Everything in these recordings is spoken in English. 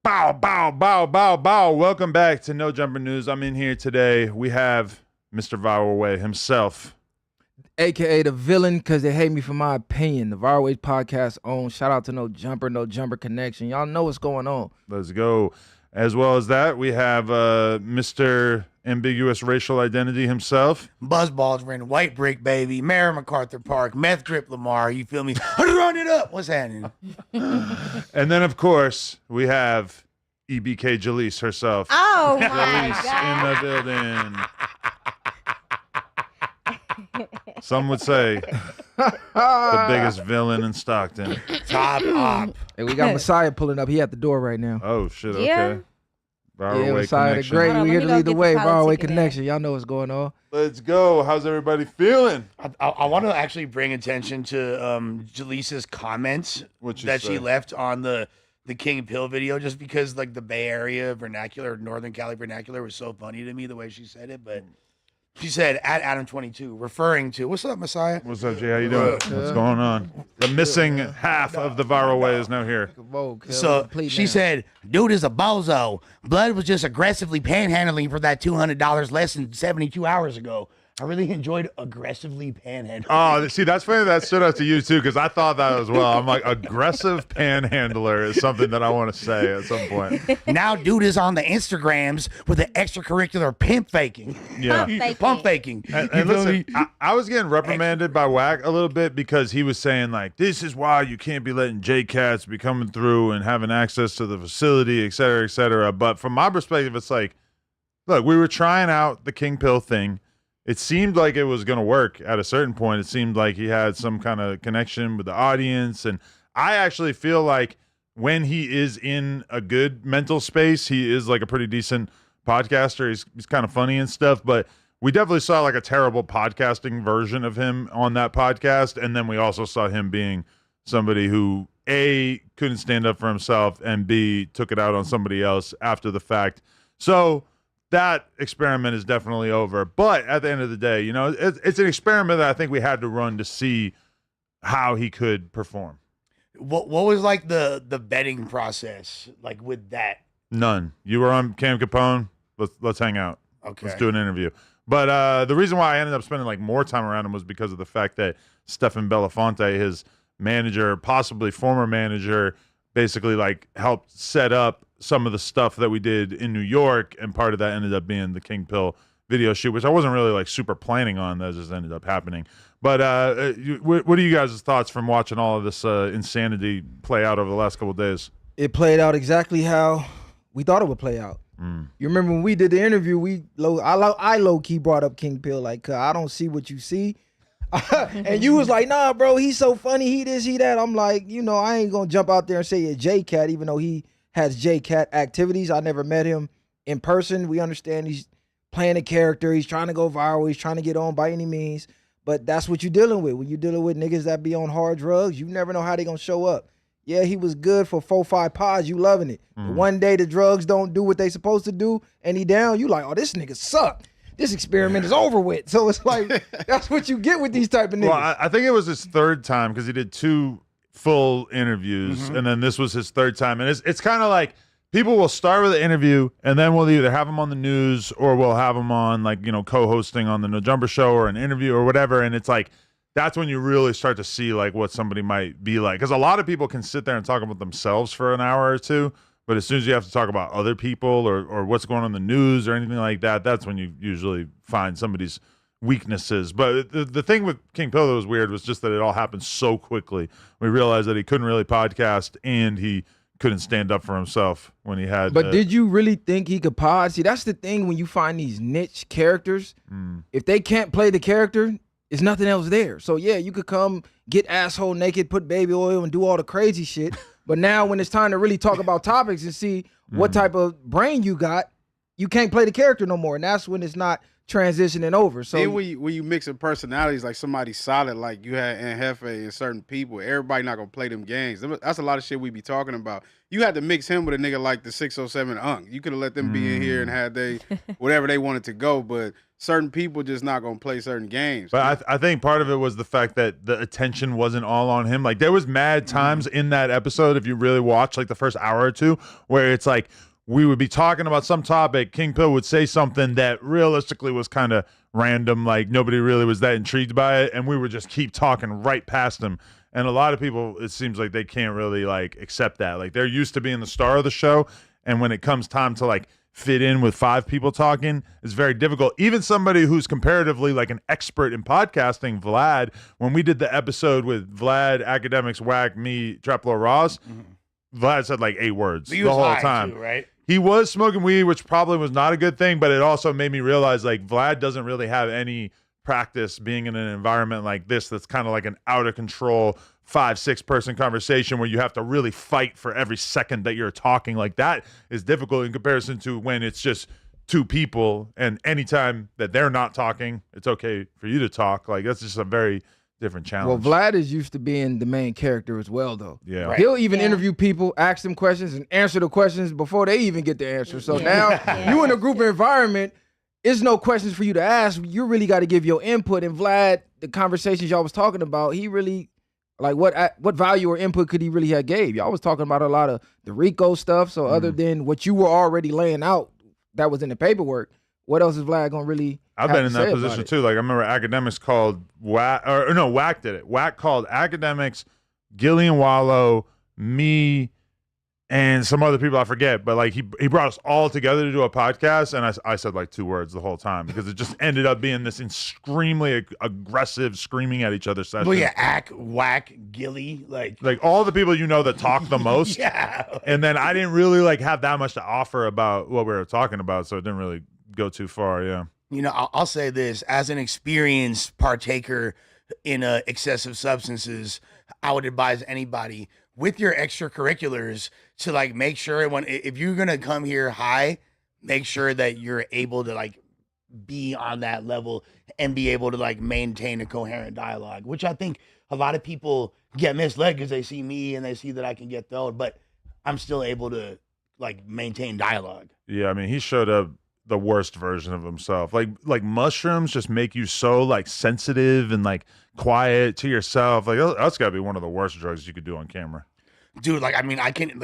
Bow, bow, bow, bow, bow. Welcome back to No Jumper News. I'm in here today. We have Mr. Viral Way himself. AKA the villain, because they hate me for my opinion. The Viral Way podcast own. Shout out to No Jumper Connection. Y'all know what's going on. Let's go. As well as that, we have Mr. Ambiguous Racial Identity himself. Buzz Baldwin, White Brick Baby, Mayor MacArthur Park, Meth Drip Lamar, you feel me? Run it up. What's happening? And then, of course, we have EBK Jalise herself. Oh, my Jalise God. in the building. Some would say the biggest villain in Stockton. Top op. Hey, we got Messiah pulling up. He at the door right now. Oh, shit, okay. Yeah. Viral Way Messiah the Connection. Great. Hold on, We let here me to go lead the get way. the Viral Way politic in Connection. Y'all know what's going on. Let's go. How's everybody feeling? I want to actually bring attention to Jaleesa's comments What'd she that say? she left on the King Pill video, just because like the Bay Area vernacular, Northern Cali vernacular was so funny to me the way she said it. But she said at Adam22, referring to, what's up, Messiah? What's up, Jay? How you doing? What's going on? The missing half of the Viral Way is now here. Whoa, Kel, So complete she now. said, dude is a bozo. Blood was just aggressively panhandling for that $200 less than 72 hours ago. I really enjoyed aggressively panhandling. Oh, see, that's funny that stood out to you, too, because I thought that as well. I'm like, aggressive panhandler is something that I want to say at some point. Now dude is on the Instagrams with the extracurricular pimp faking. Yeah. Pump faking. And You feel listen, me? I was getting reprimanded by Wack a little bit because he was saying, like, this is why you can't be letting J-Cats be coming through and having access to the facility, et cetera, et cetera. But from my perspective, it's like, look, we were trying out the King Pill thing. It seemed like it was going to work at a certain point. It seemed like he had some kind of connection with the audience. And I actually feel like when he is in a good mental space, he is like a pretty decent podcaster. He's kind of funny and stuff. But we definitely saw like a terrible podcasting version of him on that podcast. And then we also saw him being somebody who, A, couldn't stand up for himself, and B, took it out on somebody else after the fact. So that experiment is definitely over. But at the end of the day, you know, it's an experiment that I think we had to run to see how he could perform. What was like the betting process like with that? None. You were on Cam Capone. Let's hang out. Okay. Let's do an interview. But the reason why I ended up spending like more time around him was because of the fact that Stefan Belafonte, his manager, possibly former manager, basically like helped set up some of the stuff that we did in New York, and part of that ended up being the King Pill video shoot, which I wasn't really like super planning on. That just ended up happening. But what are you guys' thoughts from watching all of this insanity play out over the last couple of days? It played out exactly how we thought it would play out. You remember when we did the interview, I low-key brought up King Pill, like, I don't see what you see. And you was like, nah, bro, he's so funny, he this, he that. I'm like, you know, I ain't gonna jump out there and say a J-Cat, even though he has J-Cat activities. I never met him in person. We understand he's playing a character. He's trying to go viral. He's trying to get on by any means. But that's what you're dealing with. When you're dealing with niggas that be on hard drugs, you never know how they gonna show up. Yeah, he was good for 4-5 pods. You loving it. But one day the drugs don't do what they supposed to do, and he down. You like, oh, this nigga suck. This experiment is over with. So it's like, that's what you get with these type of niggas. Well, I think it was his third time because he did 2 full interviews, and then this was his third time. And it's kind of like people will start with an interview, and then we'll either have him on the news or we'll have him on, like, you know, co-hosting on the No Jumper show or an interview or whatever. And it's like, that's when you really start to see like what somebody might be like. Because a lot of people can sit there and talk about themselves for an hour or two, but as soon as you have to talk about other people or what's going on in the news or anything like that, that's when you usually find somebody's weaknesses. But the thing with King Pill that was weird was just that it all happened so quickly. We realized that he couldn't really podcast and he couldn't stand up for himself when he had. But did you really think he could pod? See, that's the thing when you find these niche characters. If they can't play the character, there's nothing else there. So yeah, you could come get asshole naked, put baby oil, and do all the crazy shit. But now when it's time to really talk about topics and see what type of brain you got, you can't play the character no more. And that's when it's not transitioning over. So then when you mixing personalities, like somebody solid, like you had in Hefe and certain people, everybody not gonna play them games. That's a lot of shit we be talking about. You had to mix him with a nigga like the 607 Unk. You could have let them be in here and had they whatever they wanted to go, but certain people just not gonna play certain games. But I think part of it was the fact that the attention wasn't all on him. Like there was mad times in that episode, if you really watch like the first hour or two, where it's like we would be talking about some topic, King Pill would say something that realistically was kind of random, like nobody really was that intrigued by it, and we would just keep talking right past him. And a lot of people, it seems like they can't really like accept that. Like they're used to being the star of the show, and when it comes time to like fit in with 5 people talking, it's very difficult. Even somebody who's comparatively like an expert in podcasting, Vlad, when we did the episode with Vlad, Academics, Whack, me, Traplo Ross, Vlad said like 8 words the whole time. Too, right? He was smoking weed, which probably was not a good thing, but it also made me realize like Vlad doesn't really have any practice being in an environment like this that's kind of like an out of control 5-6 person conversation where you have to really fight for every second that you're talking. Like that is difficult in comparison to when it's just 2 people, and anytime that they're not talking, it's okay for you to talk. Like that's just a very different challenge. Well, Vlad is used to being the main character as well, though. Yeah. Right. He'll even interview people, ask them questions, and answer the questions before they even get the answer. So now you in a group environment, it's no questions for you to ask. You really got to give your input. And Vlad, the conversations y'all was talking about, he really, like, what value or input could he really have gave? Y'all was talking about a lot of the Rico stuff. So other than what you were already laying out that was in the paperwork, what else is Vlad gonna really I've been in that position too. Like I remember Academics called Whack, or no, Whack did it. Whack called Academics, Gillian Wallow, me, and some other people I forget. But like he brought us all together to do a podcast, and I said like 2 words the whole time because it just ended up being this extremely aggressive screaming at each other session. Well, yeah, Whack, Gilly, like all the people you know that talk the most. yeah. And then I didn't really like have that much to offer about what we were talking about, so it didn't really go too far. Yeah. You know, I'll say this as an experienced partaker in excessive substances, I would advise anybody with your extracurriculars to like make sure if you're gonna come here high, make sure that you're able to like be on that level and be able to like maintain a coherent dialogue, which I think a lot of people get misled because they see me and they see that I can get thrown, but I'm still able to like maintain dialogue. Yeah, I mean, he showed up the worst version of himself. Like mushrooms just make you so like sensitive and like quiet to yourself. Like that's got to be one of the worst drugs you could do on camera. Dude, like I mean, I can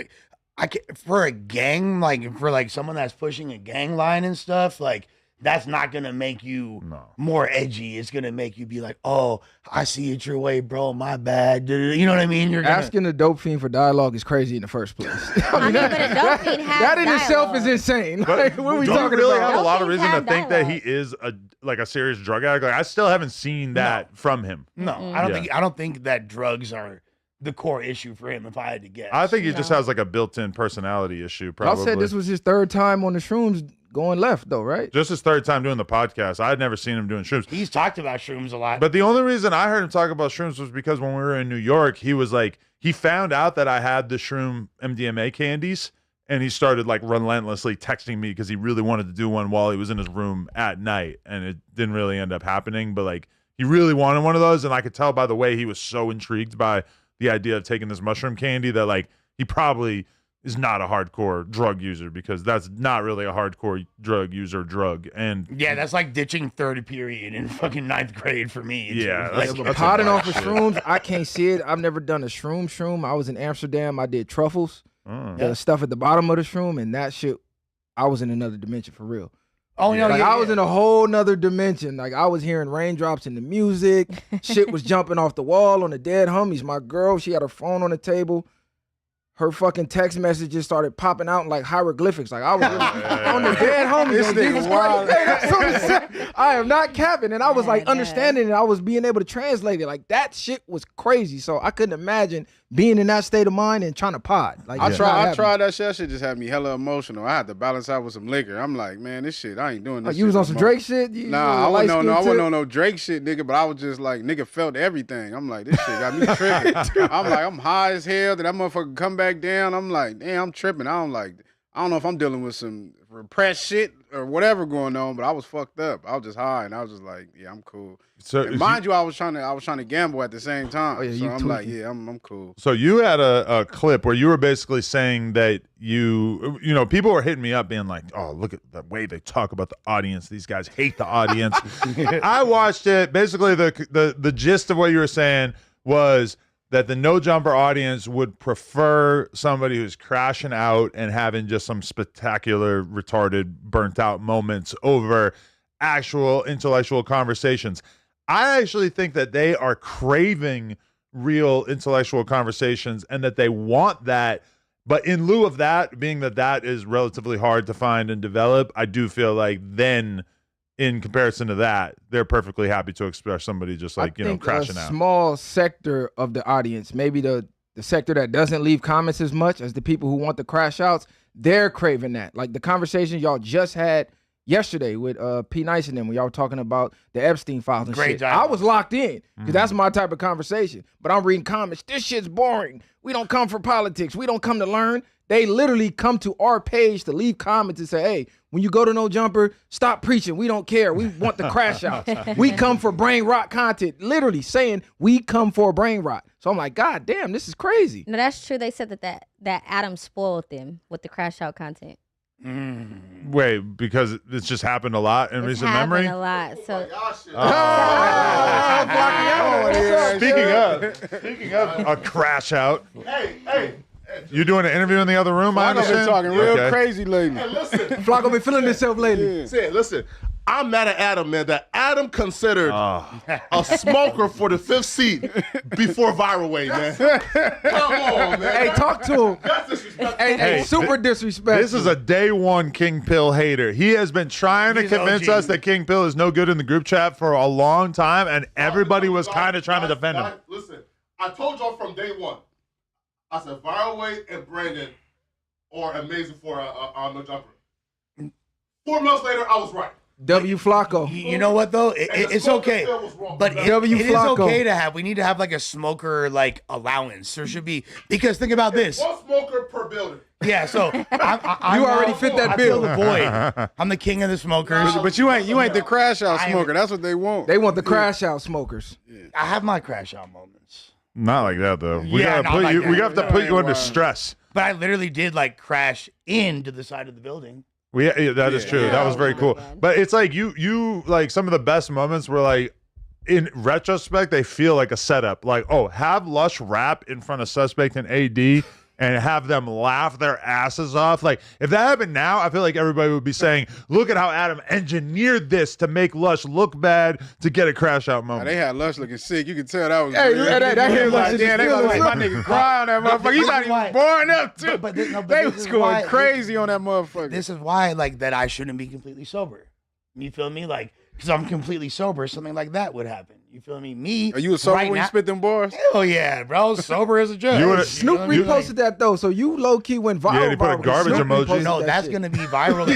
for a gang, like for like someone that's pushing a gang line and stuff, like that's not gonna make you more edgy. It's gonna make you be like, oh, I see it your way, bro. My bad. You know what I mean? You're asking a dope fiend for dialogue is crazy in the first place. I mean, but a dope fiend has that in dialogue. itself is insane. Like, what are we don't talking really about? have a lot of Dope reason fiends to have think that dialogue. he is a serious drug addict. Like I still haven't seen that from him. No, I don't think that drugs are the core issue for him. If I had to guess, I think he just has like a built-in personality issue. Probably. Y'all said this was his 3rd time on the shrooms going left, though, right? Just his 3rd time doing the podcast. I had never seen him doing shrooms. he's talked about shrooms a lot. But the only reason I heard him talk about shrooms was because when we were in New York, he was like, he found out that I had the shroom MDMA candies, and he started like relentlessly texting me because he really wanted to do one while he was in his room at night, and it didn't really end up happening. But like, he really wanted one of those, and I could tell by the way he was so intrigued by the idea of taking this mushroom candy that like he probably is not a hardcore drug user, because that's not really a hardcore drug user drug. And yeah, that's like ditching 3rd period in fucking 9th grade for me. Yeah, like, that's Potting a off of shit. shrooms, I can't see it. I've never done a shroom. I was in Amsterdam. I did truffles, the stuff at the bottom of the shroom, and that shit, I was in another dimension for real. oh no, Like I was in a whole nother dimension. Like I was hearing raindrops in the music. Shit was jumping off the wall on the dead homies. My girl, she had her phone on the table. Her fucking text messages started popping out in like hieroglyphics. Like I was on the dead homies. On Jesus Christ. Hey, that's what it said. I am not capping. And I was like understanding it. I was being able to translate it. Like that shit was crazy. So I couldn't imagine being in that state of mind and trying to pod. Like I tried that shit. That shit just had me hella emotional. I had to balance out with some liquor. I'm like, man, this shit, I ain't doing this. You was shit on some no more. Drake shit? Nah, I wasn't on no Drake shit, nigga. But I was just like, nigga felt everything. I'm like, this shit got me tripping. I'm like, I'm high as hell. Did that motherfucker come back down? I'm like, damn, I'm tripping. I don't like. I don't know if I'm dealing with some repressed shit or whatever going on, but I was fucked up. I was just high, and I was just like, yeah, I'm cool. So and mind you, I was trying to gamble at the same time. Oh, yeah, so you I'm tweaking. like, yeah, I'm cool. So you had a clip where you were basically saying that you know, people were hitting me up being like, oh, look at the way they talk about the audience. These guys hate the audience. I watched it. Basically, the gist of what you were saying was that the No Jumper audience would prefer somebody who's crashing out and having just some spectacular, retarded, burnt out moments over actual intellectual conversations. I actually think that they are craving real intellectual conversations and that they want that. But in lieu of that, being that is relatively hard to find and develop, I do feel like then, in comparison to that, they're perfectly happy to express somebody just like, you know, crashing a out. Small sector of the audience, maybe the sector that doesn't leave comments as much as the people who want the crash outs, they're craving that. Like the conversation y'all just had yesterday with P. Nice and them when y'all were talking about the Epstein files and Great shit. dialogue. I was locked in because that's my type of conversation. But I'm reading comments. This shit's boring. We don't come for politics. We don't come to learn. They literally come to our page to leave comments and say, hey, when you go to No Jumper, stop preaching. We don't care. We want the crash outs. We come for brain rot content. Literally saying we come for brain rot. So I'm like, God damn, this is crazy. No, that's true. They said that Adam spoiled them with the crash out content. Wait, because it's just happened a lot in It's recent memory? happened a lot. So Speaking of a crash out, hey, you doing an interview in the other room? I I've been understand. talking real Okay. crazy lately. Flacco been feeling himself lately. Say, listen, I'm mad at Adam, man. That Adam considered a smoker for the 5th seat before Viral Way, man. Come on, man. Hey, talk to him. That's disrespectful. Hey, super disrespectful. This is a day one King Pill hater. He has been trying to He's convince OG. us that King Pill is no good in the group chat for a long time, and everybody was kind of trying to defend him. Listen, I told y'all from day one. I said Viral Way and Brandon are amazing for No Jumper. 4 months later, I was right. W. Flacco. You know what though? And the It's smoker okay, pill was wrong. but W. it is Flacco. okay to have. We need to have like a smoker like allowance. There should be, because think about this. One smoker per building. Yeah, so I'm You already now- fit that I bill. fill the void. I'm the king of the smokers. But you ain't the crash out I am- smoker. That's what they want. They want the crash out smokers. I have my crash out moments, Not like that though. We Yeah, gotta not put like you. that. We have to put you under Wow. stress. but I literally did like crash into the side of the building. Yeah, that is true. That was very cool. But it's like you like some of the best moments were like, in retrospect, they feel like a setup. Like, oh, have Lush rap in front of Suspect and AD and have them laugh their asses off. Like, if that happened now, I feel like everybody would be saying, look at how Adam engineered this to make Lush look bad to get a crash out moment. They had Lush looking sick. You could tell that was. Hey, real. that hit like, Lush damn, they was like, my nigga cry on that motherfucker. He's not even born up too. But this- no, but They this was is going why- crazy on that motherfucker. This is why like that I shouldn't be completely sober. You feel me? Like, because I'm completely sober, something like that would happen. You feel me? Me. Are you a sober right when you now- spit them bars? Hell yeah, bro. Sober as a judge. You would've- Snoop reposted that though, so you low key went viral. Yeah, he put a viral. garbage Snoop emoji. reposted No, that that's shit. gonna be viral.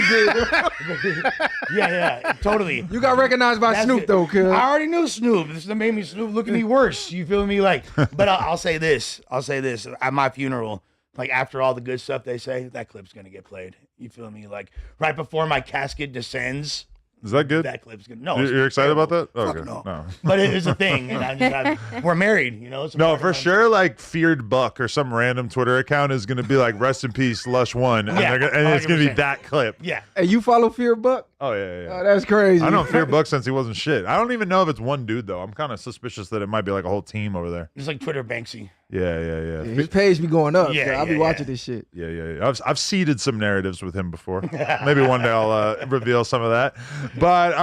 yeah, totally. You got recognized by That's Snoop good. though, kid. I already knew Snoop. This made me Snoop look at me worse. You feel me? Like, but I'll say this. At my funeral, like after all the good stuff they say, that clip's gonna get played. You feel me? Like right before my casket descends, Is that good? that clip's gonna. No, it's You're excited about that? Fuck Okay. no. But it is a thing, and we're married. You know. It's a No, part for of my- sure, like Feared Buck or some random Twitter account is going to be like, rest in peace, Lush One. And, Yeah, and it's going to be 100%. that clip. Yeah. Hey, you follow Fear Buck? Oh, yeah. Oh, that's crazy. I know Fear Buck since he wasn't shit. I don't even know if it's one dude, though. I'm kind of suspicious that it might be like a whole team over there. It's like Twitter Banksy. Yeah. His page be going up. Yeah, so I'll be yeah, watching yeah. this shit. Yeah. I've seeded some narratives with him before. Maybe one day I'll reveal some of that. But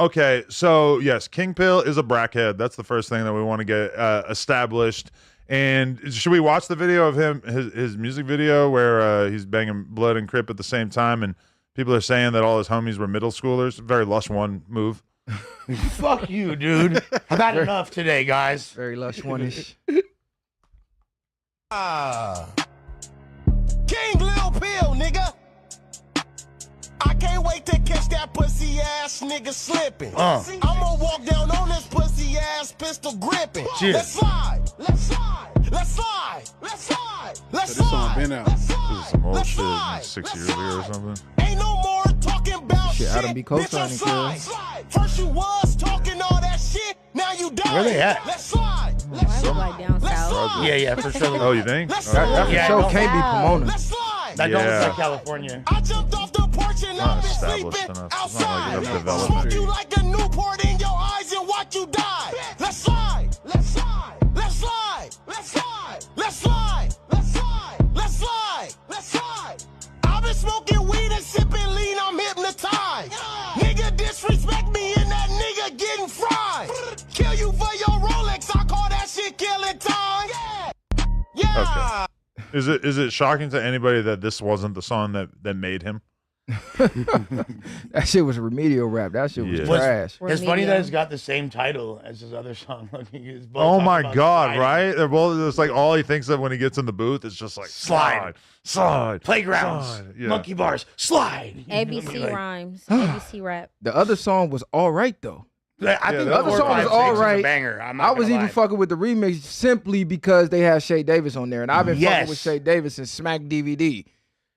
okay, so yes, King Pill is a brackhead. That's the first thing that we want to get established. And should we watch the video of him, his music video where he's banging Blood and Crip at the same time, and people are saying that all his homies were middle schoolers? Very Lush One move. Fuck you, dude. I've had enough today, guys. Very Lush One-ish. King Lil Pill, nigga. I can't wait to catch that pussy ass nigga slipping. I'ma walk down on this pussy ass pistol gripping. Cheers. Let's slide. Let's slide. Let's slide. Let's slide. Let's So this song slide. been out. Let's slide. This is some old Let's shit, slide. like 6 years ago or something. Ain't no more talking about Shit, shit. Adam B. Bitch, I co-signing, slide. First you was talking all that shit, now you die. Where they at? Let's slide. Why is it like down Let's south? slide. Yeah, for sure. Oh, you think? Let's Oh, slide. That Yeah, show no. can't be Pomona. Let's slide. That don't Yeah. look like California. I jumped off the porch and Not I've been established sleeping enough. It's not outside. like enough development. Smoke you like a Newport in your eyes and watch you die. Let's slide. Let's slide. Let's slide. Let's slide. Let's slide. Let's slide. Let's slide. Let's slide. I've been smoking weed and sipping lean. I'm hypnotized. Nigga disrespect me and that nigga getting fried. Kill you for your Rolex. I call that shit killing time. Yeah. Is it shocking to anybody that this wasn't the song that made him? That shit was a remedial rap. That shit was Yeah. trash. It's funny that it's got the same title as his other song. It's both Oh talking my about God, sliding. right? They're both, it's like all he thinks of when he gets in the booth is just like Slide. slide. Playgrounds, Slide. Yeah. monkey bars, slide. You know what I ABC mean? Like, rhymes, ABC rap. The other song was all right though. I think the the other other song was all all right. right. A banger. I'm not I was gonna even lie. fucking with the remix simply because they had Shay Davis on there, and I've been fucking Yes. with Shay Davis since Smack DVD.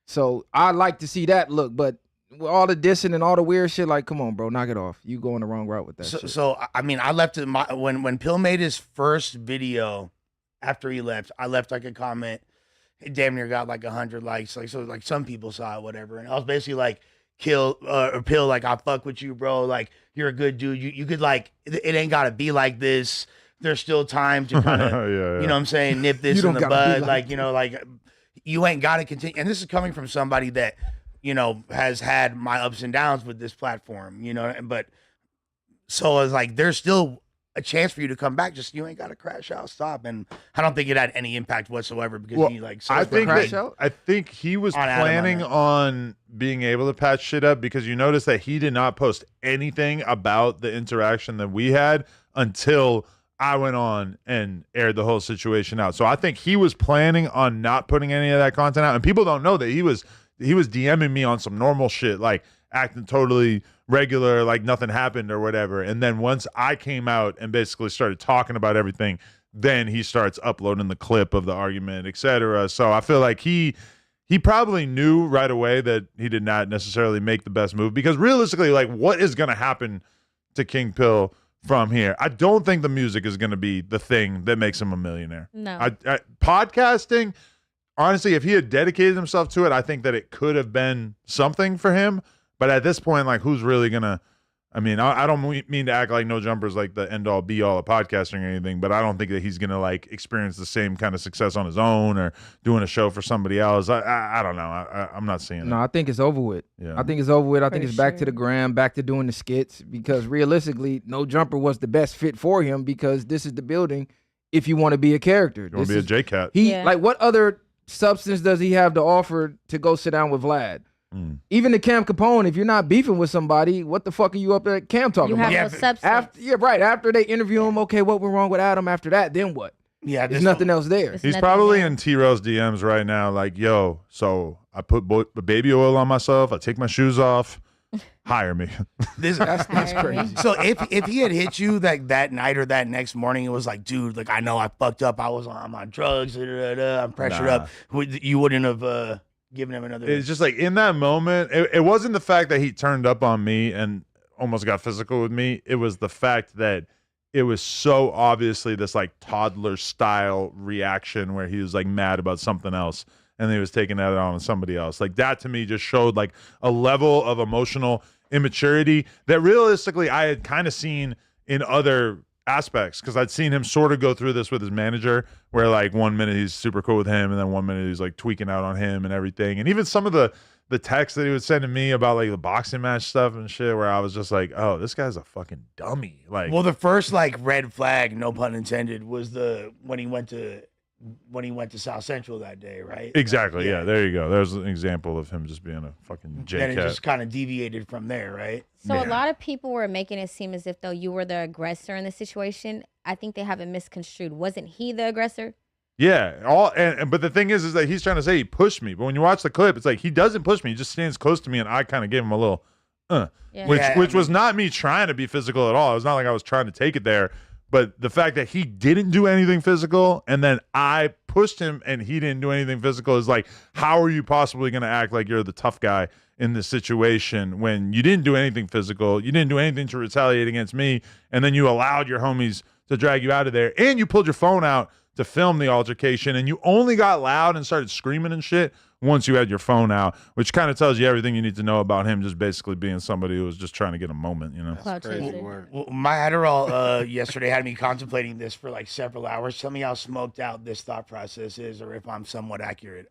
So I like to see that look, but with all the dissing and all the weird shit, like, come on, bro, knock it off. You going the wrong route with that shit. So I mean, I left it when Pill made his first video after he left. I left like a comment. It damn near got like 100 likes. Like so, like some people saw it, whatever. And I was basically like, Pill, like I fuck with you, bro. Like you're a good dude. You could like it ain't gotta be like this. There's still time to kind of, Yeah. you know what I'm saying, nip this You in don't the gotta be bud. Like, you know, like you ain't got to continue. And this is coming from somebody that, you know, has had my ups and downs with this platform, you know, but so it's like, there's still a chance for you to come back. Just, you ain't got to crash out, stop. And I don't think it had any impact whatsoever because Well, he like, I think Crash that, Out? I think he was On Adam on planning that. on being able to patch shit up because you notice that he did not post anything about the interaction that we had until I went on and aired the whole situation out. So I think he was planning on not putting any of that content out. And people don't know that he was DMing me on some normal shit, like acting totally regular, like nothing happened or whatever. And then once I came out and basically started talking about everything, then he starts uploading the clip of the argument, etc. So I feel like he probably knew right away that he did not necessarily make the best move because realistically, like, what is going to happen to King Pill from here? I don't think the music is going to be the thing that makes him a millionaire. No. Podcasting, honestly, if he had dedicated himself to it, I think that it could have been something for him. But at this point, like, who's really going to, I mean, I don't mean to act like No Jumper's like the end all be all of podcasting or anything, but I don't think that he's going to like experience the same kind of success on his own or doing a show for somebody else. I don't know. I'm not seeing No, it. I think it's over with. Yeah. I think it's over with. I think For it's back to sure. the gram, back to doing the skits because realistically, No Jumper was the best fit for him because this is the building if you want to be a character. You want to be a J-Cat. He Yeah. like what other substance does he have to offer to go sit down with Vlad? Even the Cam Capone, if you're not beefing with somebody, what the fuck are you up at Cam talking You about? have Yeah, no but substance. After they interview him, okay, what went wrong with Adam? After that, then what? Yeah, There's nothing else there. There's He's nothing probably there. in T-Rose DMs right now, like, yo, so I put baby oil on myself. I take my shoes off. Hire me. That's Hire me. crazy. So if he had hit you like that night or that next morning, it was like, dude, like I know I fucked up. I was on my drugs. I'm pressured Nah. up. You wouldn't have given him another. It's just like in that moment, it wasn't the fact that he turned up on me and almost got physical with me. It was the fact that it was so obviously this like toddler style reaction where he was like mad about something else and he was taking that on somebody else. Like that to me just showed like a level of emotional immaturity that realistically I had kind of seen in other aspects because I'd seen him sort of go through this with his manager where like 1 minute he's super cool with him and then 1 minute he's like tweaking out on him and everything. And even some of the texts that he would send to me about like the boxing match stuff and shit where I was just like, oh, this guy's a fucking dummy. Like, well, the first like red flag, no pun intended, was when he went to South Central that day, right? exactly. Yeah, there you go. There's an example of him just being a fucking Then it J-Cat. just kind of deviated from there, right? So Yeah. a lot of people were making it seem as if though you were the aggressor in the situation. I think they have it misconstrued. Wasn't he the aggressor? Yeah, but the thing is that he's trying to say he pushed me. But when you watch the clip, it's like he doesn't push me. He just stands close to me, and I kind of gave him a little, Yeah. which Yeah, which I was not me trying to be physical at all. It was not like I was trying to take it there. But the fact that he didn't do anything physical and then I pushed him and he didn't do anything physical is like, how are you possibly going to act like you're the tough guy in this situation when you didn't do anything physical, you didn't do anything to retaliate against me, and then you allowed your homies to drag you out of there, and you pulled your phone out to film the altercation, and you only got loud and started screaming and shit once you had your phone out, which kind of tells you everything you need to know about him just basically being somebody who was just trying to get a moment, you know? Cloud Crazy chaser. word. Well, my Adderall yesterday had me contemplating this for like several hours. Tell me how smoked out this thought process is, or if I'm somewhat accurate.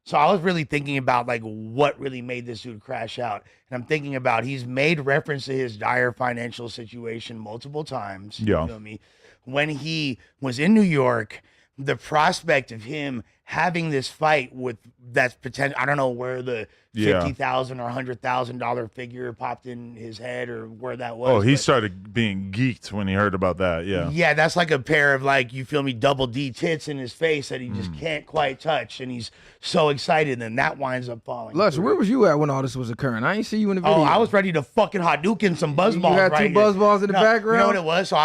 So I was really thinking about like what really made this dude crash out, and I'm thinking about he's made reference to his dire financial situation multiple times. Yeah. You feel me? When he was in New York, the prospect of him having this fight with that's potential, I don't know where the $50,000 or $100,000 figure popped in his head or where that was. Oh, he but- started being geeked when he heard about that, yeah. yeah, that's like a pair of like, you feel me, double D tits in his face that he just can't quite touch, and he's so excited, and that winds up falling. Lush, through. where was you at when all this was occurring? I ain't see you in the video. Oh, I was ready to fucking Hadouken some buzz balls. You had right two buzz balls in the No, background? You know what it was? So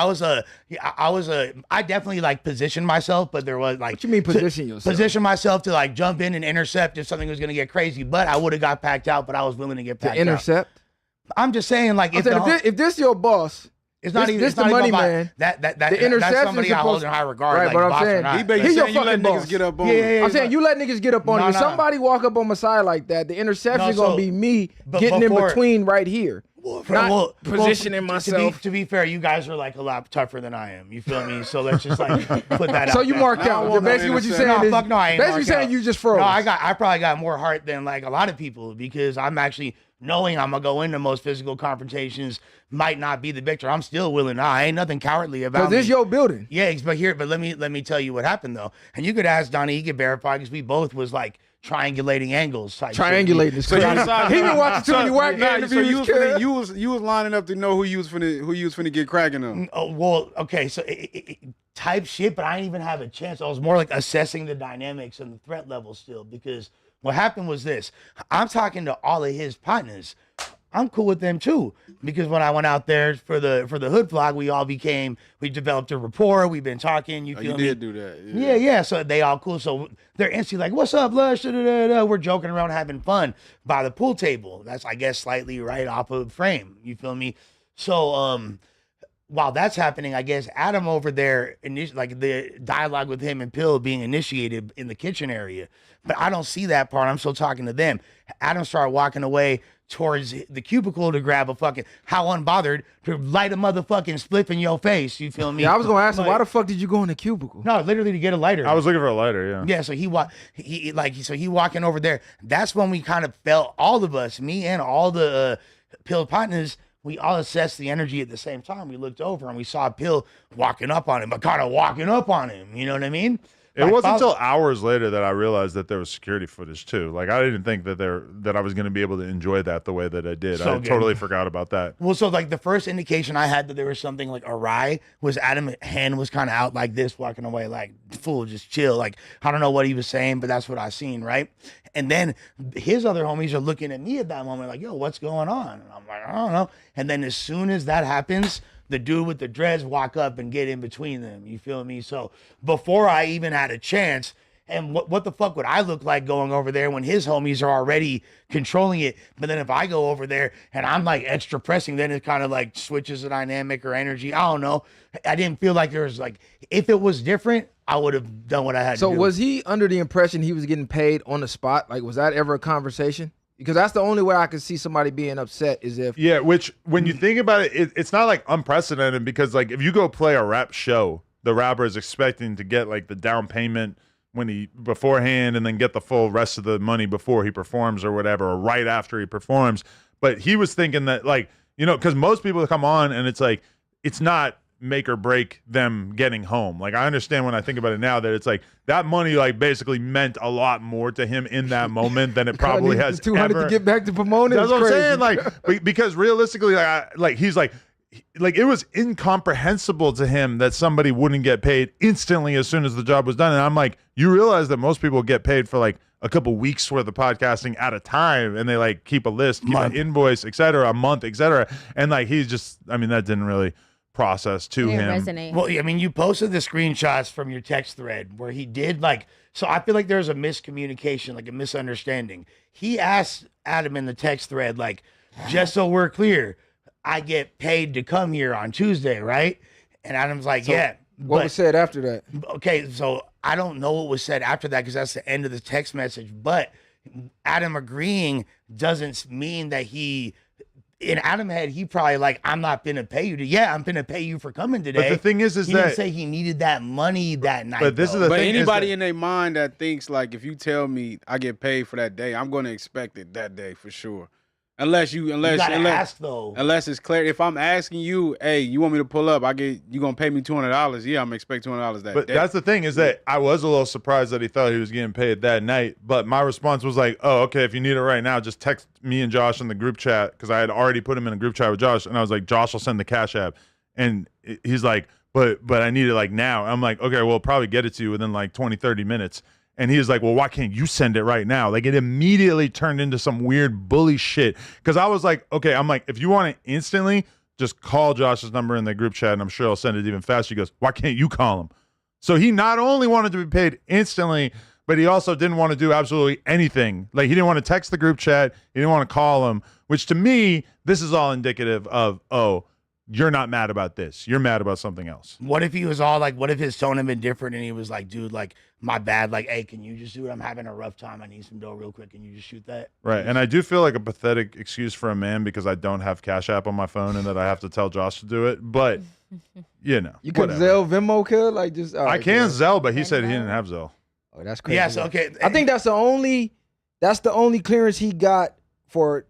I definitely like positioned myself, but there was like. What you mean position yourself? Position myself to like jump in and intercept if something was gonna get crazy, but I would have got packed out, but I was willing to get packed to intercept. out. I'm just saying, like, I'm saying, if this your boss, it's not this- even this it's not the even money about- man. That's The interception somebody is I hold supposed- in high regard, Right, like but I'm boss or saying, not. He basically He your saying you let fucking niggas boss. get up on Yeah, him. yeah, I'm saying you let niggas get up on No, you. If no. somebody walk up on my side like that, the interception No, so- gonna be me but getting in before- between right here. Not positioning to myself. To be fair, you guys are like a lot tougher than I am. You feel me? So let's just like put that out. So you there. marked I don't out. want no Basically, what you interception. saying No, is fuck no, I ain't basically marked saying out. you just froze. No, I probably got more heart than like a lot of people because I'm actually knowing I'm gonna go into most physical confrontations might not be the victor. I'm still willing. I ain't nothing cowardly about Because me. this your building. Yeah, but let me tell you what happened though. And you could ask Donnie, he could verify because we both was like triangulating angles. Type shit. Triangulating is So you crazy. decided- He been watching too many whack Nah, interviews. so you was, kid. finna, you was lining up to know who you was finna get cracking on. Oh, well, okay, so type shit, but I didn't even have a chance. I was more like assessing the dynamics and the threat level still because what happened was this. I'm talking to all of his partners. I'm cool with them too because when I went out there for the hood vlog, we developed a rapport. We've been talking. You Oh, feel you me? did do that. Yeah. So they all cool. So they're instantly like, "What's up, Lush?" We're joking around, having fun by the pool table. That's, I guess, slightly right off of frame. You feel me? So while that's happening, I guess Adam over there, like the dialogue with him and Pill being initiated in the kitchen area, but I don't see that part. I'm still talking to them. Adam started walking away towards the cubicle to grab a fucking, how unbothered, to light a motherfucking spliff in your face. You feel me? Yeah, I was gonna ask him, Like- why the fuck did you go in the cubicle? No, literally to get a lighter. I was looking for a lighter, yeah. Yeah, so he walking over there. That's when we kind of felt, all of us, me and all the Pill partners, we all assessed the energy at the same time. We looked over and we saw Pill walking up on him, but kind of walking up on him. You know what I mean? It wasn't until hours later that I realized that there was security footage too. Like I didn't think that I was going to be able to enjoy that the way that I did. So I good. totally forgot about that. Well, so like the first indication I had that there was something like awry was Adam's hand was kind of out like this, walking away like, fool, just chill. Like, I don't know what he was saying, but that's what I seen, right? And then his other homies are looking at me at that moment like, yo, what's going on? And I'm like, I don't know. And then as soon as that happens, the dude with the dreads walk up and get in between them. You feel me? So before I even had a chance, and what the fuck would I look like going over there when his homies are already controlling it? But then if I go over there and I'm like extra pressing, then it kind of like switches the dynamic or energy. I don't know. I didn't feel like there was like, if it was different, I would have done what I had So to do. was he under the impression he was getting paid on the spot? Like, was that ever a conversation? Because that's the only way I could see somebody being upset is if Yeah, which when you think about it, it's not like unprecedented because like if you go play a rap show, the rapper is expecting to get like the down payment when he beforehand and then get the full rest of the money before he performs or whatever, or right after he performs. But he was thinking that like, you know, because most people come on and it's like, it's not make or break them getting home. Like I understand when I think about it now that it's like that money like basically meant a lot more to him in that moment than it probably has 200 ever. to get back to promoting. That's is what I'm crazy. saying. Like because realistically, he's like it was incomprehensible to him that somebody wouldn't get paid instantly as soon as the job was done. And I'm like, you realize that most people get paid for like a couple weeks worth of podcasting at a time, and they like keep a list, keep an invoice, etc., a month, etc. And like he's just, I mean, that didn't really process to It him. didn't resonate. Well, I mean, you posted the screenshots from your text thread where he did like. So I feel like there's a miscommunication, like a misunderstanding. He asked Adam in the text thread, like, just so we're clear, I get paid to come here on Tuesday, right? And Adam's like, yeah. What was said after that? Okay, so I don't know what was said after that because that's the end of the text message. But Adam agreeing doesn't mean that he. In Adam head, he probably like, I'm not gonna pay you. Yeah, I'm gonna pay you for coming today. But the thing is he that didn't say he needed that money that night. But this is the But thing. anybody is in their mind that thinks like if you tell me I get paid for that day, I'm going to expect it that day for sure. Unless you gotta ask though. Unless it's clear. If I'm asking you, hey, you want me to pull up? You gonna pay me $200? Yeah, I'm expecting $200 that But day. that's the thing is that I was a little surprised that he thought he was getting paid that night. But my response was like, oh, okay, if you need it right now, just text me and Josh in the group chat because I had already put him in a group chat with Josh. And I was like, Josh will send the Cash App. And he's like, but I need it like now. I'm like, okay, we'll probably get it to you within like 20, 30 minutes. And he was like, well, why can't you send it right now? Like, it immediately turned into some weird bully shit. Because I was like, okay, I'm like, if you want it instantly, just call Josh's number in the group chat, and I'm sure he'll send it even faster. He goes, why can't you call him? So he not only wanted to be paid instantly, but he also didn't want to do absolutely anything. Like, he didn't want to text the group chat. He didn't want to call him, which to me, this is all indicative of, oh, you're not mad about this. You're mad about something else. What if he was all like, what if his tone had been different and he was like, dude, like, my bad. Like, hey, can you just do it? I'm having a rough time. I need some dough real quick. Can you just shoot that? Right. And I do feel like a pathetic excuse for a man because I don't have Cash App on my phone and that I have to tell Josh to do it. But, you know. You could whatever. Zelle, Venmo, kid? Like, just. All I right, can man. Zelle, but he said he didn't have Zelle. Oh, that's crazy. Yes, okay. I think that's the only clearance he got for,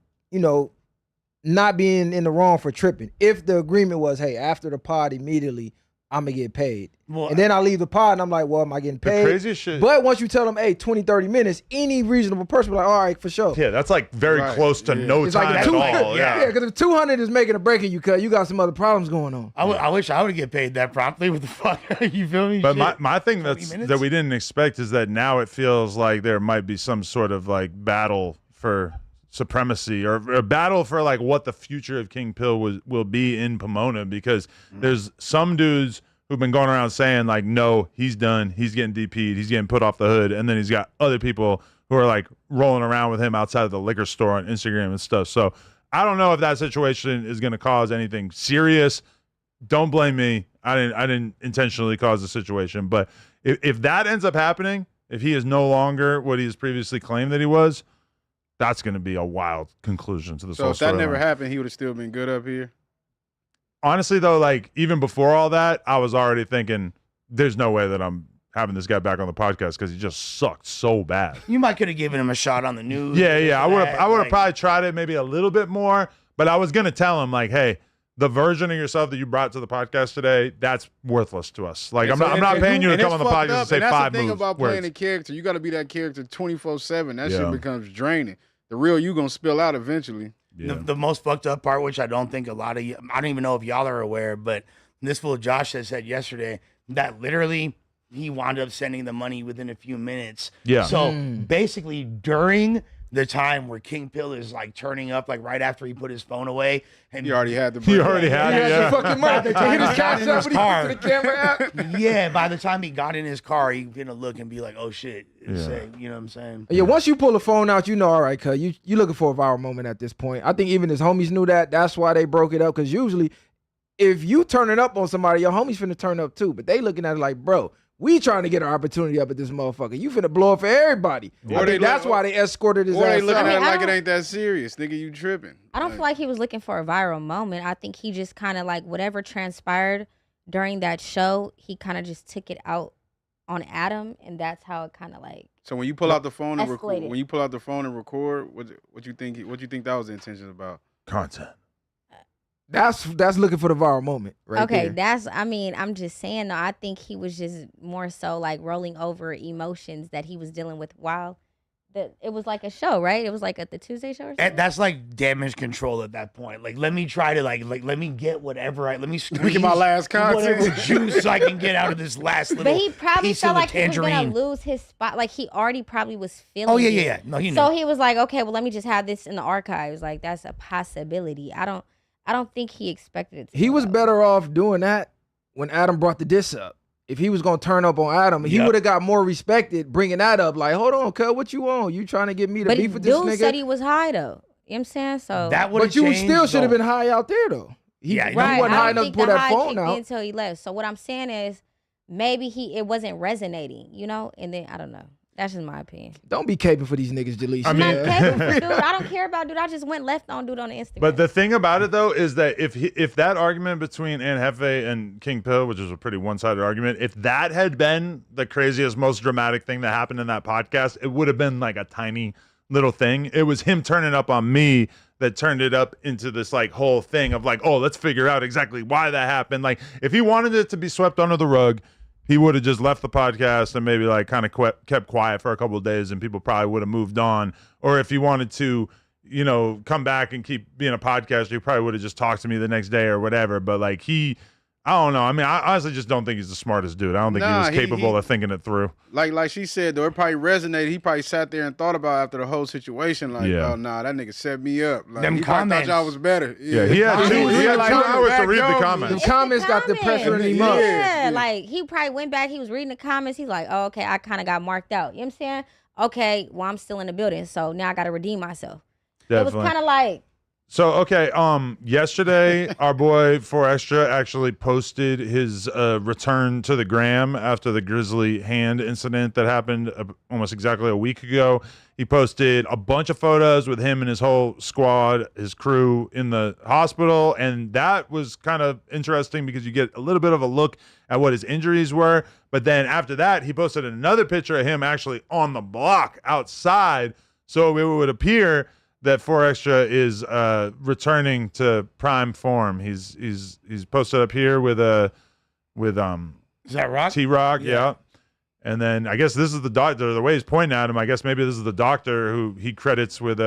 not being in the wrong for tripping. If the agreement was, hey, after the pod immediately, I'm going to get paid. Well, And then I leave the pod and I'm like, well, am I getting The paid? craziest shit. But once you tell them, hey, 20, 30 minutes, any reasonable person will be like, all right, for sure. Yeah, that's like very Right, close to yeah. no It's time like at all. Yeah, because if 200 is making a break in you, cuz you got some other problems going on. I wish I would get paid that promptly. What the fuck? You feel me? But Shit. my thing 20 that minutes? we didn't expect is that now it feels like there might be some sort of like battle for supremacy or a battle for like what the future of King Pill will be in Pomona, because there's some dudes who've been going around saying like, no, he's done, he's getting DP'd, he's getting put off the hood, and then he's got other people who are like rolling around with him outside of the liquor store on Instagram and stuff. So I don't know if that situation is going to cause anything serious. Don't blame me. I didn't intentionally cause the situation, but if that ends up happening, if he is no longer what he has previously claimed that he was, that's going to be a wild conclusion to this So whole if that never storyline. happened, he would have still been good up here. Honestly, though, like even before all that, I was already thinking, there's no way that I'm having this guy back on the podcast because he just sucked so bad. You might could have given him a shot on the news. Yeah. I would have like, probably tried it maybe a little bit more, but I was going to tell him like, hey, the version of yourself that you brought to the podcast today, that's worthless to us. Like, I'm not paying you to come on the podcast and say that's 5 the thing moves. about playing words. a character. You got to be that character 24/7. That Yeah. shit becomes draining. The real you gonna spill out eventually. Yeah. The most fucked up part, which I don't think a lot of you, I don't even know if y'all are aware, but this fool Josh has said yesterday that literally he wound up sending the money within a few minutes. Yeah. So basically during the time where King Pill is like turning up, like right after he put his phone away, and He already had the. He already had He it, has yeah. the fucking money. They By hit the his time cash he got in up his when he car. put the camera out. yeah, by the time he got in his car, he gonna look and be like, "Oh shit!" and Yeah. say, you know what I'm saying? Yeah, once you pull the phone out, you know, all right, cuz you looking for a viral moment at this point. I think even his homies knew that. That's why they broke it up, because usually if you turning up on somebody, your homies finna turn up too. But they looking at it like, bro, we trying to get our opportunity up at this motherfucker. You finna blow up for everybody. Or I they think that's look- why they escorted his Or they ass looking out. at it I like it don't- ain't that serious, nigga. You tripping? I don't feel like he was looking for a viral moment. I think he just kind of like whatever transpired during that show, he kind of just took it out on Adam, and that's how it kind of like. So when you pull out the phone and record, Escalated. when you pull out the phone and record, what you think? What you think that was the intention about? Content. That's looking for the viral moment, right Okay, there. I'm just saying though, I think he was just more so like rolling over emotions that he was dealing with while it was like a show, right? It was like at the Tuesday show or something. And that's like damage control at that point. Like, let me try to like let me get whatever let me Let me get my last whatever content. juice I can get out of this last little. But he probably piece felt of the like he was gonna tangerine. lose his spot. Like he already probably was feeling. Oh yeah, it. yeah, yeah. No, he knew. So he was like, okay, well, let me just have this in the archives. Like that's a possibility. I I don't think he expected it to He go was well. better off doing that when Adam brought the diss up. If he was gonna turn up on Adam, he Yep. would have got more respected bringing that up. Like, hold on, cuz, what you on? You trying to get me to But beef with this dude nigga? said he was high though. You know what I'm saying? So That would. But you still should have been high out there though. He, Yeah, he right. wasn't I high don't enough to think pull the that high phone kicked in out. until he left. So what I'm saying is maybe it wasn't resonating, you know? And then I don't know. That's just my opinion. Don't be caping for these niggas, Jaleesa. I'm not man. capable, dude. I don't care about dude. I just went left on dude on the Instagram. But the thing about it though is that if that argument between Ann Hefe and King Pill, which was a pretty one-sided argument, if that had been the craziest, most dramatic thing that happened in that podcast, it would have been like a tiny little thing. It was him turning up on me that turned it up into this like whole thing of like, oh, let's figure out exactly why that happened. Like if he wanted it to be swept under the rug, he would have just left the podcast and maybe like kind of kept quiet for a couple of days and people probably would have moved on. Or if he wanted to, you know, come back and keep being a podcaster, he probably would have just talked to me the next day or whatever. But like I don't know. I mean, I honestly just don't think he's the smartest dude. I don't think he was capable of thinking it through. Like she said, though, it probably resonated. He probably sat there and thought about after the whole situation, like, Yeah. oh, nah, that nigga set me up. Like, Them he probably comments. thought y'all was better. Yeah, he had two hours to read the Them comments. comments got the pressure in him up. Yeah, like he probably went back. He was reading the comments. He's like, oh, okay, I kind of got marked out. You know what I'm saying? Okay, well, I'm still in the building, so now I got to redeem myself. Definitely. It was kind of like, So, okay, yesterday, our boy 4Extra actually posted his return to the gram after the Grizzly hand incident that happened almost exactly a week ago. He posted a bunch of photos with him and his whole squad, his crew in the hospital, and that was kind of interesting because you get a little bit of a look at what his injuries were. But then after that, he posted another picture of him actually on the block outside, so it would appear that 4Extra is returning to prime form. He's posted up here with Is that Rock? T-Rock, yeah. And then I guess this is the doctor. The way he's pointing at him, I guess maybe this is the doctor who he credits with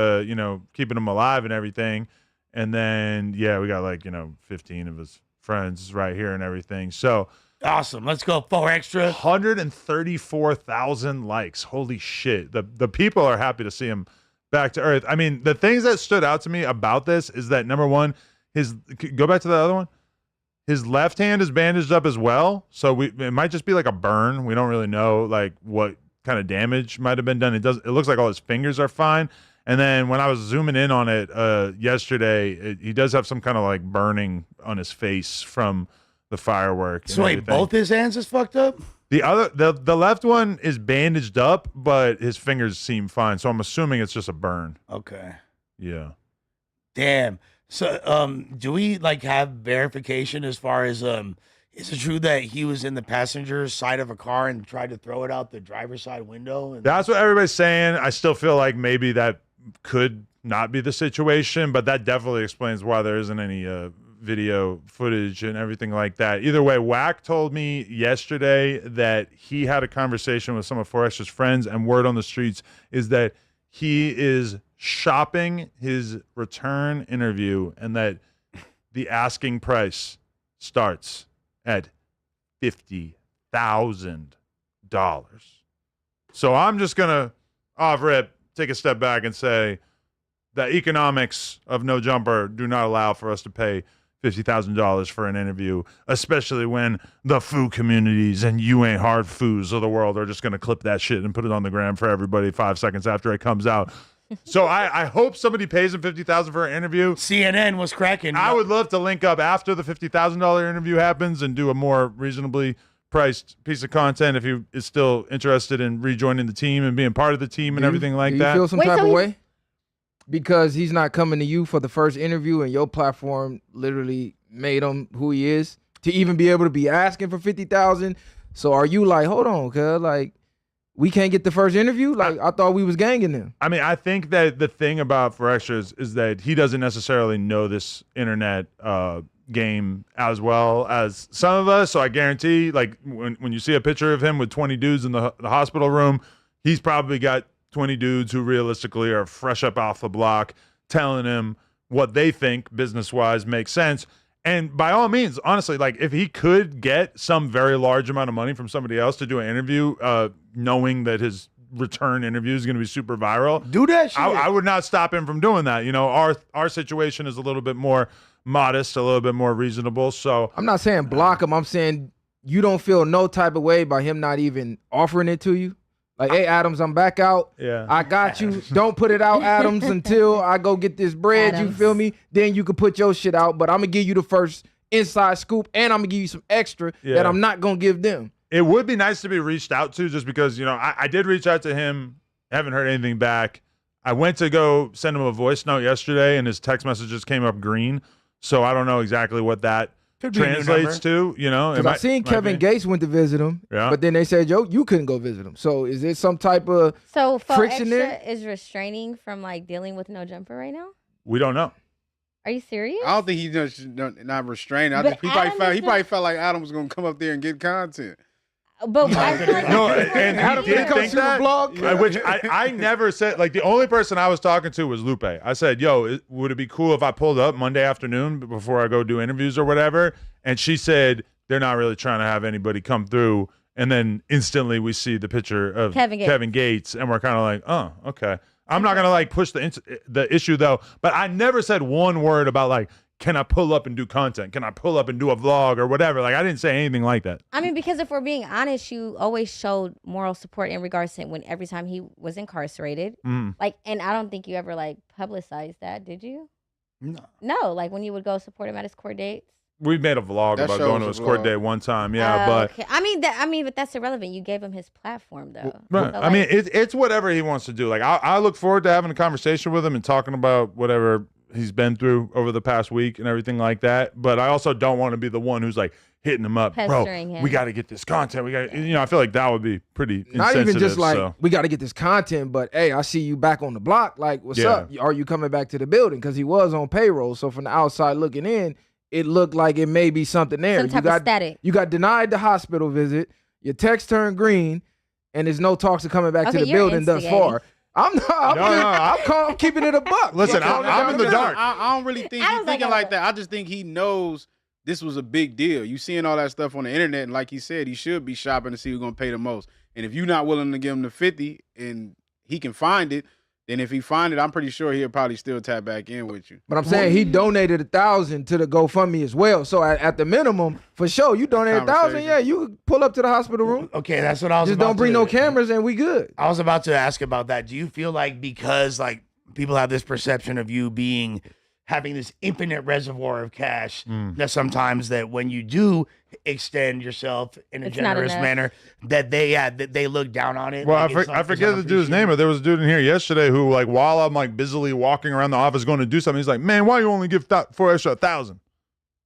keeping him alive and everything. And then we got 15 of his friends right here and everything. So Awesome. Let's go 4Extra. 134,000 likes. Holy shit. The people are happy to see him back to earth. I mean, the things that stood out to me about this is that number one, go back to the other one. His left hand is bandaged up as well, so it might just be like a burn. We don't really know like what kind of damage might have been done. It looks like all his fingers are fine. And then when I was zooming in on it yesterday, he does have some kind of like burning on his face from the firework. So wait, both his hands is fucked up? The left one is bandaged up, but his fingers seem fine. So I'm assuming it's just a burn. Okay. Yeah. Damn. So do we have verification as far as is it true that he was in the passenger side of a car and tried to throw it out the driver's side window? And That's what everybody's saying. I still feel like maybe that could not be the situation, but that definitely explains why there isn't any video footage and everything like that. Either way, Wack told me yesterday that he had a conversation with some of 4Extra's friends, and word on the streets is that he is shopping his return interview and that the asking price starts at $50,000. So I'm just going to off rip take a step back and say the economics of No Jumper do not allow for us to pay $50,000 for an interview, especially when the food communities and you ain't hard foods of the world are just going to clip that shit and put it on the gram for everybody 5 seconds after it comes out. So I hope somebody pays him $50,000 for an interview. CNN was cracking. I would love to link up after the $50,000 interview happens and do a more reasonably priced piece of content if he is still interested in rejoining the team and being part of the team and everything like that. Do you feel some Wait, type so of he's- way? Because he's not coming to you for the first interview and your platform literally made him who he is to even be able to be asking for 50,000. So are you like, hold on, cuz we can't get the first interview? I thought we was ganging them. I mean, I think that the thing about 4Extra is that he doesn't necessarily know this internet game as well as some of us. So I guarantee, when you see a picture of him with 20 dudes in the hospital room, he's probably got 20 dudes who realistically are fresh up off the block telling him what they think business-wise makes sense. And by all means, honestly, if he could get some very large amount of money from somebody else to do an interview, knowing that his return interview is going to be super viral, do that shit. I would not stop him from doing that. Our situation is a little bit more modest, a little bit more reasonable. So I'm not saying block him. I'm saying you don't feel no type of way by him not even offering it to you. Like, hey, Adams, I'm back out. Yeah. I got you. Don't put it out, Adams, until I go get this bread. Adams. You feel me? Then you can put your shit out. But I'm going to give you the first inside scoop, and I'm going to give you some extra that I'm not going to give them. It would be nice to be reached out to, just because, you know, I did reach out to him. Haven't heard anything back. I went to go send him a voice note yesterday, and his text messages came up green. So I don't know exactly what that translates to, you know. Because I seen Kevin Gates went to visit him, but then they said, yo, you couldn't go visit him. So is there some type of So friction there? is restraining from like dealing with no jumper right now? We don't know. Are you serious? I don't think he's just not restrained. I But think he probably felt like Adam was gonna come up there and get content. But I feel like No, that's and what he did come think to the that, blog? which I never said. Like, the only person I was talking to was Lupe. I said, yo, would it be cool if I pulled up Monday afternoon before I go do interviews or whatever? And she said, they're not really trying to have anybody come through. And then instantly we see the picture of Kevin Gates, and we're kind of like, oh, okay. I'm not going to like push the issue though, but I never said one word about like, can I pull up and do content? Can I pull up and do a vlog or whatever? Like, I didn't say anything like that. I mean, because if we're being honest, you always showed moral support in regards to every time he was incarcerated. Like, and I don't think you ever like publicized that, did you? No, like when you would go support him at his court dates. We made a vlog That about show going to was his a court vlog. date one time. Yeah, but Okay. But that's irrelevant. You gave him his platform, though. Right. So, I mean, like, it's whatever he wants to do. Like, I look forward to having a conversation with him and talking about whatever he's been through over the past week and everything like that. But I also don't want to be the one who's like hitting him up, Pestering bro. him. We got to get this content. We got, you know, I feel like that would be pretty Not even just insensitive, like, so. we got to get this content, but hey, I see you back on the block. Like, what's Yeah. up? Are you coming back to the building? Because he was on payroll. So from the outside looking in, it looked like it may be something there. some type of static. You got denied the hospital visit. Your text turned green, and there's no talks of coming back to Okay, the you're building thus far. I'm not. I'm keeping it a buck. Listen, I'm I'm in the dark. I don't really think I he's was like, thinking like that. I just think he knows this was a big deal. You seeing all that stuff on the internet, and like he said, he should be shopping to see who's gonna pay the most. And if you're not willing to give him the 50 and he can find it, then if he find it, I'm pretty sure he'll probably still tap back in with you. But I'm saying he donated 1,000 to the GoFundMe as well. So at the minimum, for sure, you donated 1,000. Conversation. Yeah, you could pull up to the hospital room. Okay, that's what I was Just about don't bring to- no cameras, and we good. I was about to ask about that. Do you feel like because like people have this perception of you having this infinite reservoir of cash, that sometimes that when you do extend yourself in a It's not generous enough. manner, that they look down on it? Well, like it's I forget the dude's name, but there was a dude in here yesterday who, like, while I'm like busily walking around the office going to do something, he's like, "Man, why you only give for extra 1,000?"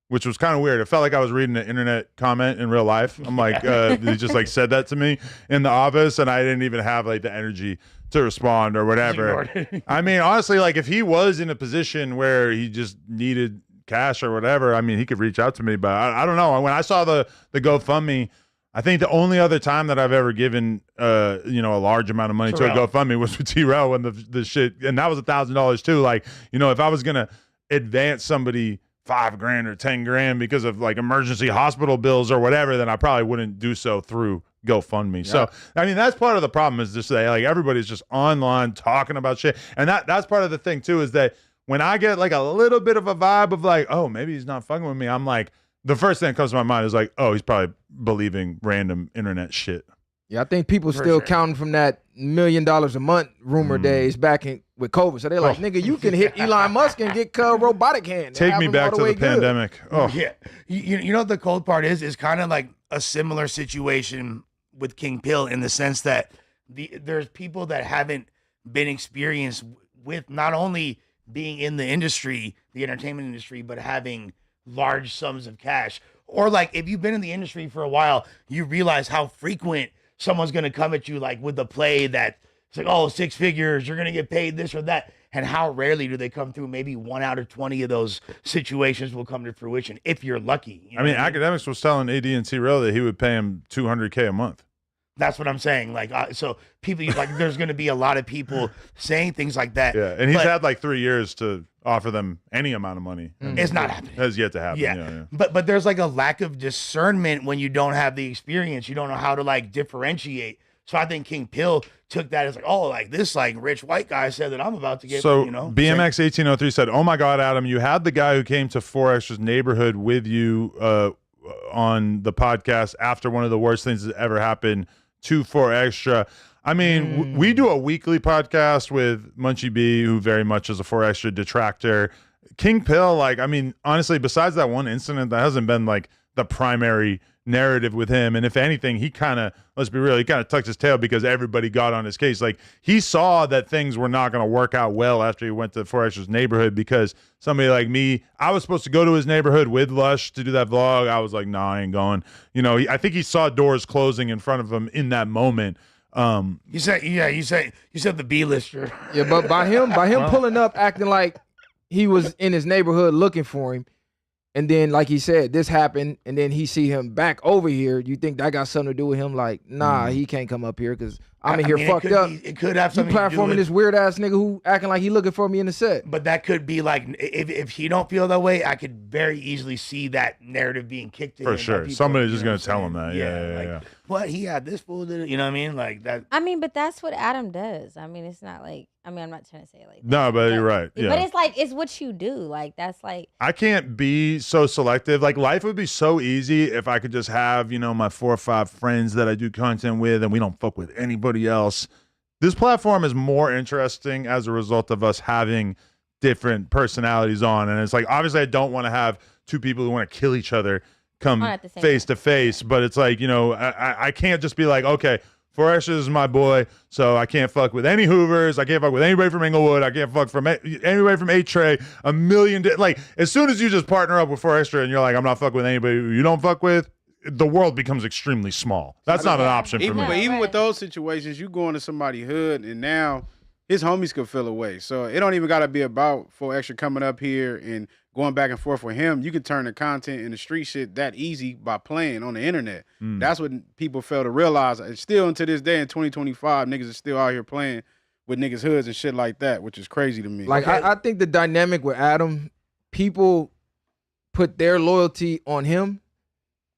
Which was kind of weird. It felt like I was reading an internet comment in real life. I'm like, he just like said that to me in the office, and I didn't even have like the energy to respond or whatever. I mean, honestly, like if he was in a position where he just needed cash or whatever, I mean, he could reach out to me. But I don't know. When I saw the GoFundMe, I think the only other time that I've ever given a large amount of money to a GoFundMe was with T-Rail when the shit, and that was $1,000 too. Like, if I was gonna advance somebody $5,000 or $10,000 because of like emergency hospital bills or whatever, then I probably wouldn't do so through GoFundMe. Yeah. So I mean, that's part of the problem, is just that like everybody's just online talking about shit, and that's part of the thing too, is that when I get like a little bit of a vibe of like, oh, maybe he's not fucking with me, I'm like, the first thing that comes to my mind is like, oh, he's probably believing random internet shit. Yeah, I think people still counting from that $1 million a month rumor days back with COVID. So they're like, nigga, you can hit Elon Musk and get robotic hand. Take me back to the pandemic. Oh, yeah. You know what the cold part is kind of like a similar situation with King Pill, in the sense that there's people that haven't been experienced with not only being in the industry, the entertainment industry, but having large sums of cash. Or like if you've been in the industry for a while, you realize how frequent someone's going to come at you like with the play that it's like, oh, 6 figures, you're going to get paid this or that. And how rarely do they come through? Maybe 1 out of 20 of those situations will come to fruition if you're lucky. You know I mean, what Academics was telling AD&T Rail that he would pay him $200K a month. That's what I'm saying. Like, so people, like, there's going to be a lot of people saying things like that. Yeah, and he's had like 3 years to offer them any amount of money. It's not happening. Has yet to happen. Yeah. But there's like a lack of discernment when you don't have the experience. You don't know how to like differentiate. So I think King Pill took that as like, oh, like this like rich white guy said that I'm about to get, So you know. BMX 1803 said, "Oh my God, Adam, you had the guy who came to 4Extra's neighborhood with you on the podcast after one of the worst things that ever happened to 4Extra." I mean, we do a weekly podcast with Munchie B, who very much is a 4Extra detractor. King Pill, like, I mean, honestly, besides that one incident, that hasn't been like the primary narrative with him. And if anything, he kind of, let's be real, he kind of tucked his tail because everybody got on his case. Like, he saw that things were not going to work out well after he went to 4Extra's neighborhood, because somebody like me, I was supposed to go to his neighborhood with Lush to do that vlog. I was like, nah, I ain't going. You know, I think he saw doors closing in front of him in that moment. You said the B-lister. Yeah, but by him pulling up, acting like he was in his neighborhood looking for him, and then like he said, this happened, and then he see him back over here. You think that got something to do with him? Like, nah, he can't come up here because I'm in here fucked up. It could have You something to do platforming with this weird ass nigga who acting like he looking for me in the set. But that could be like, if he don't feel that way, I could very easily see that narrative being kicked in. For sure. Somebody's just going to tell him that. Yeah. What, he had this fool, did it? You know what I mean? Like that. I mean, but that's what Adam does. I mean, it's not like, I mean, I'm not trying to say it like that. No, but you're right. Yeah. But it's like, it's what you do. Like, that's like. I can't be so selective. Like, life would be so easy if I could just have, you know, my 4 or 5 friends that I do content with and we don't fuck with anybody else. This platform is more interesting as a result of us having different personalities on. And it's like, obviously, I don't want to have 2 people who want to kill each other come face to face. But it's like, you know, I can't just be like, okay, 4Extra is my boy, so I can't fuck with any Hoovers. I can't fuck with anybody from Inglewood. I can't fuck from anybody from A-Tray. A million, like, as soon as you just partner up with 4Extra and you're like, I'm not fucking with anybody who you don't fuck with, the world becomes extremely small. That's not an option for me. But even with those situations, you go into somebody's hood and now his homies could feel away. So it don't even got to be about 4Extra coming up here and going back and forth with him. You can turn the content and the street shit that easy by playing on the internet. That's what people fail to realize. And still, unto this day in 2025, niggas are still out here playing with niggas' hoods and shit like that, which is crazy to me. Like, I think the dynamic with Adam, people put their loyalty on him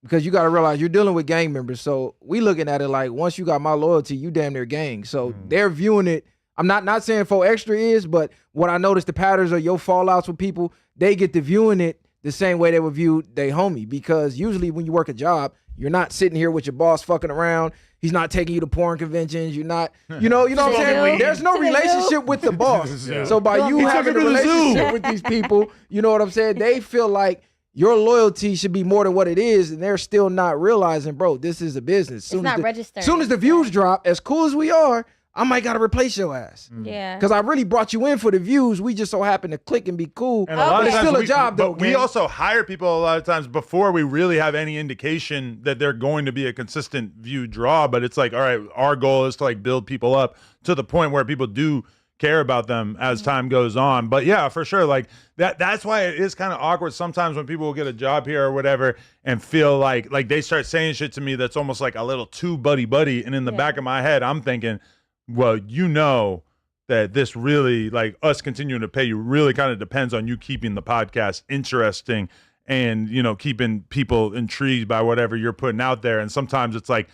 because you got to realize you're dealing with gang members. So we looking at it like, once you got my loyalty, you damn near gang. So they're viewing it. I'm not saying 4Extra is, but what I noticed the patterns of your fallouts with people, they get to viewing it the same way they would view they homie. Because usually when you work a job, you're not sitting here with your boss fucking around. He's not taking you to porn conventions. You're not, you know what I'm saying? There's no relationship with the boss. So by you having a relationship with these people, you know what I'm saying? They feel like your loyalty should be more than what it is, and they're still not realizing, bro, this is a business. It's not registering. As soon as the views drop, as cool as we are, I might gotta replace your ass. Yeah. Because I really brought you in for the views. We just so happen to click and be cool. And a lot of it's times still a job, though. But we also hire people a lot of times before we really have any indication that they're going to be a consistent view draw. But it's like, all right, our goal is to like build people up to the point where people do care about them as time goes on. But yeah, for sure, like that's why it is kind of awkward sometimes when people will get a job here or whatever and feel like they start saying shit to me that's almost like a little too buddy. And in the back of my head, I'm thinking, well, you know that this really, like, us continuing to pay you really kind of depends on you keeping the podcast interesting and, you know, keeping people intrigued by whatever you're putting out there. And sometimes it's like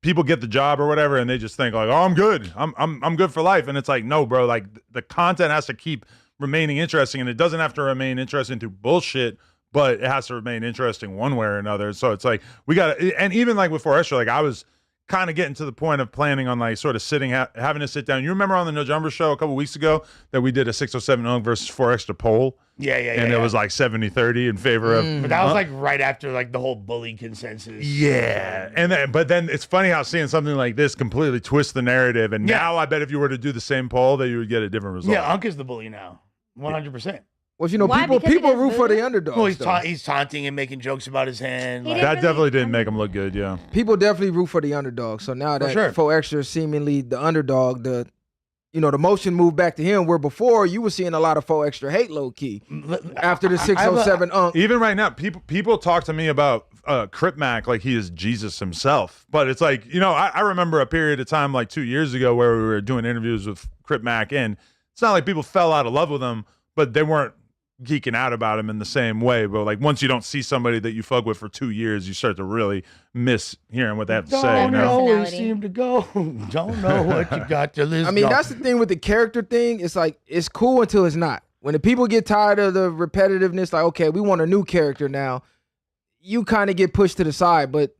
people get the job or whatever and they just think like, oh, I'm good. I'm good for life. And it's like, no, bro, like the content has to keep remaining interesting, and it doesn't have to remain interesting through bullshit, but it has to remain interesting one way or another. So it's like we got to, and even like with 4Extra, like I was kind of getting to the point of planning on like sort of sitting, having to sit down. You remember on the No Jumper show a couple weeks ago that we did a 607 Unk versus 4Extra poll? Yeah. And it was like 70-30 in favor of. But that was like right after like the whole bully consensus. Yeah. And but then it's funny how seeing something like this completely twists the narrative. And now I bet if you were to do the same poll that you would get a different result. Yeah, Unk is the bully now. 100%. Well, you know, Why? people Because he gets root for the booed? underdogs. Well, though. he's taunting and making jokes about his hand. Like, That definitely didn't make him look good, yeah. People definitely root for the underdog. So now that sure. 4Extra is seemingly the underdog, the motion moved back to him, where before you were seeing a lot of 4Extra hate low key after the 607 Unk. Even right now, people talk to me about Crip Mac like he is Jesus himself. But it's like, you know, I remember a period of time like 2 years ago where we were doing interviews with Crip Mac, and it's not like people fell out of love with him, but they weren't geeking out about him in the same way. But like once you don't see somebody that you fuck with for 2 years, you start to really miss hearing what they have to say. You know? always seem to go. Don't know what you got to listen. I mean, that's the thing with the character thing. It's like, it's cool until it's not. When the people get tired of the repetitiveness, like, okay, we want a new character now, you kind of get pushed to the side. But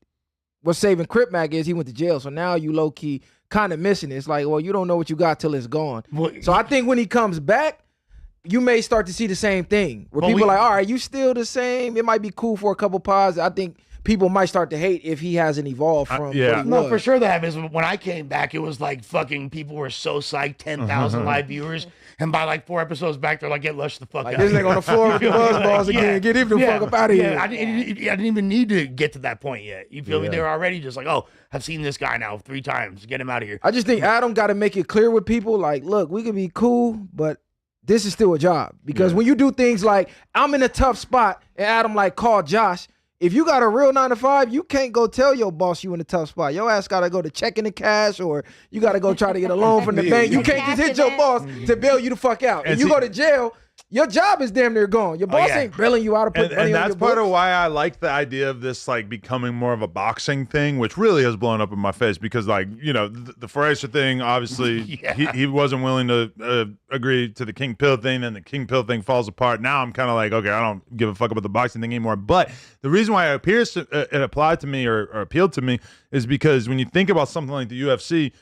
what's saving Crip Mac is he went to jail. So now you low-key kind of missing it. It's like, well, you don't know what you got till it's gone. So I think when he comes back, you may start to see the same thing. Where people are like, all right, you still the same. It might be cool for a couple pods. I think people might start to hate if he hasn't evolved from what he was. For sure that happens. When I came back, it was like fucking people were so psyched, 10,000 live viewers. And by like 4 episodes back, they're like, get lush the fuck out. This nigga on the floor with the buzz balls again. Get him the fuck up out of here. I didn't even need to get to that point yet. You feel me? They were already just like, oh, I've seen this guy now 3 times. Get him out of here. I just think Adam got to make it clear with people, like, look, we can be cool, but this is still a job. Because when you do things like, I'm in a tough spot, and Adam like, call Josh. If you got a real 9 to 5, you can't go tell your boss you in a tough spot. Your ass got to go to checking the cash, or you got to go try to get a loan from the bank. You can't just hit your boss to bail you the fuck out. And you go to jail, your job is damn near gone. Your boss ain't billing you out of put money on your that's part of why I like the idea of this like becoming more of a boxing thing, which really has blown up in my face because like, you know, the Fraser thing, obviously he wasn't willing to agree to the King Pill thing, and the King Pill thing falls apart. Now I'm kind of like, okay, I don't give a fuck about the boxing thing anymore. But the reason why it applied to me or appealed to me is because when you think about something like the UFC,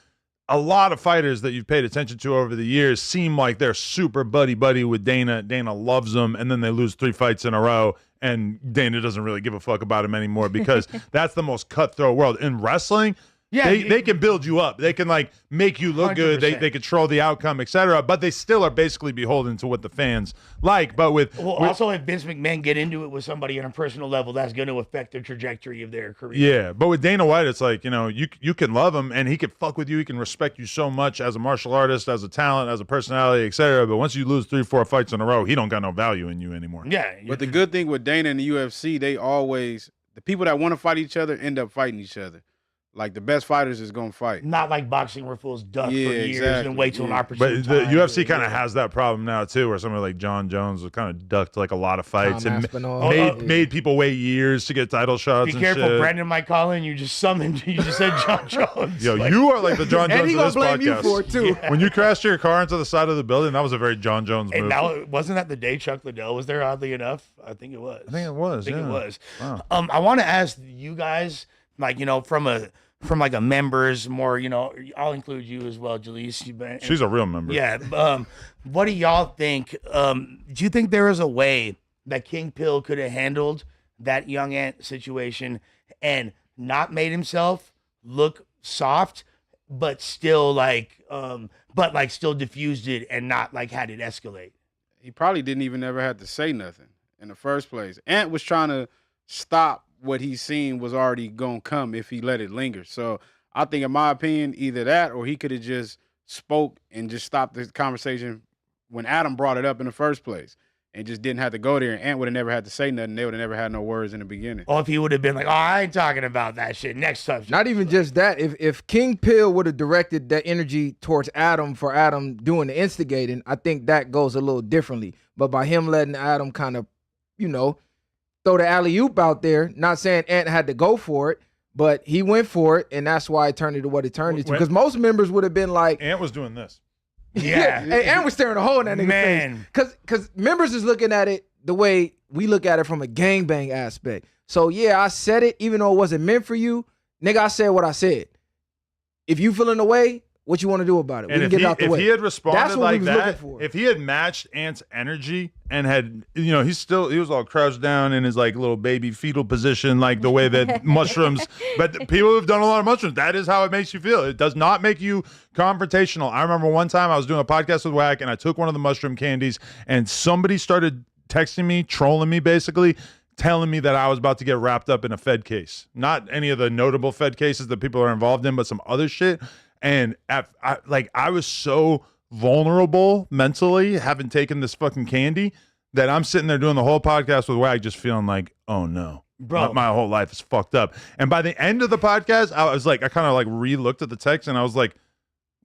a lot of fighters that you've paid attention to over the years seem like they're super buddy-buddy with Dana. Dana loves them, and then they lose 3 fights in a row, and Dana doesn't really give a fuck about him anymore because that's the most cutthroat world. In wrestling, they can build you up. They can like make you look 100%. Good. They control the outcome, etc. But they still are basically beholden to what the fans like. But also if Vince McMahon get into it with somebody on a personal level, that's going to affect the trajectory of their career. Yeah, but with Dana White, it's like, you know, you can love him and he can fuck with you. He can respect you so much as a martial artist, as a talent, as a personality, etc. But once you lose 3-4 fights in a row, he don't got no value in you anymore. Yeah. But the good thing with Dana and the UFC, the people that want to fight each other end up fighting each other. Like the best fighters is gonna fight. Not like boxing where fools duck for years and wait till an opportunity. But the UFC kind of has that problem now too, where somebody like John Jones was kind of ducked like a lot of fights and made people wait years to get title shots. Be careful, shit. Brandon might call in. You just summoned. You just said John Jones. Yo, you are like the John Jones and he of this gonna blame podcast. you for it too. When you crashed your car into the side of the building, that was a very John Jones move. And now, wasn't that the day Chuck Liddell was there? Oddly enough, I think it was. I think it was. It was. Wow. I want to ask you guys, like, you know, from like a members more, you know, I'll include you as well, Jalise. She's a real member. Yeah. What do y'all think? Do you think there is a way that King Pill could have handled that young Ant situation and not made himself look soft, but still still diffused it and not like had it escalate? He probably didn't even ever have to say nothing in the first place. Ant was trying to stop what he seen was already gonna come if he let it linger. So I think, in my opinion, either that or he could have just spoke and just stopped the conversation when Adam brought it up in the first place and just didn't have to go there. And Ant would have never had to say nothing. They would have never had no words in the beginning. Or if he would have been like, oh, I ain't talking about that shit. Next subject. Not even just that. If King Pill would have directed that energy towards Adam for Adam doing the instigating, I think that goes a little differently. But by him letting Adam kind of, you know, throw the alley-oop out there, not saying Ant had to go for it, but he went for it, and that's why it turned into what it turned into. Because most members would have been like... Ant was doing this. Yeah. And Ant was staring a hole in that nigga's face. Because members is looking at it the way we look at it from a gangbang aspect. So, yeah, I said it, even though it wasn't meant for you. Nigga, I said what I said. If you feeling the way, what you want to do about it? We And can get it out the way. If he had responded like that, for. if he had matched Ant's energy and had, you know, he was all crouched down in his like little baby fetal position, like the way that mushrooms, but people who've done a lot of mushrooms, that is how it makes you feel. It does not make you confrontational. I remember one time I was doing a podcast with Wack and I took one of the mushroom candies and somebody started texting me, trolling me basically, telling me that I was about to get wrapped up in a Fed case. Not any of the notable Fed cases that people are involved in, but some other shit. And I was so vulnerable mentally, having taken this fucking candy, that I'm sitting there doing the whole podcast with Wag, just feeling like, oh no, bro, my whole life is fucked up. And by the end of the podcast, I was like, I kind of like re-looked at the text, and I was like,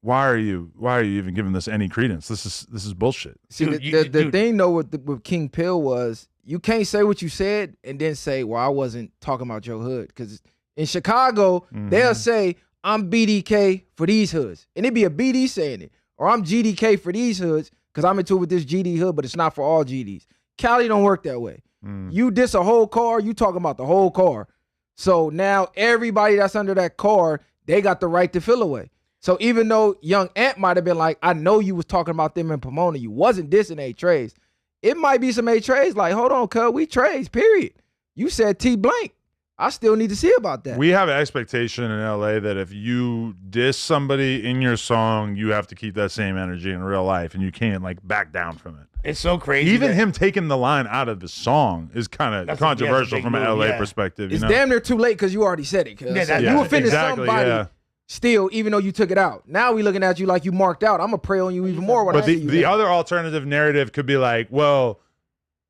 why are you even giving this any credence? This is bullshit. See, the thing though with King Pill was you can't say what you said and then say, well, I wasn't talking about your hood. Because in Chicago, they'll say, I'm BDK for these hoods. And it'd be a BD saying it. Or I'm GDK for these hoods because I'm into with this GD hood, but it's not for all GDs. Cali don't work that way. You diss a whole car, you talking about the whole car. So now everybody that's under that car, they got the right to feel away. So even though Young Ant might have been like, I know you was talking about them in Pomona, you wasn't dissing A-Trays. It might be some A-Trays like, hold on, cuz, we trays, period. You said T blank. I still need to see about that. We have an expectation in LA that if you diss somebody in your song, you have to keep that same energy in real life, and you can't like back down from it. It's so crazy. Even him taking the line out of the song is kind of controversial from an LA perspective. It's damn near too late because you already said it. You offended somebody still, even though you took it out. Now we looking at you like you marked out. I'm going to pray on you even more when I see you. The other alternative narrative could be like, well,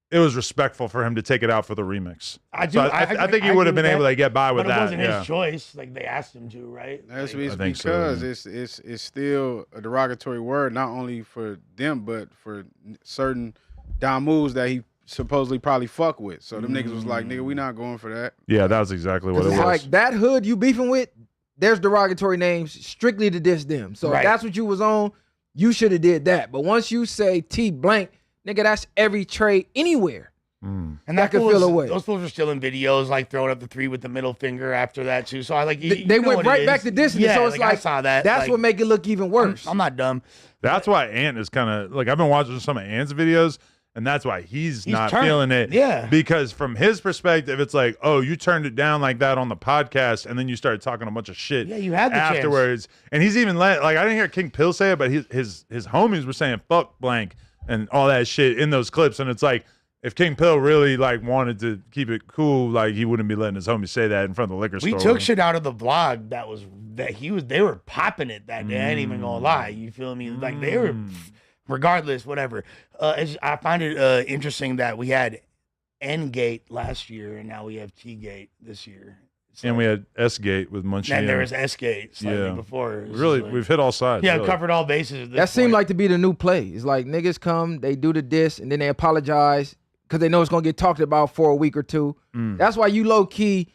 it was respectful for him to take it out for the remix. I think he would have been able to get by with that. But it wasn't his choice. Like they asked him to, right? That's because it's still a derogatory word, not only for them, but for certain Damus that he supposedly probably fuck with. So them niggas was like, nigga, we not going for that. Yeah, that was exactly what it was. Like that hood you beefing with, there's derogatory names strictly to diss them. So if that's what you was on, you should have did that. But once you say T blank, nigga, that's every trade anywhere. And that could feel away. Those fools are still in videos, like throwing up the 3 with the middle finger after that too. So I like they went right back to dissing. Yeah, so it's like I saw that. That's like, what make it look even worse. I'm not dumb. That's why Ant is kind of like, I've been watching some of Ant's videos, and that's why he's not feeling it. Yeah. Because from his perspective, it's like, oh, you turned it down like that on the podcast, and then you started talking a bunch of shit. Yeah, you had the afterwards. chance. And he's even like, I didn't hear King Pill say it, but his homies were saying fuck blank and all that shit in those clips. And it's like, if King Pill really like wanted to keep it cool, like he wouldn't be letting his homies say that in front of the liquor store. We took shit out of the vlog they were popping it that day. I ain't even gonna lie. You feel me? Like they were, regardless, whatever. I find it interesting that we had N-Gate last year and now we have T-Gate this year. And we had S-Gate with Munchie. And there was S-Gate slightly before. Really, we've hit all sides. Yeah, really. Covered all bases. That seemed like to be the new play. It's like niggas come, they do the diss, and then they apologize because they know it's going to get talked about for a week or two. That's why you low-key,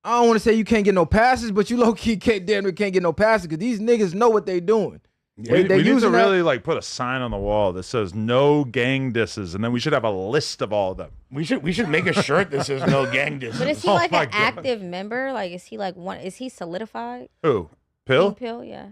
I don't want to say you can't get no passes, but you low-key can't get no passes because these niggas know what they doing. We need to really like put a sign on the wall that says no gang disses, and then we should have a list of all of them. We should make a shirt that says no gang disses. But is he like an active member? Like, is he like one? Is he solidified? Who? Pill? Pill, yeah.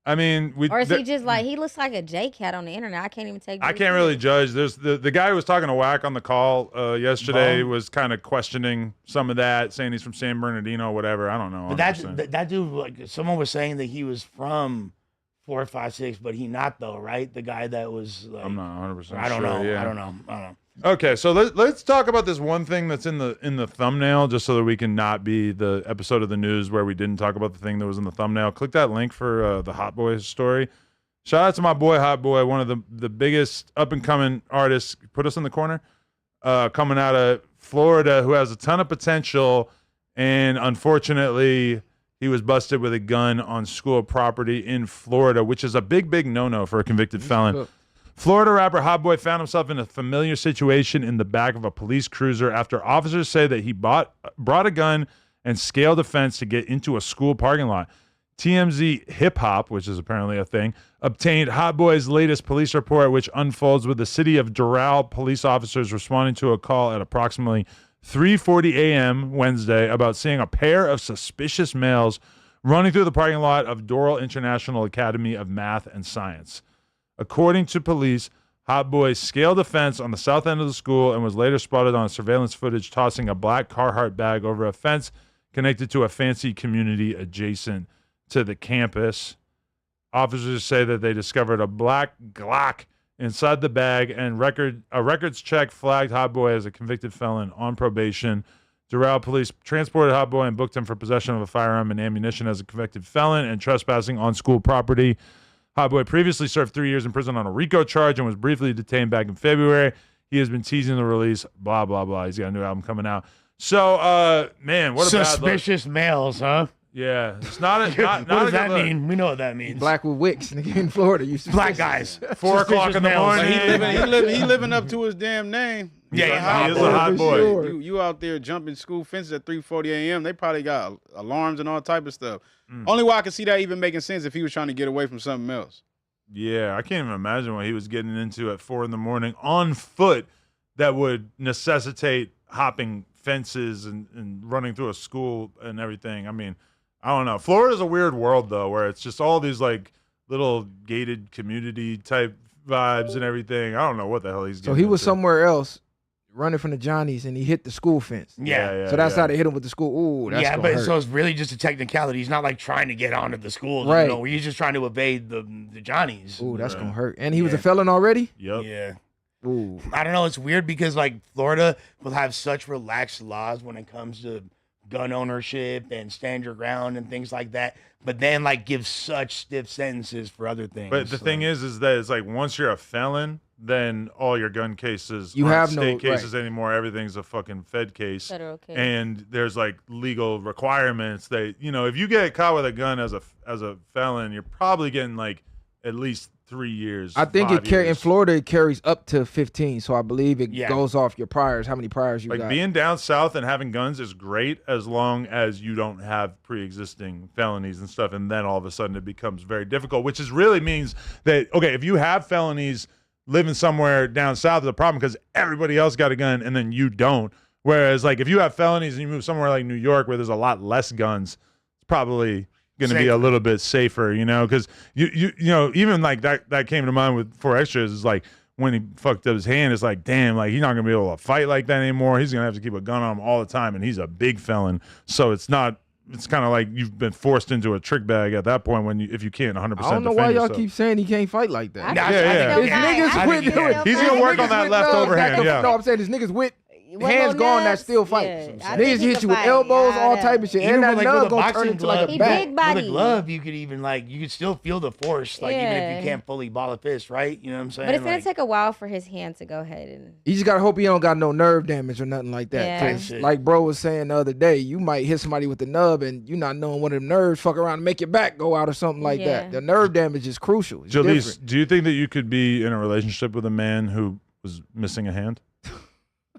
I mean, or is he just like, he looks like a J cat on the internet? I can't even take. I can't really judge. There's the guy who was talking to Wack on the call yesterday was kind of questioning some of that, saying he's from San Bernardino or whatever. I don't know. But that dude, like, someone was saying that he was from 456, but he not though, right? The guy that was like, I'm not 100% sure. I don't know. Yeah. I don't know. Okay, so let's talk about this one thing that's in the thumbnail, just so that we can not be the episode of the news where we didn't talk about the thing that was in the thumbnail. Click that link for the Hotboii story. Shout out to my boy Hotboii, one of the biggest up and coming artists. Put us in the corner. Coming out of Florida, who has a ton of potential, and unfortunately, he was busted with a gun on school property in Florida, which is a big no-no for a convicted felon. Florida rapper Hotboii found himself in a familiar situation in the back of a police cruiser after officers say that he brought a gun and scaled a fence to get into a school parking lot. TMZ Hip Hop, which is apparently a thing, obtained Hotboii's latest police report, which unfolds with the city of Doral police officers responding to a call at approximately 3:40 a.m. Wednesday about seeing a pair of suspicious males running through the parking lot of Doral International Academy of Math and Science. According to police, Hotboii scaled a fence on the south end of the school and was later spotted on surveillance footage tossing a black Carhartt bag over a fence connected to a fancy community adjacent to the campus. Officers say that they discovered a black Glock inside the bag, and a records check flagged Hotboii as a convicted felon on probation. Doral police transported Hotboii and booked him for possession of a firearm and ammunition as a convicted felon and trespassing on school property. Hotboii previously served 3 years in prison on a RICO charge and was briefly detained back in February. He has been teasing the release, blah, blah, blah. He's got a new album coming out. So, man, what about suspicious males, huh? Yeah, it's not a What not does a that good look. mean? We know what that means. Black with wicks, nigga, in Florida. You Black guys. 4 o'clock in the males. morning. He living up to his damn name. Yeah, He's a he's hot he is boy. a hot for boy. sure. You out there jumping school fences at 3:40 a.m. They probably got alarms and all type of stuff. Only way I can see that even making sense if he was trying to get away from something else. Yeah, I can't even imagine what he was getting into at 4 in the morning on foot that would necessitate hopping fences and running through a school and everything. I mean, I don't know. Florida's a weird world though, where it's just all these like little gated community type vibes and everything. I don't know what the hell he's So getting he was into. somewhere else running from the Johnnies and he hit the school fence. Yeah. So that's how they hit him with the school. Ooh, that's Yeah, gonna but hurt. so it's really just a technicality. He's not like trying to get onto the schools, Right. You know, he's just trying to evade the Johnnies. Ooh, that's Right. gonna hurt. And he was a Yeah. felon already? Yep. Yeah. Ooh. I don't know. It's weird because like Florida will have such relaxed laws when it comes to gun ownership and stand your ground and things like that, but then like give such stiff sentences for other things. But the thing is that it's like once you're a felon, then all your gun cases You aren't have no- state cases right. anymore. Everything's a fucking Fed case. Federal case. And there's like legal requirements that, you know, if you get caught with a gun as a felon, you're probably getting like at least 3 years. I think 5 in years. Florida it carries up to 15. So I believe it Yeah. goes off your priors, how many priors you Like got. being down south and having guns is great as long as you don't have pre-existing felonies and stuff, and then all of a sudden it becomes very difficult, which is really means that okay, if you have felonies living somewhere down south is a problem because everybody else got a gun and then you don't. Whereas like if you have felonies and you move somewhere like New York where there's a lot less guns, it's probably going to be a little bit safer, you know, because you know, even like that came to mind with 4 Extras is like when he fucked up his hand, it's like, damn, like he's not going to be able to fight like that anymore. He's going to have to keep a gun on him all the time, and he's a big felon. So it's kind of like you've been forced into a trick bag at that point if you can't 100% I don't know defend why y'all yourself. keep saying he can't fight like that. Nah, Yeah. I His think niggas I with think he can. He's going to work on that left overhand, yeah. No, I'm saying his niggas with With hands little gone that nubs, still fight. yeah. I think Niggas he hit can you with fight. elbows, all Yeah. type of shit. Even And that with, like, nub with a gonna boxing turn into like glove, a He bat. big body. With a glove, you could even like you could still feel the force, like even if Yeah. you can't fully ball a fist, right? You know what I'm saying? But it's gonna Like, take a while for his hand to go ahead and. You just gotta hope he don't got no nerve damage or nothing like that. Yeah. 'Cause Shit. like bro was saying the other day, you might hit somebody with the nub and you not knowing one of them nerves fuck around and make your back go out or something like Yeah. that. The nerve damage is crucial. It's Jalise, different. do you think that you could be in a relationship with a man who was missing a hand?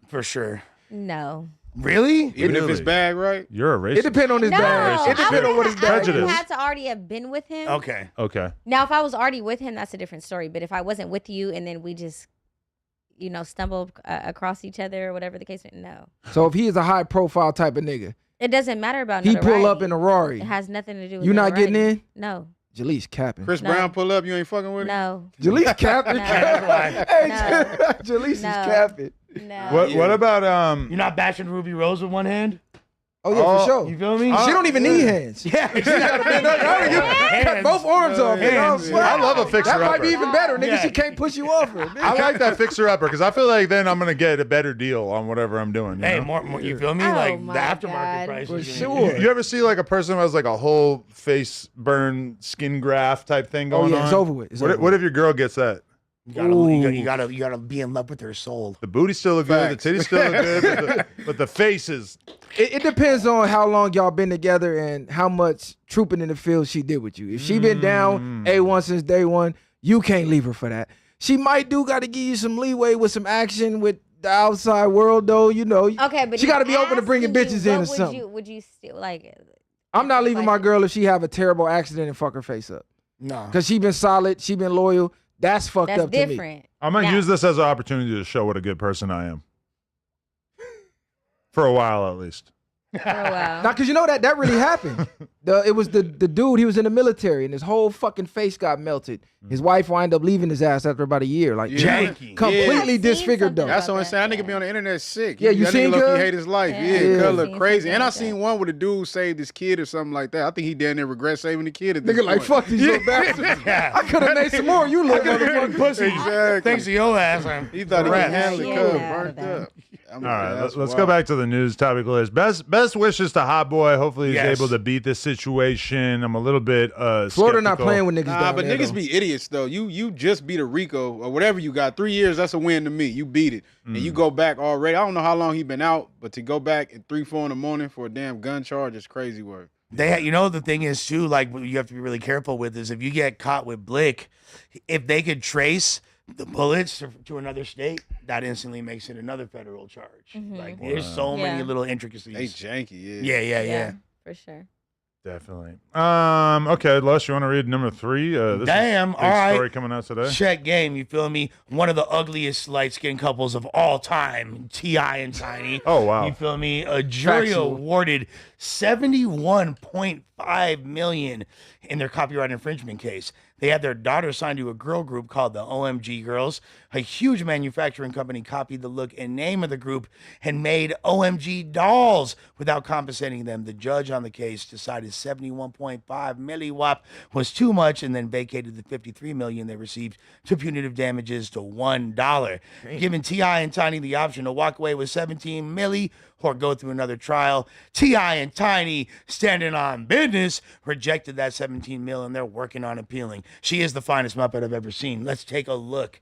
for sure. No. Really? Even if Really? it's bag, right? You're a racist. It depends on his No, bag. It depends on what his I bag would Prejudice. have had to already have been with him. Okay. Okay. Now, if I was already with him, that's a different story. But if I wasn't with you and then we just, stumbled across each other or whatever the case, no. So if he is a high profile type of nigga, It doesn't matter about he pull up notoriety. in a Rari. It has nothing to do with You not getting notoriety. in? No. Jalise capping. Chris No. Brown pull up, you ain't fucking with him? No. Jalise capping. No. Hey, No. Jalise is No. capping. No. What about You're not bashing Ruby Rose with one hand? Oh yeah, Oh, for sure. You feel me? She don't even need hands. Yeah. She gotta bend over. Cut both arms off. nigga. Hands. I love a fixer That might upper. be even better, nigga. Yeah. She can't push you off her. I like that fixer upper because I feel like then I'm gonna get a better deal on whatever I'm doing. You Hey, know? more, you feel me? Oh Like the my aftermarket God. price. For is sure. You ever see like a person who has like a whole face burn skin graft type thing Oh going yeah, on? it's over with. It's What, over what with. if your girl gets that? You gotta be in love with her soul. The booty still look good, Facts. the titties still look good, but the face is. It depends on how long y'all been together and how much trooping in the field she did with you. If she been down A1 since day one, you can't leave her for that. She might got to give you some leeway with some action with the outside world, though. You know, Okay, but she got to be open to bringing bitches in or what something. Would you still like? I'm not leaving my like- girl if she have a terrible accident and fuck her face up. No. Cause she been solid, she been loyal. That's fucked That's up to me. different. I'm gonna Now- use this as an opportunity to show what a good person I am. For a while, at least. For a while. Now, cause you know that really happened. It was the dude. He was in the military, and his whole fucking face got melted. His wife wound up leaving his ass after about a year, like Janky. completely I've seen disfigured something though. That's about what I'm saying. That that, nigga be on the internet sick. Yeah, you that seen nigga look, Cuz? he hate his life. Yeah. Yeah, Yeah. Cuz look Seen crazy. something And I like seen that. one where the dude saved his kid or something like that. I think he damn near regret saving the kid at this Nigga, like point. fuck these little bastards. Yeah. I could have made some more. You little motherfucking pussy. Exactly. Thanks to your ass, I'm He thought he could Rats. handle it. Yeah, Cuz yeah, burnt yeah. up. All right, let's go back to the news topic list. Best wishes to Hotboii. Hopefully he's Yes. able to beat this situation. I'm a little bit Florida not skeptical. playing with niggas Nah, down but there, niggas though. be idiots though. You just beat a Rico or whatever you got. 3 years, that's a win to me. You beat it. And you go back already. I don't know how long he been out, but to go back at 3, 4 in the morning for a damn gun charge is crazy work. The thing is too, like what you have to be really careful with is if you get caught with Blick, if they could trace the bullets to another state, that instantly makes it another federal charge. Like there's so many little intricacies. They janky, Yeah. For sure. Definitely. Okay, Les, you want to read number 3? This Damn, is a big all right. story coming out today. Check game, you feel me? One of the ugliest light-skinned couples of all time, T.I. and Tiny. Oh, wow. You feel me? A jury Factual. awarded $71.5 million in their copyright infringement case. They had their daughter signed to a girl group called the OMG Girls. A huge manufacturing company copied the look and name of the group and made OMG dolls without compensating them. The judge on the case decided 71.5 milliwap was too much and then vacated the $53 million they received to punitive damages to $1, giving T.I. and Tiny the option to walk away with 17 milli or go through another trial. T.I. and Tiny, standing on business, rejected that 17 mil and they're working on appealing. She is the finest Muppet I've ever seen. Let's take a look.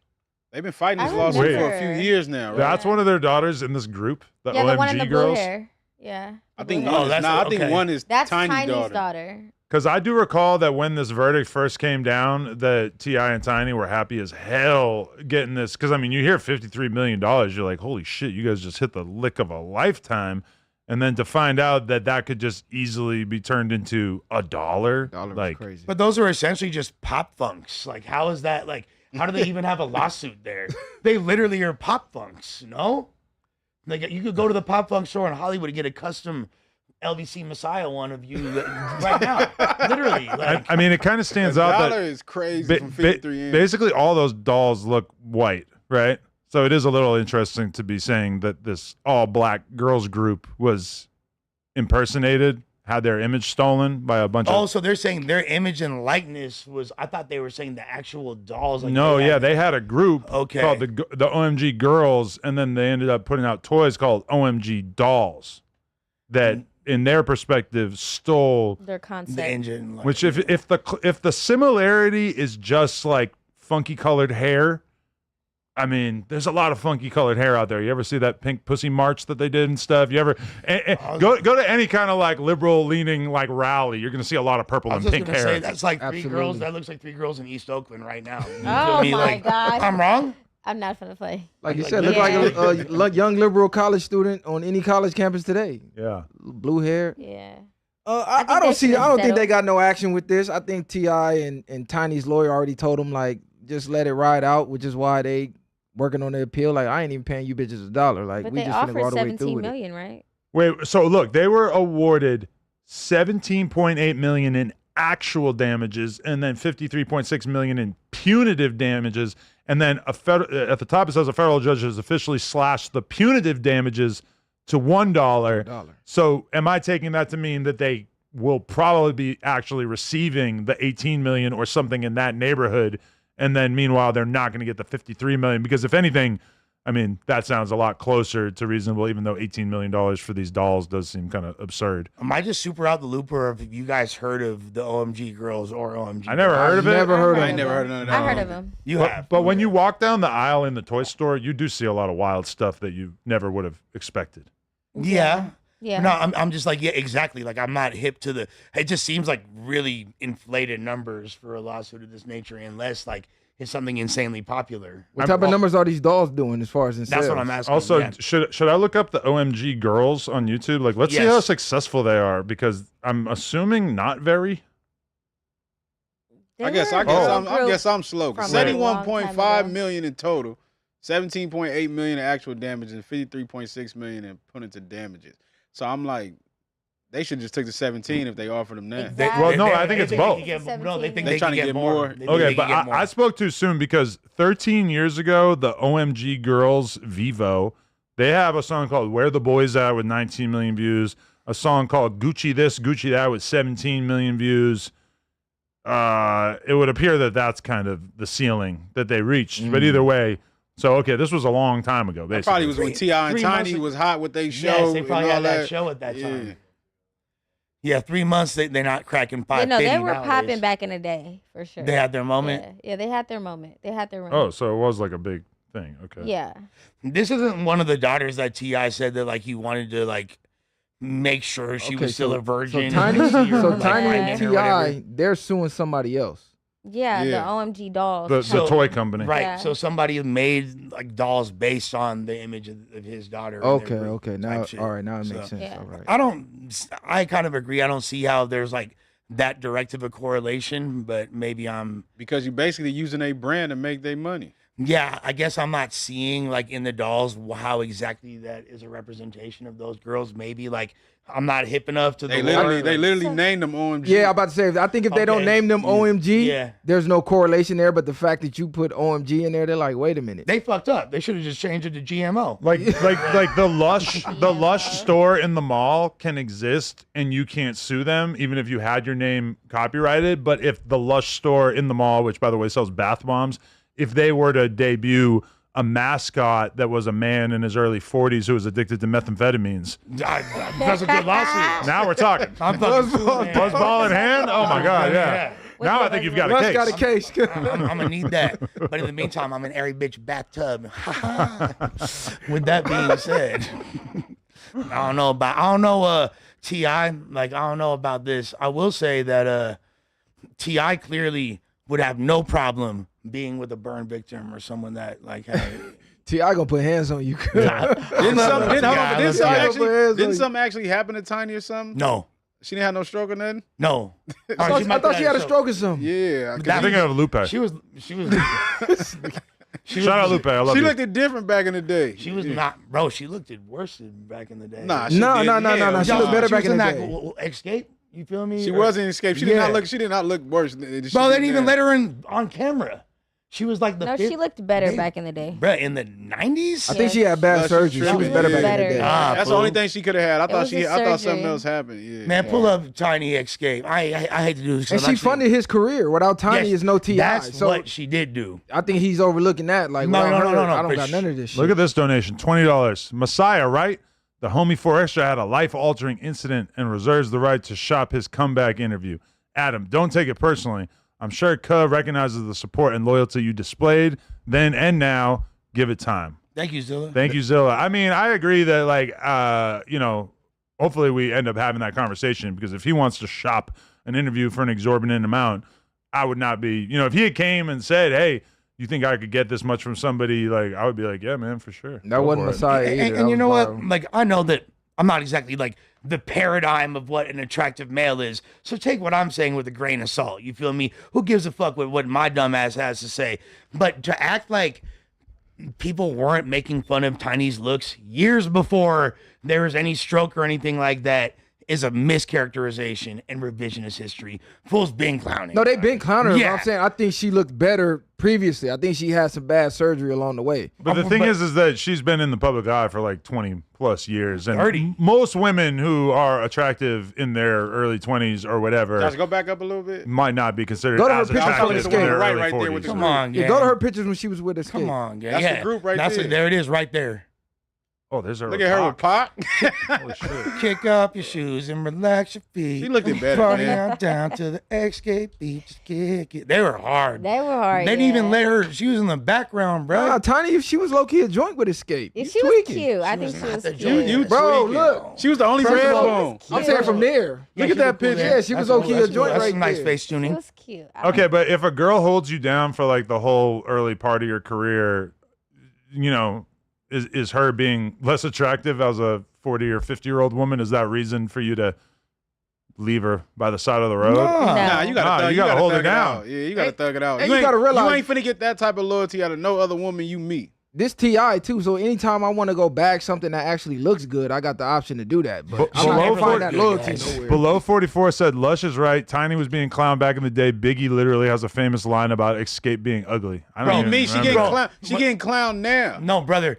They've been fighting this I lawsuit for a remember. few years now, right? That's one of their daughters in this group, the Yeah, OMG the one in the blue girls. hair. Yeah. I think blue Oh, one hair. is, that's- I think okay. one is That's Tiny's Tiny's daughter. daughter. Because I do recall that when this verdict first came down, that T.I. and Tiny were happy as hell getting this. Because, I mean, you hear $53 million, you're like, holy shit, you guys just hit the lick of a lifetime. And then to find out that that could just easily be turned into $1, Dollar was like, crazy. But those are essentially just pop funks. Like, how is that? Like, how do they even have a lawsuit there? They literally are pop funks, no? Like, you could go to the pop funk store in Hollywood and get a custom LVC Messiah one of you right now. Literally. Like, I mean, it kind of stands The out dollar that is crazy from 53 in. basically all those dolls look white, right? So it is a little interesting to be saying that this all-black girls group was impersonated, had their image stolen by a bunch oh, of... so they're saying their image and likeness was, I thought they were saying the actual dolls. Like No, yeah, they had a group Okay. called the OMG Girls, and then they ended up putting out toys called OMG Dolls that, in their perspective, stole... Their concept. the engine. Like, Which, if the similarity is just like funky colored hair, I mean, there's a lot of funky colored hair out there. You ever see that pink pussy march that they did and stuff? You ever go to any kind of like liberal leaning like rally? You're gonna see a lot of purple I and was just pink gonna hair. say that's like three Absolutely. girls. That looks like 3 girls in East Oakland right now. You Oh feel me? my Like, God. I'm wrong. I'm not gonna play. Like you Like, said, look like a young liberal college student on any college campus today. Yeah. Blue hair. Yeah. I think don't they see. should've I don't think settled. they got no action with this. I think T.I. and Tiny's lawyer already told them like just let it ride out, which is why they working on the appeal. Like I ain't even paying you bitches $1. Like But we they just finna offered go all the way through 17 with it. million, right? Wait. So look, they were awarded $17.8 million in actual damages, and then $53.6 million in punitive damages, and then at the top it says a federal judge has officially slashed the punitive damages to $1. So am I taking that to mean that they will probably be actually receiving the 18 million or something in that neighborhood, and then meanwhile they're not going to get the 53 million? Because if anything, I mean, that sounds a lot closer to reasonable, even though $18 million for these dolls does seem kind of absurd. Am I just super out the loop, or have you guys heard of the OMG Girls or OMG? I never heard of it. Never heard of I it. ain't never heard of none of that. I heard of him. You But, have. but when you walk down the aisle in the toy store, you do see a lot of wild stuff that you never would have expected. Yeah. Yeah. No, I'm just like, yeah, exactly. Like, I'm not hip to the. It just seems like really inflated numbers for a lawsuit of this nature, unless like it's something insanely popular. What type of numbers are these dolls doing as far as in That's sales? what I'm asking. Also, yeah. should I look up the OMG girls on YouTube? Like, let's see how Yes. successful they are, because I'm assuming not very. They I guess were a I'm girl group I'm slow. from a long time 71.5 ago. million in total, 17.8 million in actual damages, and 53.6 million in punitive damages. So I'm like, they should just take the 17 if they offered them that. Exactly. Well, no, I think it's they both. can get more- no, they think They they trying can to get get more. more. They think Okay, they but can get more. I spoke too soon, because 13 years ago, the OMG Girls Vivo, they have a song called Where the Boys At with 19 million views, a song called Gucci This, Gucci That with 17 million views. It would appear that that's kind of the ceiling that they reached. But either way, so, okay, this was a long time ago, That basically. probably was when T.I. and 3 months Tiny ago- was hot with they show. Yes, they and probably all had that show at that Yeah. time. Yeah, 3 months they're not cracking Yeah, 550 no, they were nowadays. popping back in the day for sure. They had their moment. Yeah, they had their moment. They had their Oh, moment. so it was like a big thing. Okay. Yeah. This isn't one of the daughters that T.I. said that like he wanted to like make sure she was still a virgin. So Tiny, See her, so like, Tiny pregnant and or whatever. Ti, they're suing somebody else. Yeah, Yeah. the OMG dolls. The toy company. Right. Yeah. So somebody made like dolls based on the image of his daughter. Okay. Now, type shit. all right. Now it makes So- sense. Yeah. All right. I kind of agree. I don't see how there's like that direct of a correlation, but maybe Because you basically using a brand to make their money. yeah, I guess I'm not seeing like in the dolls how exactly that is a representation of those girls. Maybe like I'm not hip enough to They the lore. literally named them OMG. Yeah, I'm about to say. I think if they don't Okay. name them OMG, Yeah. there's no correlation there. But the fact that you put OMG in there, they're like, wait a minute. They fucked up. They should have just changed it to GMO. Like the Lush store in the mall can exist and you can't sue them even if you had your name copyrighted. But if the Lush store in the mall, which by the way sells bath bombs, if they were to debut a mascot that was a man in his early 40s who was addicted to methamphetamines, That's a good lawsuit. now we're talking. I'm fucking suing, man. Buzzball in hand? Oh my God, yeah. Now I think you've got a Russ case. got a case. I'm gonna need that. But in the meantime, I'm in every bitch bathtub. With that being said, I don't know T.I. Like I don't know about this. I will say that T.I. clearly would have no problem being with a burn victim or someone that like had T.I. gonna put hands on you. Didn't something actually happen to Tiny or something? No. She didn't have no stroke or nothing? No. I thought she had a stroke or something. Yeah. I'm thinking of Lupe. She was Shout out Lupe. I love She you. looked different back in the day. She was not, bro. She looked worse than back in the day. Nah, No. did. Yeah, She looked better She back was in the that day. Escape. You feel me? She Or- wasn't Escape. She Yeah. did not look worse. Bro, they didn't even let her in on camera. She was like the No, she looked better back in the day. Bro, in the 90s? I think she had bad She surgery. She was tripping. better back in Better. the day. Ah, That's the fool. only thing she could have had. I thought was a something surgery. else happened. Yeah. Man, pull up Tiny Escape. I hate to do this. And she funded his career. Without Tiny, Yes, is no T.I. That's So what she did do. I think he's overlooking that. Like, No, without no, her, no, no, I don't for got none of this shit. Look at this donation, $20. Messiah, right? The homie 4 Extra had a life-altering incident and reserves the right to shop his comeback interview. Adam, don't take it personally. I'm sure Cub recognizes the support and loyalty you displayed then and now. Give it time. Thank you, Zilla. Thank you, Zilla. I mean, I agree that, like, hopefully we end up having that conversation because if he wants to shop an interview for an exorbitant amount, I would not be, if he had came and said, hey, you think I could get this much from somebody, like, I would be like, yeah, man, for sure. That Go wasn't for it. Messiah either. And That you know was what? viral. Like, I know that I'm not exactly like the paradigm of what an attractive male is. So take what I'm saying with a grain of salt. You feel me? Who gives a fuck what my dumb ass has to say? But to act like people weren't making fun of Tiny's looks years before there was any stroke or anything like that is a mischaracterization and revisionist history. Fools been clowning. No, they been clowning her. Yeah. But I'm saying I think she looked better previously. I think she had some bad surgery along the way. But the thing is that she's been in the public eye for like 20 plus years. And 30. most women who are attractive in their early 20s or whatever Josh, go back up a little bit. might not be considered Go to her as picture attractive from in the their escape. early Right there 40s. with the Come on, Yeah, gang. go to her pictures when she was with Escape. Come on, gang. That's the Yeah. group right That's there. there it is right there. Oh, there's her. Look at her with Pac. Holy shit. Kick up your shoes and relax your feet. She looked it better, Party man. on down to the Escape Beach. Just kick it. They were hard. They were hard. They didn't even yeah. let her. She was in the background, bro. Nah, Tiny, she was low key a joint with Escape. Yeah, You she was tweaking. cute. I think was she not was the cute. joint. You Bro, tweaking. look. She was the only First red of all, bone. I'm saying from there. Yeah, Look at she that was cool picture. there. Yeah, she was That's low cool. key a That's joint cool. That's right some nice there. face She tuning. was cute. I Okay, but if a girl holds you down for like the whole early part of your career, is her being less attractive as a 40 or 50-year-old woman? Is that reason for you to leave her by the side of the road? No. Nah, you gotta, you gotta hold thug it down. out. Yeah, you gotta thug it out. and you gotta realize- you ain't finna get that type of loyalty out of no other woman you meet. This T.I. too, so anytime I want to go bag something that actually looks good, I got the option to do that. But I'm not below gonna find that 40 loyalty guys. nowhere. Below 44 said Lush is right. Tiny was being clowned back in the day. Biggie literally has a famous line about Escape being ugly. I don't Bro, even Me, she remember getting that. clown. She getting clowned now. No, brother.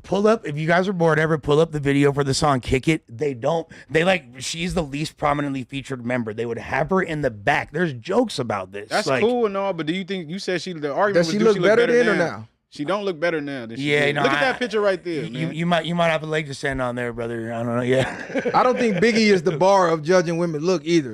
Pull up if you guys are bored. Ever pull up the video for the song "Kick It"? They don't. They like. She's the least prominently featured member. They would have her in the back. There's jokes about this. That's like, cool and all, but do you think you said the argument Does was she do look she better then or now? now? She don't look better now than she Yeah, did. no, Look at I- that picture right there, man. You might have a leg to stand on there, brother. I don't know. Yeah. I don't think Biggie is the bar of judging women look either.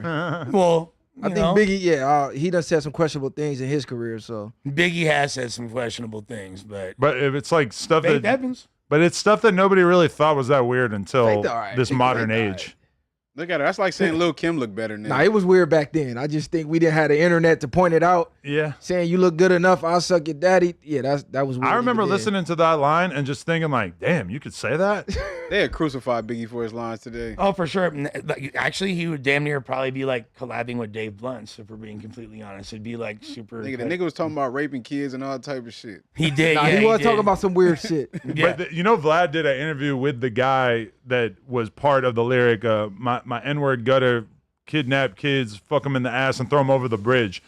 Well, I think Biggie, he done said some questionable things in his career. So Biggie has said some questionable things, but But if it's like stuff Faith that Evans. But it's stuff that nobody really thought was that weird until Faked all right. this Faked modern all right. age. Look at her. That's like saying Lil Kim look better than Nah, it was weird back then. I just think we didn't have the internet to point it out. Yeah. Saying you look good enough, I'll suck your daddy. Yeah, that was weird. I remember even then. listening to that line and just thinking like, damn, you could say that? They had crucified Biggie for his lines today. Oh, for sure. Like, actually, he would damn near probably be like collabing with Dave Blunt, if we're being completely honest. It'd be like super. Nigga, the nigga was talking about raping kids and all type of shit. He did. Nah, yeah, he was did. talking about some weird shit. Yeah. But Vlad did an interview with the guy that was part of the lyric, my N-word gutter, kidnap kids, fuck them in the ass and throw them over the bridge.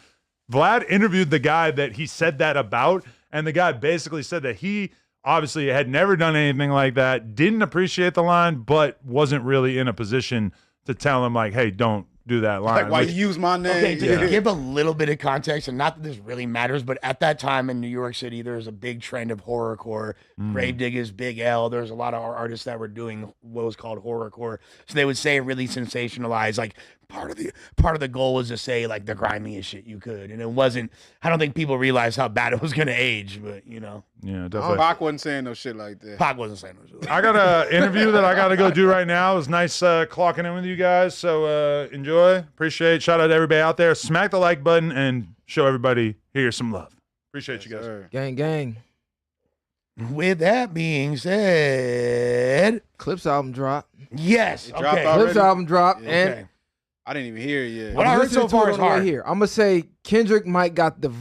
Vlad interviewed the guy that he said that about, and the guy basically said that he obviously had never done anything like that, didn't appreciate the line, but wasn't really in a position to tell him like, hey, don't do that line. Like, why Which- you use my name? Okay, to give a little bit of context, and not that this really matters, but at that time in New York City, there was a big trend of horrorcore. Gravediggers, Big L. There was a lot of artists that were doing what was called horrorcore. So they would say really sensationalized, like part of the goal was to say like the grimiest shit you could, and it wasn't. I don't think people realized how bad it was gonna age, but Yeah, definitely. Pac wasn't saying no shit like that. Pac wasn't saying it. I got an interview that I got to go do right now. It was nice clocking in with you guys. So enjoy. Appreciate. Shout out to everybody out there. Smack the like button and show everybody here some love. Appreciate you guys. Sir. Gang, gang. With that being said, Clips album drop. yes, It dropped okay. already? Clips album drop. Yeah. And Okay. I didn't even hear it yet. What I heard listening so to far it is on the way hard. here. I'm gonna say Kendrick might got the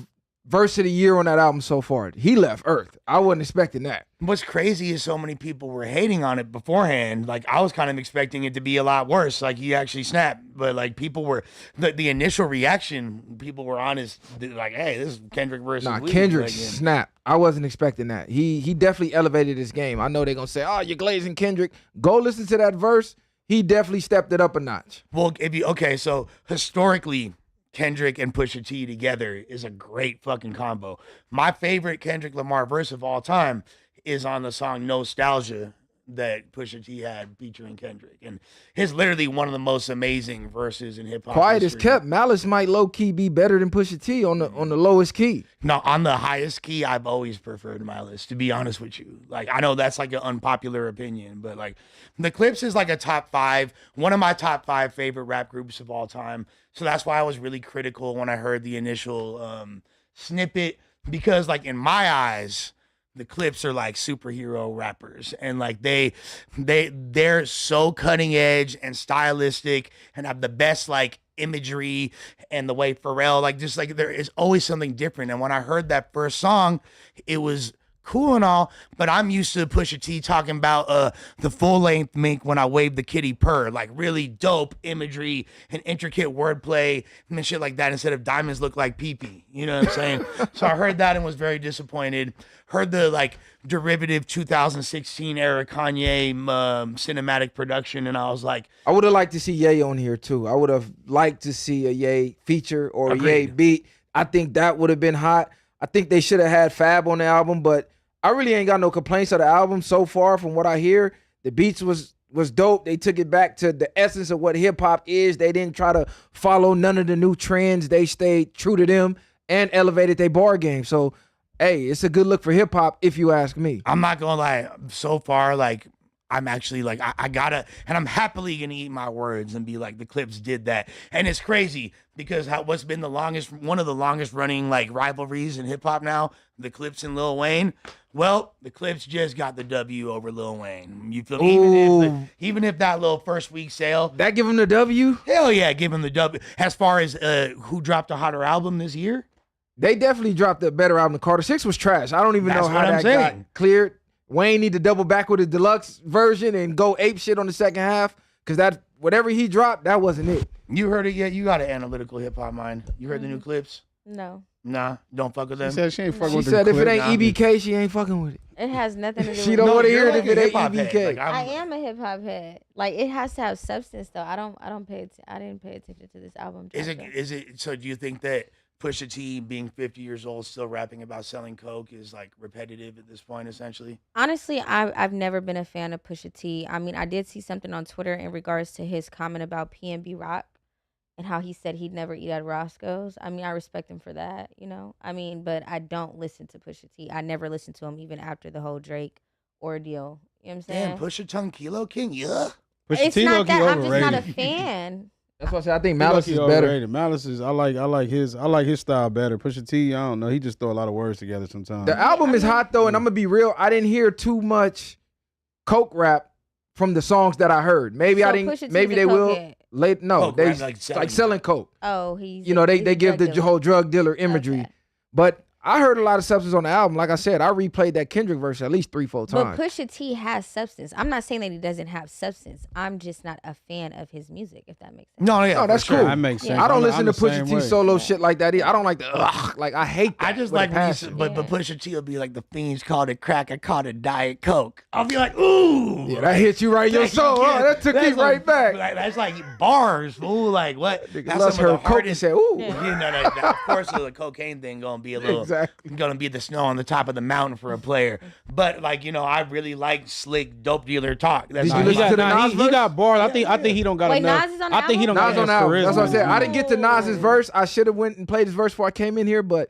verse of the year on that album so far. He left Earth. I wasn't expecting that. What's crazy is so many people were hating on it beforehand. Like I was kind of expecting it to be a lot worse. Like he actually snapped, but like people were the initial reaction. People were honest, like, "Hey, this is Kendrick versus Nah, Weezy." Kendrick Like, yeah. snapped. I wasn't expecting that. He definitely elevated his game. I know they're gonna say, "Oh, you're glazing Kendrick." Go listen to that verse. He definitely stepped it up a notch. Well, so historically, Kendrick and Pusha T together is a great fucking combo. My favorite Kendrick Lamar verse of all time is on the song Nostalgia that Pusha T had featuring Kendrick. And it's literally one of the most amazing verses in hip hop. Quiet as history. kept. Malice might low key be better than Pusha T on the lowest key. No, on the highest key, I've always preferred Malice, to be honest with you. Like, I know that's like an unpopular opinion, but like the Clips is like a top 5, one of my top 5 favorite rap groups of all time. So that's why I was really critical when I heard the initial snippet, because like in my eyes, the Clips are like superhero rappers, and like they're so cutting edge and stylistic and have the best like imagery, and the way Pharrell, like, just like there is always something different. And when I heard that first song, it was cool and all, but I'm used to Pusha T talking about the full length mink when I wave the kitty purr, like really dope imagery and intricate wordplay and shit like that, instead of diamonds look like pee-pee. You know what I'm saying? So I heard that and was very disappointed. Heard the like derivative 2016 era Kanye cinematic production, and I was like, I would have liked to see Ye on here too. I would have liked to see a Ye feature or a Ye Agreed. beat. I think that would have been hot. I think they should have had Fab on the album, but I really ain't got no complaints of the album so far from what I hear. The beats was dope. They took it back to the essence of what hip hop is. They didn't try to follow none of the new trends. They stayed true to them and elevated their bar game. So, hey, it's a good look for hip hop if you ask me. I'm not gonna lie, so far, like, I'm actually like, I gotta, and I'm happily gonna eat my words and be like, the Clips did that. And it's crazy because what's been one of the longest running like rivalries in hip hop now, the Clips and Lil Wayne. Well, the Clips just got the W over Lil Wayne. You feel me? Even if that little first week sale, That give him the W? hell yeah, give him the W. As far as who dropped a hotter album this year, They definitely dropped a better album. Carter 6 was trash. I don't even That's know how what I'm that saying. got cleared. Wayne need to double back with a deluxe version and go ape shit on the second half, because that whatever he dropped, that wasn't it. you heard it yet? You got an analytical hip hop mind. You heard the new Clips? No, Nah, don't fuck with She them. said she ain't fucking She with said them if it clips. ain't EBK, she ain't fucking with it. it has nothing to do. She with don't me. wanna you're hear it like if a it ain't hip-hop head. EBK. Like, I am a hip hop head. Like, it has to have substance though. I didn't pay attention to this album. Is chapter. it? So do you think that Pusha T, being 50 years old, still rapping about selling coke, is like repetitive at this point, essentially? Honestly, I've never been a fan of Pusha T. I mean, I did see something on Twitter in regards to his comment about PNB Rock and how he said he'd never eat at Roscoe's. I mean, I respect him for that, you know? I mean, but I don't listen to Pusha T. I never listened to him even after the whole Drake ordeal. You know what I'm saying? Damn, push your tongue, Kilo King. Yeah. Pusha It's T not low-key that. I'm just not a overrated. fan. That's why I said I think He Malice low-key is better. overrated. Malice is I like his style better. Pusha T, I don't know. He just throw a lot of words together sometimes. The album is hot though, and I'm gonna be real. I didn't hear too much coke rap from the songs that I heard. Maybe So I Pusha didn't. T's Maybe a they will. cokehead. Late, no, Coke they rap, like selling coke. Oh, he's. You know, he's they a give drug the dealer. whole drug dealer imagery. Okay. But I heard a lot of substance on the album. Like I said, I replayed that Kendrick verse at least 3-4 But times. Pusha T has substance. I'm not saying that he doesn't have substance. I'm just not a fan of his music, if that makes sense. No, yeah. No, that's for sure. cool. That makes sense. I don't I'm listen to the Pusha same T way. solo shit like that. I don't like the like I hate that. I just with a like when you, passion. but Yeah. Pusha T will be like, the fiends called it crack, I called it Diet Coke. I'll be like, ooh. Yeah, that hit you right in your soul. Oh, that took That's you right like, back. That's like bars, fool. Like what? Nigga Lust some of heard the coke and hardest. said, ooh. You know, that, of course, the cocaine thing gonna be a little, Exactly. gonna be the snow on the top of the mountain for a player. But like, you know, I really like slick dope dealer talk. That's Did all you He listen I to got, the nah, Nas he verse? got bars. I think he don't got Wait, enough. Nas is on the I think he don't Nas got on the enough album. charisma. That's what I said. I didn't get to Nas's verse. I should have went and played his verse before I came in here, but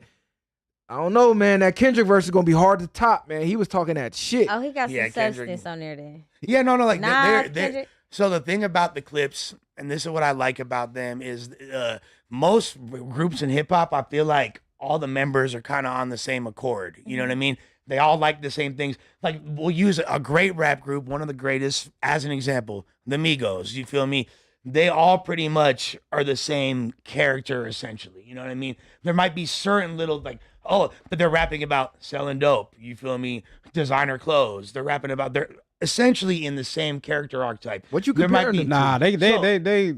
I don't know, man. That Kendrick verse is gonna be hard to top, man. He was talking that shit. Oh, he got Yeah, some Kendrick. substance on there then. Yeah, no, like Nas, they're Kendrick. so the thing about the Clips, and this is what I like about them, is most groups in hip hop, I feel like all the members are kind of on the same accord. You know what I mean? They all like the same things. Like, we'll use a great rap group, one of the greatest, as an example, the Migos. You feel me? They all pretty much are the same character, essentially. You know what I mean? There might be certain little, like, oh, but they're rapping about selling dope. You feel me? Designer clothes. They're rapping about, they're essentially in the same character archetype. What you There might comparing be- them Nah, to?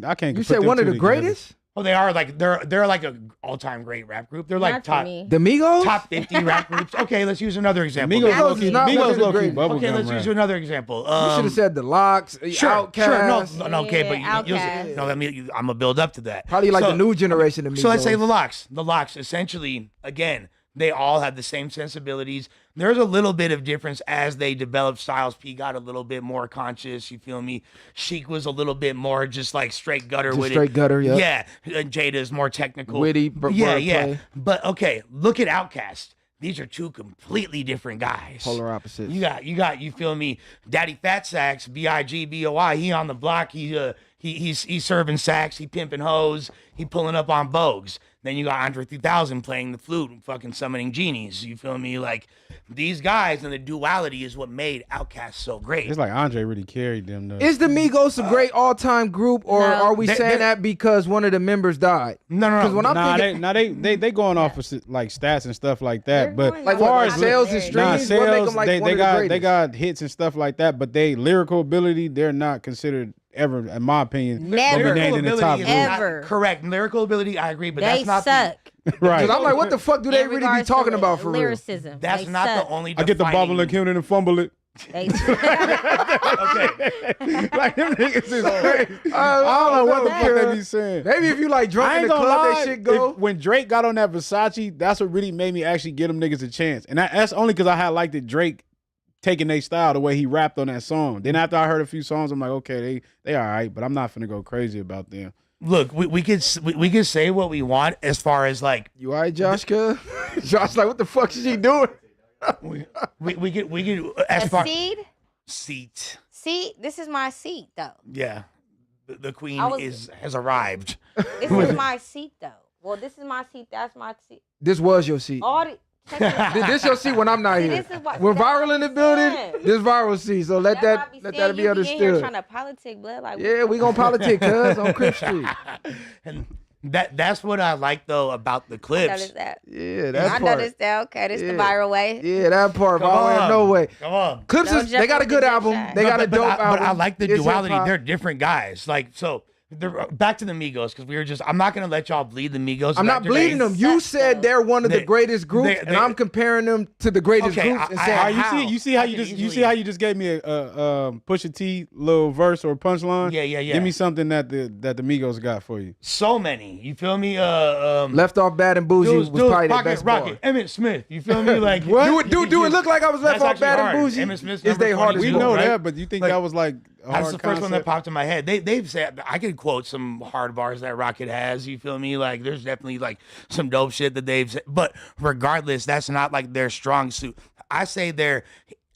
So- I can't. You put said them one of two the together. greatest? Oh, they are like, they're like a all-time great rap group. They're like Not for top me. The Migos? top 50 rap groups. Okay, let's use another example. Migos Migos low is key. not one Migos of the low key. greatest. Okay, let's Bubblegum use rap. another example. You should have said the Locks, Sure, Outkast. no, okay, but Yeah, you'll, Outkast. no, I'm gonna build up to that. Probably like So- the new generation of Migos. So let's say the Locks. The Locks, essentially, again, they all have the same sensibilities. There's a little bit of difference as they developed styles. P got a little bit more conscious. You feel me? Chic was a little bit more just like straight gutter Just with straight it. gutter, yep. Yeah. And Jada's more technical. Witty, yeah, wordplay. yeah. But okay, look at Outkast. These are two completely different guys. Polar opposites. You feel me? Daddy Fat Sacks, BIGBOI. He on the block. He's serving sacks. He pimping hoes. He pulling up on Bogues. Then you got Andre 3000 playing the flute and fucking summoning genies. You feel me? Like, these guys and the duality is what made Outkast so great. It's like Andre really carried them though. Is the Migos a great all-time group, or No. are we They- saying they- that because one of the members died? No. Because when I'm Nah, thinking, they going off of like stats and stuff like that. They're But going like off what, far like as sales and Nah, streams, Nah, what make sales, them like they one of the got greatest? hits and stuff like that, but they lyrical ability, they're not considered ever, in my opinion, Never. to be named in the top is group. not- Ever. correct. Lyrical ability, I agree, but They that's not suck. Right. Because I'm like, what the fuck do they in really be regards talking to about for real? lyricism. that's They not suck. the only. I get the bobble and count it and fumble it. They Okay. Like them niggas is crazy. I don't know what the fuck they be saying. Maybe if you like I drunk in ain't the gonna club, lie. that shit go. When Drake got on that Versace, that's what really made me actually give them niggas a chance. And that's only because I had liked it Drake taking their style the way he rapped on that song. Then after I heard a few songs, I'm like, okay, they all right, but I'm not finna go crazy about them. Look, we could say what we want as far as like You all right, Josh? Cuz Josh, like, what the fuck is he doing? we could as a far seed. seat. See, this is my seat though. Yeah, the queen I was- has arrived. This is my seat though. Well, this is my seat. That's my seat. This was your seat. All the. check this out. This your seat when I'm not See, here. this is what- When that's viral what in the I'm building, saying. this viral seat. So let That's why I that be let saying that be you in here understood. trying to politic, blood. Like, Yeah, we gonna politic, cuz on Crip Street. And that's what I like though about the I clips. noticed that. Yeah, that I part. noticed that. Okay, this Yeah. the viral way. Yeah, that part. Come Viral on. no way. Come on. Clips Don't is, jump they got a off good the album. shot. They got a dope album. But I like the It's duality. hip-hop. They're different guys. Like, so they're back to the Migos because we were just. I'm not gonna let y'all bleed the Migos. I'm back not to bleeding their- them. You suck, said though. they're one of the They- greatest groups, they- and I'm comparing them to the greatest Okay, groups and I- saying I- how. You see how I you can just you see easily- how you just gave me a Pusha T little verse or punchline. Yeah. Give me something that the Migos got for you. So many. You feel me? Left Off Bad and Bougie Dudes, was probably their Pocket best Rocket, bar. Emmett Smith. You feel me? Like Do it look like I was Left That's Off actually Bad hard. and Bougie? Emmett Smith's Is number they hardest 22, We know right? that, but you think Like, that was like a That's hard the first one that concept? popped in my head. They've said I could quote some hard bars that Rocket has. You feel me? Like there's definitely like some dope shit that they've said. But regardless, that's not like their strong suit. I say they're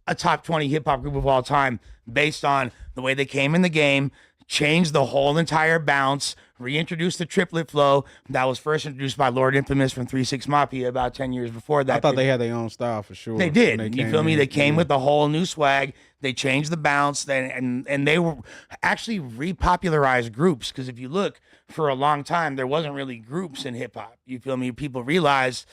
a top 20 hip hop group of all time based on the way they came in the game, changed the whole entire bounce, reintroduced the triplet flow that was first introduced by Lord Infamous from 3-6 Mafia about 10 years before that. I thought they had their own style for sure. They did. when You feel me? in. They came with a whole new swag. They changed the bounce, and they were actually repopularized groups. Because if you look, for a long time, there wasn't really groups in hip hop. You feel me? People realized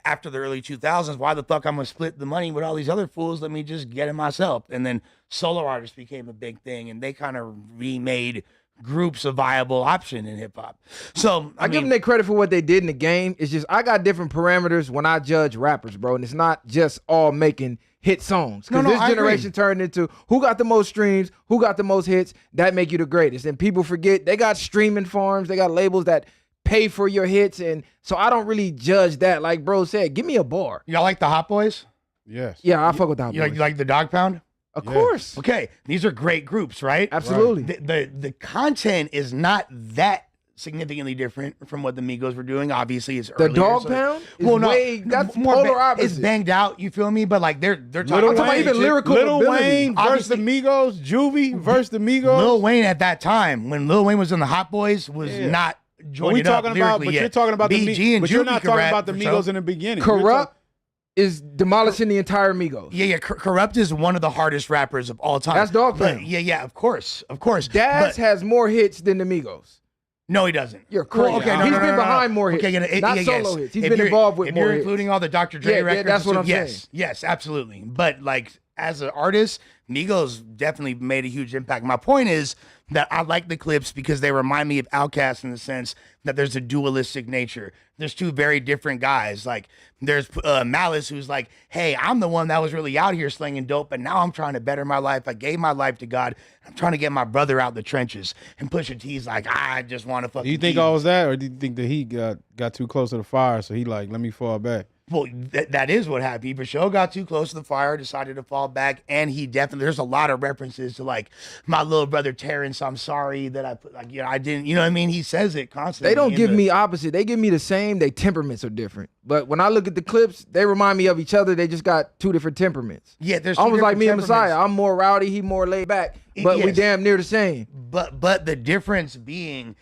after the early 2000s, why the fuck I'm gonna split the money with all these other fools? Let me just get it myself. And then solo artists became a big thing, and they kind of remade groups a viable option in hip hop. So I give them their credit for what they did in the game. It's just I got different parameters when I judge rappers, bro, and it's not just all making hit songs. Because this generation turned into who got the most streams, who got the most hits, that make you the greatest. And people forget they got streaming farms, they got labels that pay for your hits, and so I don't really judge that. Like bro said, give me a bar. y'all like the Hotbois? Yes. Yeah, I fuck with that. You like the Dog Pound? Of course. Okay, these are great groups, right? Absolutely. The content is not that significantly different from what the Migos were doing. Obviously, it's The earlier, Dog so- Pound is that's more polar opposite. It's banged out. You feel me? But like they're talking I'm talking about even lyrical Lil ability. Wayne versus the Obviously- Migos, Juvie versus the Migos. Lil Wayne at that time when Lil Wayne was in the Hot Boys was not But joined we up talking about, lyrically but yet. you're talking about BG the and but you're Juvie not can talking rap about the for Migos sure. in the beginning. You're Corrupt is demolishing the entire Migos. Yeah. Corrupt is one of the hardest rappers of all time. That's Dog But Pound. yeah, of course. Daz But- has more hits than the Migos. No, he doesn't. You're crazy. Okay, He's been behind more hits, Okay, not solo hits. He's been involved with if more you're hits. including all the Dr. Dre Yeah, records, that's what I'm yes, saying. yes, absolutely. But like as an artist, Migos definitely made a huge impact. My point is that I like the clips because they remind me of Outkast in the sense that there's a dualistic nature. There's two very different guys. Like there's Malice, who's like, hey, I'm the one that was really out here slinging dope, but now I'm trying to better my life. I gave my life to God. I'm trying to get my brother out the trenches. And Pusha T's like, I just want to fucking. Do you think all was that, or do you think that he got too close to the fire, so he like, let me fall back? Well, that is what happened. He for sure got too close to the fire, decided to fall back, and he definitely. There's a lot of references to like my little brother Terrence. I'm sorry that I put I didn't. You know what I mean? He says it constantly. They don't give me opposite. They give me the same. Their temperaments are different. But when I look at the clips, they remind me of each other. They just got two different temperaments. Yeah, there's two almost like different me and Messiah. temperaments. I'm more rowdy. He more laid back. But we Yes. damn near the same. But the difference being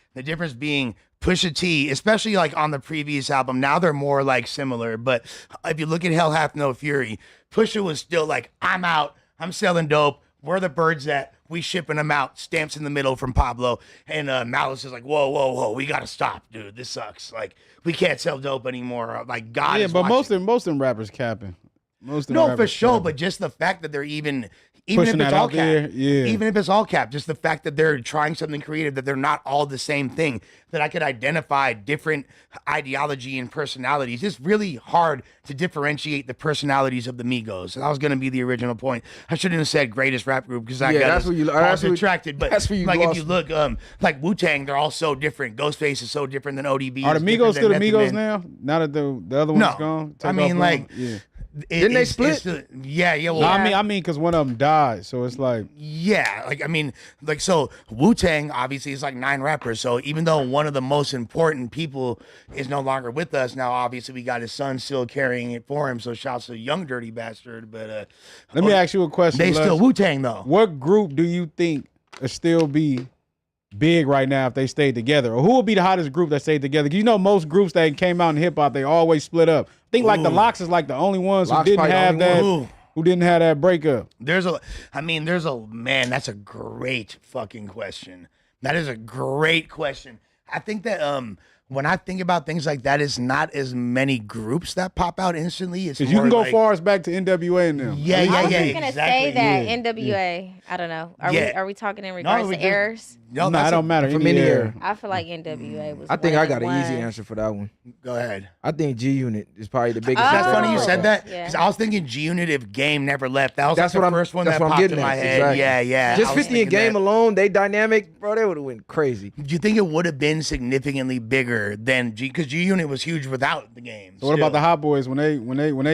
Pusha T, especially like on the previous album, now they're more like similar. But if you look at Hell Hath No Fury, Pusha was still like, I'm out, I'm selling dope. Where the birds at? We shipping them out. Stamps in the middle from Pablo. And Malice is like, whoa, we gotta stop, dude. This sucks. Like, we can't sell dope anymore. Like, God Yeah, is but watching. most of them rappers capping. Most of them No, for rappers sure. capping. But just the fact that they're even Pushing if it's that all out there, cap, yeah. even if it's all cap, just the fact that they're trying something creative, that they're not all the same thing, that I could identify different ideology and personalities. It's really hard to differentiate the personalities of the Migos. And that was going to be the original point. I shouldn't have said greatest rap group because I Yeah, got that's where you- that's where- attracted. But that's where you like if lost you look, like Wu-Tang, they're all so different. Ghostface is so different than ODB. Are the is Migos different still the than Method Migos Man. now? Now that the other one's No. gone? I Take mean, off like, on? Yeah. Didn't they split? Yeah. Well, No, I mean, because one of them died, so it's like yeah, like I mean, like so Wu-Tang obviously is like 9 rappers. So even though one of the most important people is no longer with us now, obviously we got his son still carrying it for him. So shouts to Young Dirty Bastard. But let me ask you a question. they Les. still Wu-Tang though. What group do you think would still be big right now if they stayed together? Or who would be the hottest group that stayed together? 'Cause you know most groups that came out in hip hop, they always split up. I think like the Locks is like the only ones who Locks didn't probably the have only that one. Ooh. who didn't have that breakup. There's a man, that's a great fucking question. That is a great question. I think that when I think about things like that, it's not as many groups that pop out instantly. It's Because you more can go like, far as back to NWA and them. Yeah, I was yeah, just gonna say exactly. that Yeah. NWA. I don't know. Yeah. Are we talking in regards we to just- errors? No, No, that's it don't matter. From Any any era. era. I feel like NWA was. I think one I of got the an easy ones. answer for that one. Go ahead. I think G Unit is probably the biggest. That's Oh. funny you said that Yeah. because I was thinking G Unit if Game never left. That was That's like what the first one that's that what I'm popped getting in my at. head. Exactly. Yeah. Just I was 50 and thinking Game that. alone, they dynamic, bro. They would have went crazy. Do you think it would have been significantly bigger than G? Because G Unit was huge without the game. So what about the Hot Boys when they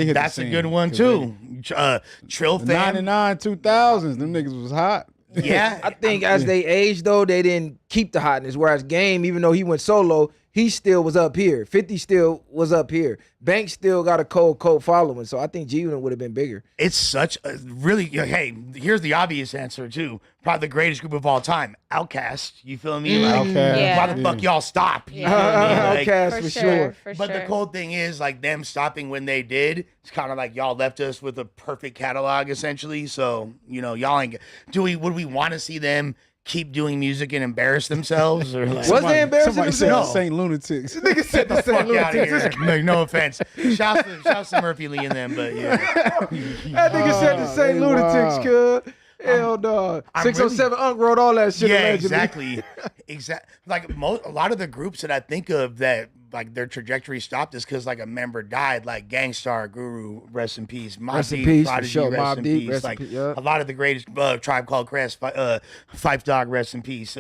hit That's the a scene? good one 'Cause too. Trill The Fam. 99, 2000s, them niggas was hot. Yeah, I think as they aged though, they didn't keep the hotness. Whereas Game, even though he went solo, he still was up here. 50 still was up here. Banks still got a cold following. So I think G Unit would have been bigger. It's such a really, hey, here's the obvious answer too. Probably the greatest group of all time. Outkast. You feel me? Like, Outkast. Yeah. why the fuck y'all stop? You know what I mean? Like, Outkast for sure. but the cool thing is, like, them stopping when they did, it's kind of like y'all left us with a perfect catalog, essentially. So, you know, y'all ain't. Would we want to see them keep doing music and embarrass themselves? Or like, Was they embarrassing Somebody said themselves? Saint Lunatics. Nigga said the fuck same out of here. Like, no offense. Shouts to Murphy Lee and them, but yeah. That nigga said the same they lunatics, wild. cuz. Hell no. I'm 607 Unc wrote all that shit. Yeah, allegedly. exactly. Like a lot of the groups that I think of that like their trajectory stopped is because like a member died, like Gangstar, Guru, rest in peace, Mobb Rest in Deep, peace, for Prodigy, sure. rest Mobb in Deep, peace. rest in Like peace, yeah. a lot of the greatest Tribe Called Quest, Fife Dog, rest in peace,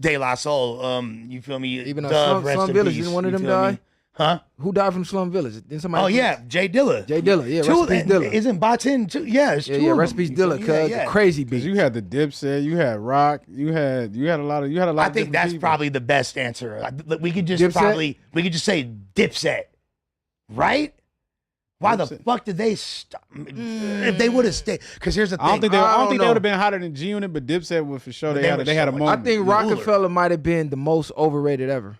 De La Soul, you feel me? Even Dub, rest Slum in Village, peace, didn't one of you them feel die? me? Huh? Who died from Slum Village? Didn't somebody? Oh yeah, Jay Dilla. Jay Dilla, yeah. Two, Rest in peace, Dilla. Isn't Batin too? Yeah, it's Yeah, two yeah. of Rest in them. peace, You feel Dilla, me? cuz. Yeah. Crazy Because beat. you had the Dipset, you had Rock, you had a lot of I of think different that's people. probably the best answer. We could just Dipset? we could just say Dipset, right? Why the Dipset. fuck did they stop? If they would have stayed, because here's the thing. I don't think they I don't would know. have been hotter than G Unit, but Dipset would for sure. But They they were had a so much- I moment. think Ruler. Rockefeller might have been the most overrated ever.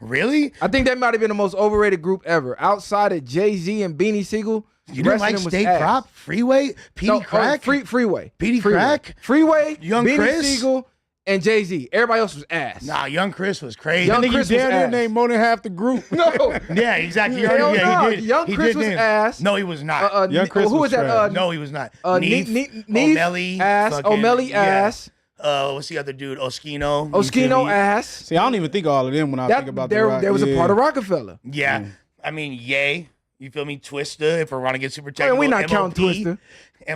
Really? I think that might have been the most overrated group ever. Outside of Jay-Z and Beanie Siegel, You the didn't rest of like them was State ass. Prop, Freeway, Petey No, Crack? Freeway. Petey Freeway. Crack? Freeway, Young Beanie Chris? Siegel, and Jay-Z. Everybody else was ass. Nah, Young Chris was crazy. Young Nigga, Chris you was damn near ass. named more than half the group. No. Yeah, exactly. You Hell already- yeah, no. he did. Young He Chris did was name- ass. No, he was not. Young Chris who was was that? trash. No, he was not. Neef, Neef, O'Malley, ass. fucking- O'Malley yeah. ass. What's the other dude? Oskino. You feel Oskino me? ass. See, I don't even think of all of them when I think about there, the Rock. there was a Yeah. part of Rockefeller. Yeah. I mean, yay. You feel me? Twista, if we're running get super Man, technical. we not MOP, counting Twister.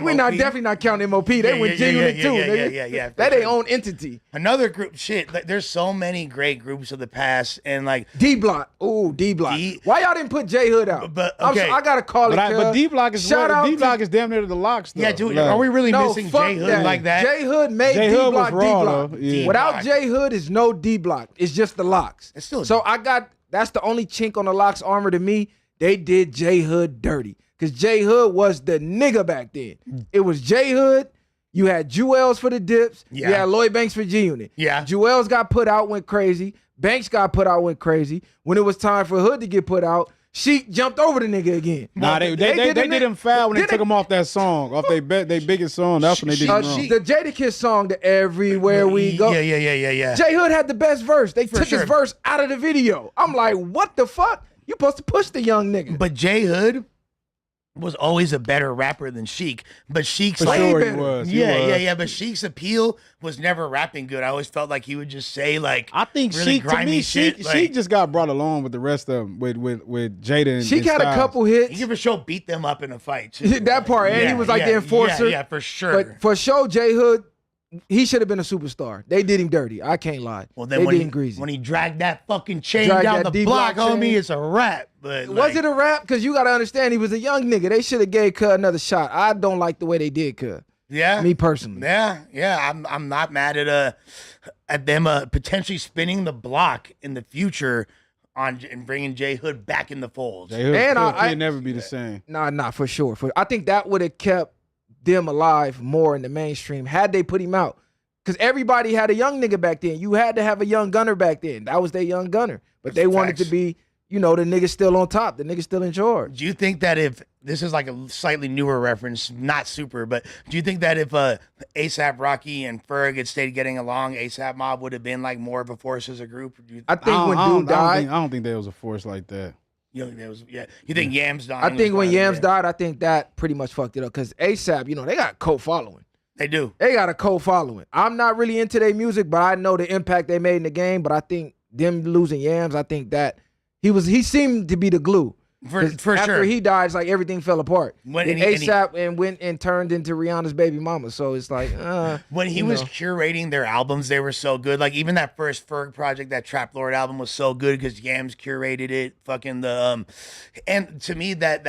We not definitely not counting MOP. They Yeah, went yeah, genuine yeah, too, yeah, nigga. yeah, for That ain't sure. own entity. Another group, shit. Like, there's so many great groups of the past, and like, D Block. Ooh, D Block. D- Why y'all didn't put J Hood out? But, I'm okay. so, I gotta call it. But D Block is Shout out D to- Block is damn near the locks. yeah, dude, are we really missing fuck J Hood like that? J Hood made J D Hood Block was D raw, Block. though. Yeah. Without D-Block. J Hood is no D Block. It's just the locks. It's still- So that's the only chink on the locks armor to me. They did J Hood dirty. Cause J Hood was the nigga back then. It was J Hood. You had Jewels for the dips. Yeah. You had Lloyd Banks for G Unit. Yeah. Jewels got put out, went crazy. Banks got put out, went crazy. When it was time for Hood to get put out, Sheik jumped over the nigga again. Nah, they did him foul when they took him off that song, off their biggest song. That's when they did him wrong. The Jadakiss song, the Everywhere We Go. Yeah. J Hood had the best verse. They took sure. his verse out of the video. I'm like, what the fuck? You supposed to push the young nigga. But J Hood was always a better rapper than Sheik. But Sheik's For like, sure he better. was. He yeah, was. yeah, yeah. But Sheik's appeal was never rapping good. I always felt like he would just say like, I think really Sheik, to grimy me, shit. Sheik like, just got brought along with the rest of them, with Jada and Sheik had a Styles. couple he hits. could for sure beat them up in a fight. Too. That part, and he was like the enforcer. Yeah, for sure. But for sure, J Hood, he should have been a superstar. They did him dirty. I can't lie. well, then they when did he, him greasy. when he dragged that fucking chain Dragged down that the D-block block, homie, chain. it's a wrap. But Was it a rap? Because you got to understand, he was a young nigga. They should have gave Cuz another shot. I don't like the way they did Cuz. Yeah, Me personally. Yeah. I'm not mad at them potentially spinning the block in the future on and bringing J Hood back in the fold. J Hood And could never be the same. Nah, for sure. I think that would have kept them alive more in the mainstream had they put him out. Because everybody had a young nigga back then. You had to have a young gunner back then. That was their young gunner. But they wanted to Facts. be, the nigga still on top. The nigga still in charge. Do you think that if this is like a slightly newer reference, not super, but do you think that if ASAP Rocky and Ferg had stayed getting along, ASAP Mob would have been like more of a force as a group? Or do you, I think when Dude died, I don't think there was a force like that. you think there was? Yeah, you think Yams dying? I was think when part of it? Yams died, I think that pretty much fucked it up. Because ASAP, they got a cult following. They do. They got a cult following. I'm not really into their music, but I know the impact they made in the game. But I think them losing Yams, I think that he seemed to be the glue. For 'Cause sure. after he died, it's like everything fell apart. When- Then and he- ASAP went and turned into Rihanna's baby mama. So it's like, When he was curating their albums, they were so good. Like even that first Ferg project, that Trap Lord album was so good because Yams curated it. Fucking and to me that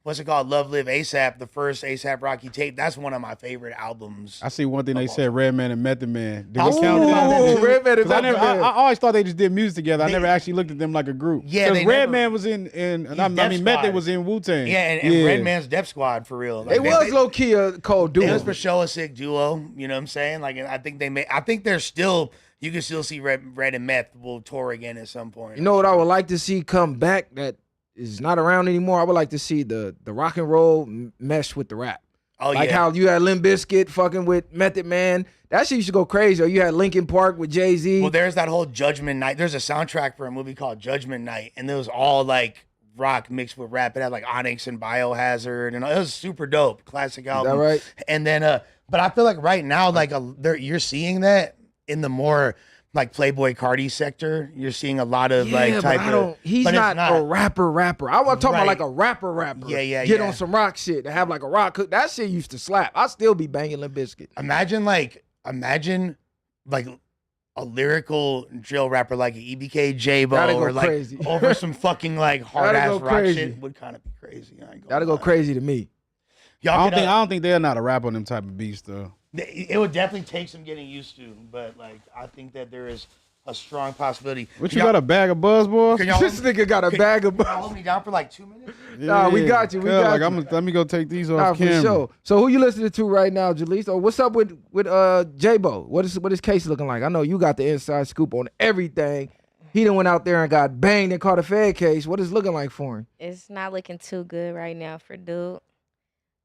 what's it called? Love Live ASAP, the first ASAP Rocky tape. That's one of my favorite albums. I see one thing they said, Redman and Method Man. Did Oh, we count that? Redman and 'Cause Method Man. I always thought they just did music together. I never actually looked at them like a group. Yeah, because they never- Redman was in Def Method Squad. was in Wu-Tang. Yeah, and Redman's Def Squad for real. They was low key a cold duo. It was for show a sick duo. You know what I'm saying? Like, I think I think they're still. You can still see Red and Meth will tour again at some point. You know what I would like to see come back that is not around anymore? I would like to see the rock and roll mesh with the rap. Oh, like yeah. how you had Limp Bizkit fucking with Method Man. That shit used to go crazy. Or you had Linkin Park with Jay-Z. Well, there's that whole Judgment Night. There's a soundtrack for a movie called Judgment Night, and it was all like rock mixed with rap. It had like Onyx and Biohazard, and it was super dope. Classic album. that right? And then, but I feel like right now, like you're seeing that in the more like Playboy Cardi sector. You're seeing a lot of like type of. He's but it's not a rapper. I'm talking about Right. like a rapper. Yeah, Get yeah. on some rock shit to have like a rock cook. That shit used to slap. I still be banging Limp Bizkit. Imagine like a lyrical drill rapper like an EBK J-Bo That'd go or like crazy. over some fucking like hard ass That'd go rock crazy. shit would kind of be crazy. I ain't gonna That'd go lie. crazy to me. Y'all I could, don't think they're not a rap on them type of beats though. it would definitely take some getting used to, but like I think that there is a strong possibility. What Can you got a bag of buzz, boy? Can y'all This nigga got a bag of. can y'all hold me down for like 2 minutes? Nah, we got you, we Yeah, got like, you. let me go take these off Nah, for camera. sure. So who you listening to right now, Jaleese? Or what's up with J-Bo? What is case looking like? I know you got the inside scoop on everything. He done went out there and got banged and caught a Fed case. What is looking like for him? It's not looking too good right now for dude.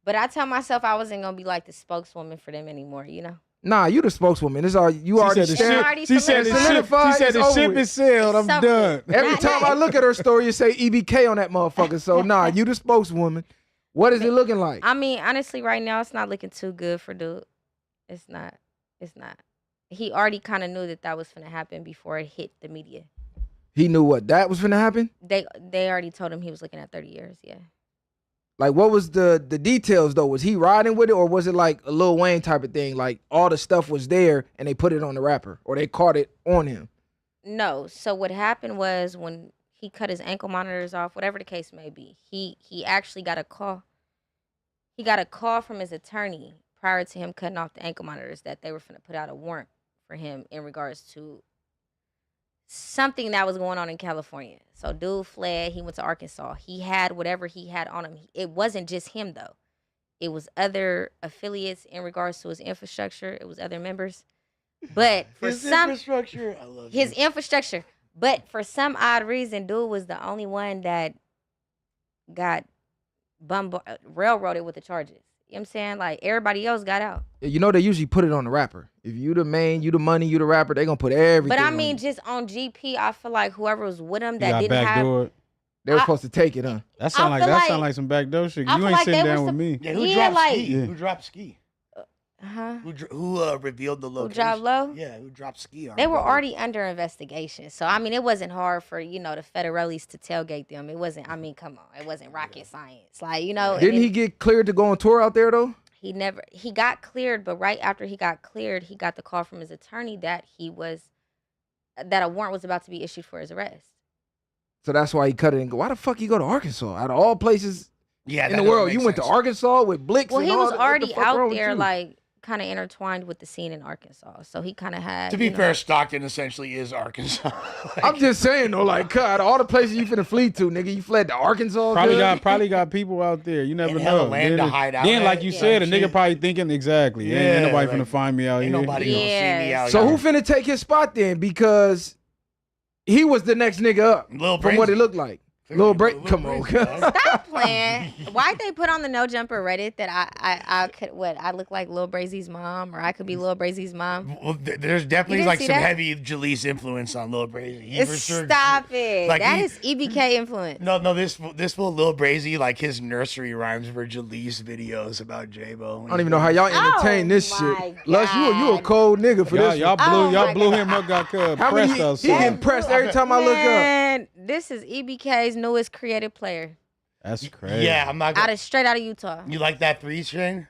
But I tell myself I wasn't gonna be like the spokeswoman for them anymore, you know. Nah, you the spokeswoman. It's all you She already said the stand. ship. already She said the ship. solidified. She said It's the over ship with. is sailed. I'm Something. done. Every time I look at her story, you say EBK on that motherfucker. So nah, you the spokeswoman. What is it looking like? I mean, honestly, right now it's not looking too good for dude. It's not. He already kind of knew that was gonna happen before it hit the media. He knew what that was finna happen. They already told him he was looking at 30 years. Yeah. Like, what was the details though? Was he riding with it, or was it like a Lil Wayne type of thing? Like all the stuff was there and they put it on the rapper, or they caught it on him. No. So what happened was when he cut his ankle monitors off, whatever the case may be, he actually got a call. He got a call from his attorney prior to him cutting off the ankle monitors that they were finna put out a warrant for him in regards to something that was going on in California. So dude fled. He went to Arkansas. He had whatever he had on him. It wasn't just him though. It was other affiliates in regards to his infrastructure. It was other members. But for Infrastructure, I love his infrastructure. But for some odd reason, dude was the only one that got railroaded with the charges. You know what I'm saying? Like everybody else got out. You know they usually put it on the rapper. If you the main, you the money, you the rapper, they gonna put everything. But I on mean, you. just on GP, I feel like whoever was with him You that got didn't have. backdoored. they were I- supposed to take it, huh? That sound feel like- like some backdoor shit. I You feel ain't like sitting they down were with me. Yeah, who Yeah, dropped like- ski? Yeah. Who dropped ski? Huh? Who revealed the Who location? dropped low? Yeah, who dropped ski on They him, were brother? already under investigation. So, I mean, it wasn't hard for, the federales to tailgate them. It wasn't, I mean, come on. It wasn't rocket science. Like, Didn't he get cleared to go on tour out there though? He got cleared, but right after he got cleared, he got the call from his attorney that that a warrant was about to be issued for his arrest. So that's why he cut it and go. Why the fuck you go to Arkansas? Out of all places Yeah, in that the doesn't world, make you went to sense. Arkansas with Blix. Well, and he all was that. What the already fuck wrong out with there, you? like, kind of intertwined with the scene in Arkansas. So he kind of had. To be fair, Stockton essentially is Arkansas. I'm just saying though, like, God, all the places you finna flee to, nigga, you fled to Arkansas. Probably got people out there. You never And hella know. land to hide out Then, at, like you yeah, said, a shit. nigga probably thinking exactly. Yeah, Yeah, ain't nobody like, finna find me out Ain't here. nobody gonna see me Yes. out So here. who finna take his spot then? Because he was the next nigga up Lil from what Brazy. it looked like. Lil Break, come on. Stop playing. Why'd they put on the No Jumper Reddit that I look like Lil Brazy's mom, or I could be Lil Brazy's mom? Well, there's definitely didn't like see some that? heavy Jalise influence on Lil Brazy. He for sure. Stop it. Like, That he- is EBK influence. No, this fool Lil Brazy, like his nursery rhymes were Jalise videos about J-Bo. I don't even know how y'all entertain this Oh my shit. Lush, you a God. cold nigga for this. Y'all one. Oh my blew God. him up, got How pressed many? us. He getting pressed every time I look up. Man, this is EBK's newest creative player. That's crazy. Yeah, I'm not gonna. Straight out of Utah. You like that 3 chain?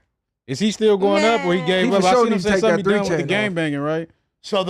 Is he still going up, or he gave He up? for I sure seen him need to say take something that he done with the 3 chain game off. banging, right? So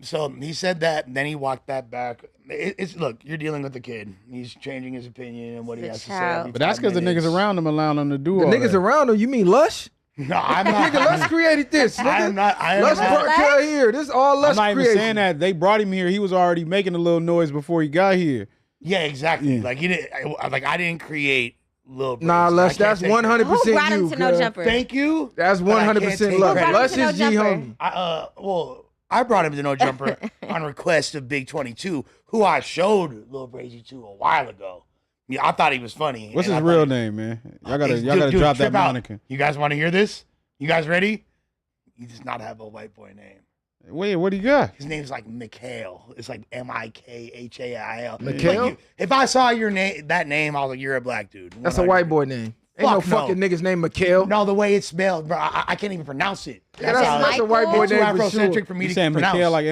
so he said that, and then he walked that back. It's look, you're dealing with the kid. He's changing his opinion and what he The has to say. child. every But that's 5 because the niggas minutes. around him allowing him to do The all niggas that. around him, you mean Lush? No, I'm Nigga, not. Lush created this. I Nigga. am not. I am Lush not. brought Kel here. This all Lush I'm not even creation. saying that. They brought him here. He was already making a little noise before he got here. Yeah, exactly. Yeah. Like he didn't. I didn't create Lil. Nah, Brady. Lush, I can't that's take 100% Who brought him you. to No cuz. Jumper? Thank you. That's But I can't 100% take Lush. credit. Lush Who brought is him G to No homie. Well, I brought him to No Jumper on request of Big 22, who I showed Lil Brazy to a while ago. Yeah, I thought he was funny. What's and his I thought real he- name, man? Y'all Dude, gotta drop that trip out. moniker. You guys want to hear this? You guys ready? He does not have a white boy name. Wait, what do you got? His name's like Mikhail. It's like Mikhail. Mikhail? Like if I saw your name, that name, I was like, you're a black dude. That's a white boy name. Ain't no Fuck no. fucking niggas named Mikhail. No, the way it's spelled, bro, I can't even pronounce it. Yeah, that's, how that's a white boy it's too name for Afrocentric sure. for me You to saying pronounce. Mikhail like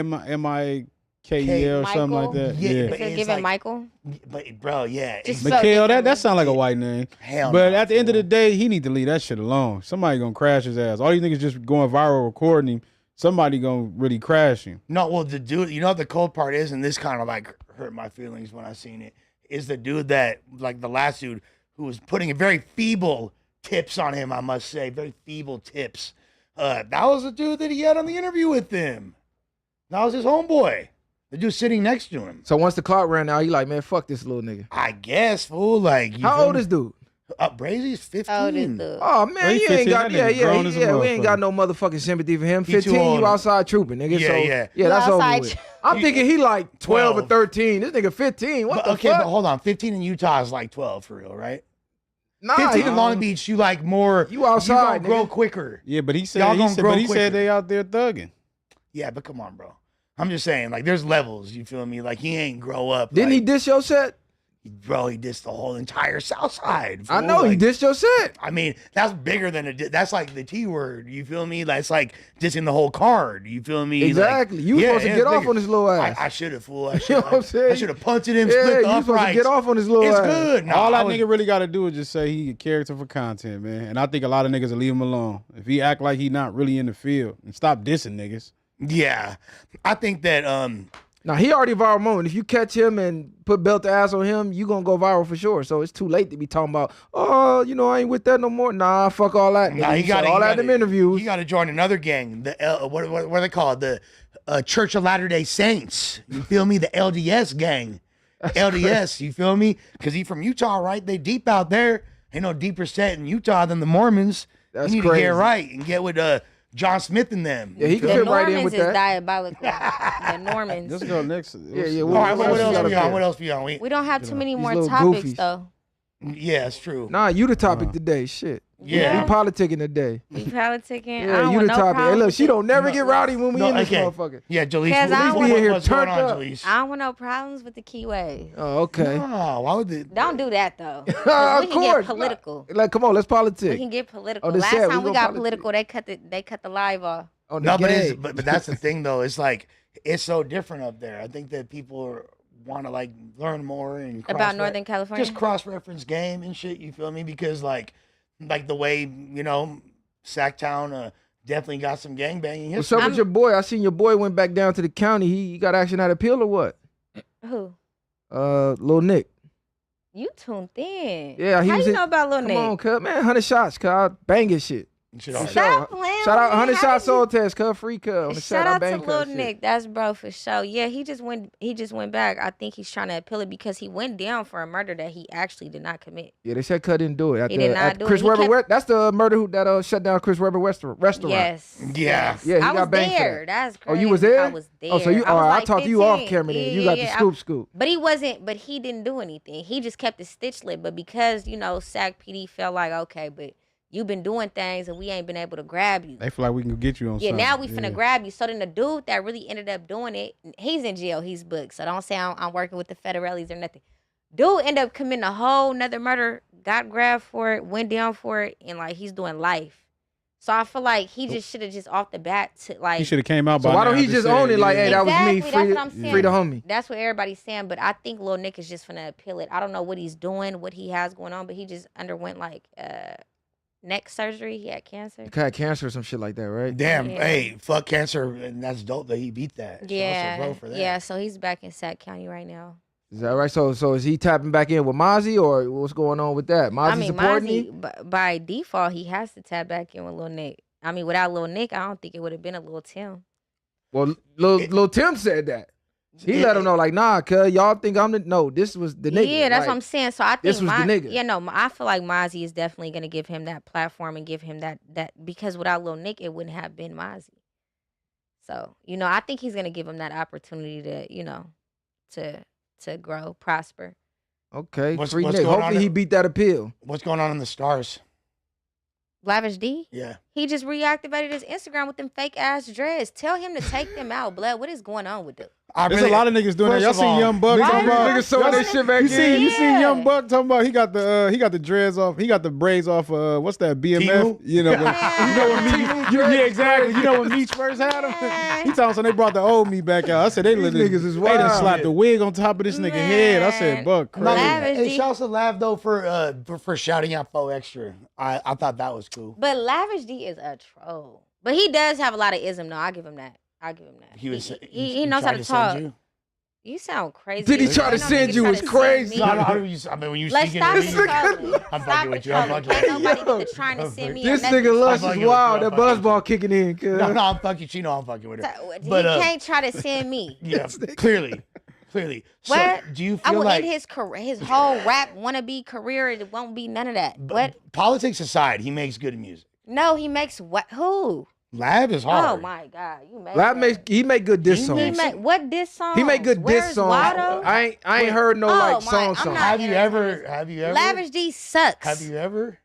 M-I-K-E-L or something like Michael? that? Yeah, Yeah. but So it's give him like- Michael. But bro, yeah, Just it's- so Mikhail, that different. sounds like a white name. hell. But no, at the end of the fool. day, he need to leave that shit alone. Somebody gonna crash his ass. All these niggas just going viral recording him. Somebody gonna really crash him. No, well, the dude, you know what the cold part is, and this kind of like hurt my feelings when I seen it, is the dude that, like the last dude, who was putting very feeble tips on him, I must say, very feeble tips. That was the dude that he had on the interview with him. That was his homeboy. The dude sitting next to him. So once the clock ran out, he like, man, fuck this little nigga. I guess, fool. Like, you How feel old me? is dude? Brazy's 15. Oh, this dude. Oh man, Well, he you 15, ain't got that nigga grown as a we ain't motherfucker. got no motherfucking sympathy for him. He too 15, you old. outside trooping, nigga. Yeah, so yeah. yeah, that's You over outside with. I'm thinking he like 12 or 12. 13. This nigga 15. What But, the okay, fuck? but hold on. 15 in Utah is like 12 for real, right? Nah, 15 he- in Long Beach, you like more. You outside, You gonna grow nigga. quicker. Yeah, but he Y'all said gonna grow he quicker. said they out there thugging. Yeah, but come on, bro. I'm just saying, like, there's levels. You feel me? Like, he ain't grow up. Didn't like, he diss your set? Bro, he dissed the whole entire South Side. I fool. know he Like, dissed your set. I mean, that's bigger than that's like the T word. You feel me? That's like dissing the whole card. You feel me? Exactly. Like, you was yeah, supposed to it's get off bigger. on his little ass. I should have, fool. I You should know what I'm saying? I should have punted him, Yeah, split the you supposed to uprights. get off on his little It's ass. good. No, All I that was- nigga really got to do is just say he a character for content, man. And I think a lot of niggas will leave him alone if he act like he not really in the field and stop dissing niggas. Yeah, I think that Now he already viral moment. If you catch him and put belt to ass on him, you gonna go viral for sure. So it's too late to be talking about, oh, you know, I ain't with that no more. Nah, fuck all that. Nah, Nigga. he You got said all that in them interviews. He got to join another gang. The what are they called? The Church of Latter Day Saints. You feel me? The LDS gang. LDS. You feel me? Because he from Utah, right? They deep out there. Ain't no deeper set in Utah than the Mormons. That's you need crazy. to get right and get with John Smith and them. Yeah, he You can feel fit me? right in Normans with is that. diabolical. The Normans. Let's go next. yeah, All right, what what else else you we got on? up What there? else we on? We don't have too many These more little topics goofies. though. Yeah, it's true. Nah, you the topic today. Shit. Yeah. We politicking today. We politicking. I Yeah, don't you want the no topic. Hey, problems look, with she it. don't never No, get rowdy when we no, in this okay. motherfucker. Yeah, Jaleese, Because I don't what's wanna- going turned on, up. Jaleese? I don't want no problems with the keyways. Oh, okay. No, why would they? Don't do that though. 'Cause Of we can course. get political. Like, come on, let's We politic. can get political. Oh, they Last said we time we gonna got politic. political, they cut the live off. On the No, but game. but that's the thing though. It's like it's so different up there. I think that people want to like learn more and About Northern California? just cross-reference game and shit. You feel me? Because like the way Sacktown definitely got some gangbanging What's history. up with your boy? I seen your boy went back down to the county. He got action at appeal or what? Who? Lil Nick. You tuned in. Yeah, he How was you in- know about Lil Come Nick? on, cuz. Man, 100 shots, cuz. Banging shit. Shit all- Stop playing Shout out with me. 100 How shots did you- soul test, cuz. Free cuz. On the Shout set, I out to bang Lil cuz shit. Nick. That's bro for sure. Yeah, he just went back. I think he's trying to appeal it because he went down for a murder that he actually did not commit. Yeah, they said cuz didn't do it. At He the, did not at do it. Chris He Webber. kept- That's the murder that shut down Chris Webber restaurant. Yes. Yeah. yes. Yeah, he I got was banged for there. that. That's Oh, crazy. you was there? I was there. Oh, so you? I was I like talked to you off 15. camera then. You Yeah, got yeah, the yeah. scoop. But he wasn't. But he didn't do anything. He just kept the stitch lit. But because Sac PD felt like, okay, but you've been doing things and we ain't been able to grab you. They feel like we can get you on Yeah, something. now we finna grab you. So then the dude that really ended up doing it, he's in jail. He's booked. So don't say I'm working with the federales or nothing. Dude ended up committing a whole nother murder, got grabbed for it, went down for it, and like he's doing life. So I feel like he just should have just off the bat to like. He should have came out So by why now don't he and just said, own it like, hey, that was me, Exactly, that's what I'm saying. free the homie. That's what everybody's saying, but I think Lil Nick is just finna appeal it. I don't know what he's doing, what he has going on, but he just underwent like neck surgery. He had cancer. He had cancer or some shit like that, right? Damn, Yeah. hey, fuck cancer, and that's dope that he beat that. Yeah, So for that. yeah. So he's back in Sac County right now. Is that right? So is he tapping back in with Mozzie, or what's going on with that? Mozzie I mean, supporting him? Mozzie, by default, he has to tap back in with Lil Nick. I mean, without Lil Nick, I don't think it would have been a Lil Tim. Well, Lil Tim said that. He let him know, like, nah, cuz y'all think I'm the no. This was the nigga. Yeah, that's like, what I'm saying. So I think this was the nigga. Yeah, no, I feel like Mozzie is definitely gonna give him that platform and give him that because without Lil Nick, it wouldn't have been Mozzie. So I think he's gonna give him that opportunity to to grow, prosper. Okay, What's free going Nick. on Hopefully he beat that appeal. What's going on in the stars? Lavish D. Yeah. He just reactivated his Instagram with them fake ass dreads. Tell him to take them out, blood. What is going on with them? There's a lot of niggas doing that. First Y'all of seen all, Young Buck Why talking about niggas throwing that shit back you in? You seen Yeah. Young Buck talking about he got the dreads off. He got the braids off. What's that? BMF. Timu? You know when yeah, exactly. You know when Meech first had him. He told us when they brought the old me back out. I said they These niggas is They done wild. slapped the wig on top of this nigga head. I said, Buck, No, crazy. Lavish hey, D. shouts to Lav though for shouting out Faux Extra. I thought that was cool. But Lavish D is a troll. But he does have a lot of ism, though. I'll give him that. He knows how tried to send talk. you? You sound crazy. Did he try to Ain't no send nigga you? try It's to send crazy. me. No, I mean when you Let's speak stop in it, the trolling. I'm Stop fucking with it, you. I'm trolling. fucking Ain't with nobody you. get to trying to send me. This a nigga message. Lush I'm is fucking wild. with That you. buzzball kicking in, cuz. No, I'm fucking. You know I'm fucking with it. He But can't try to send me. yeah, clearly. So, What? do you I feel will like end his career, his whole rap wannabe career. It won't be none of that. What? politics aside, he makes good music. No, he makes what? Who? Lav is hard. Oh my God, you made Lab that. he make good diss He songs. He make what diss songs? He make good diss Where's songs. Waldo? I ain't heard no Oh, like my, song I'm song. not- Have you ever? Lavish D sucks. Have you ever?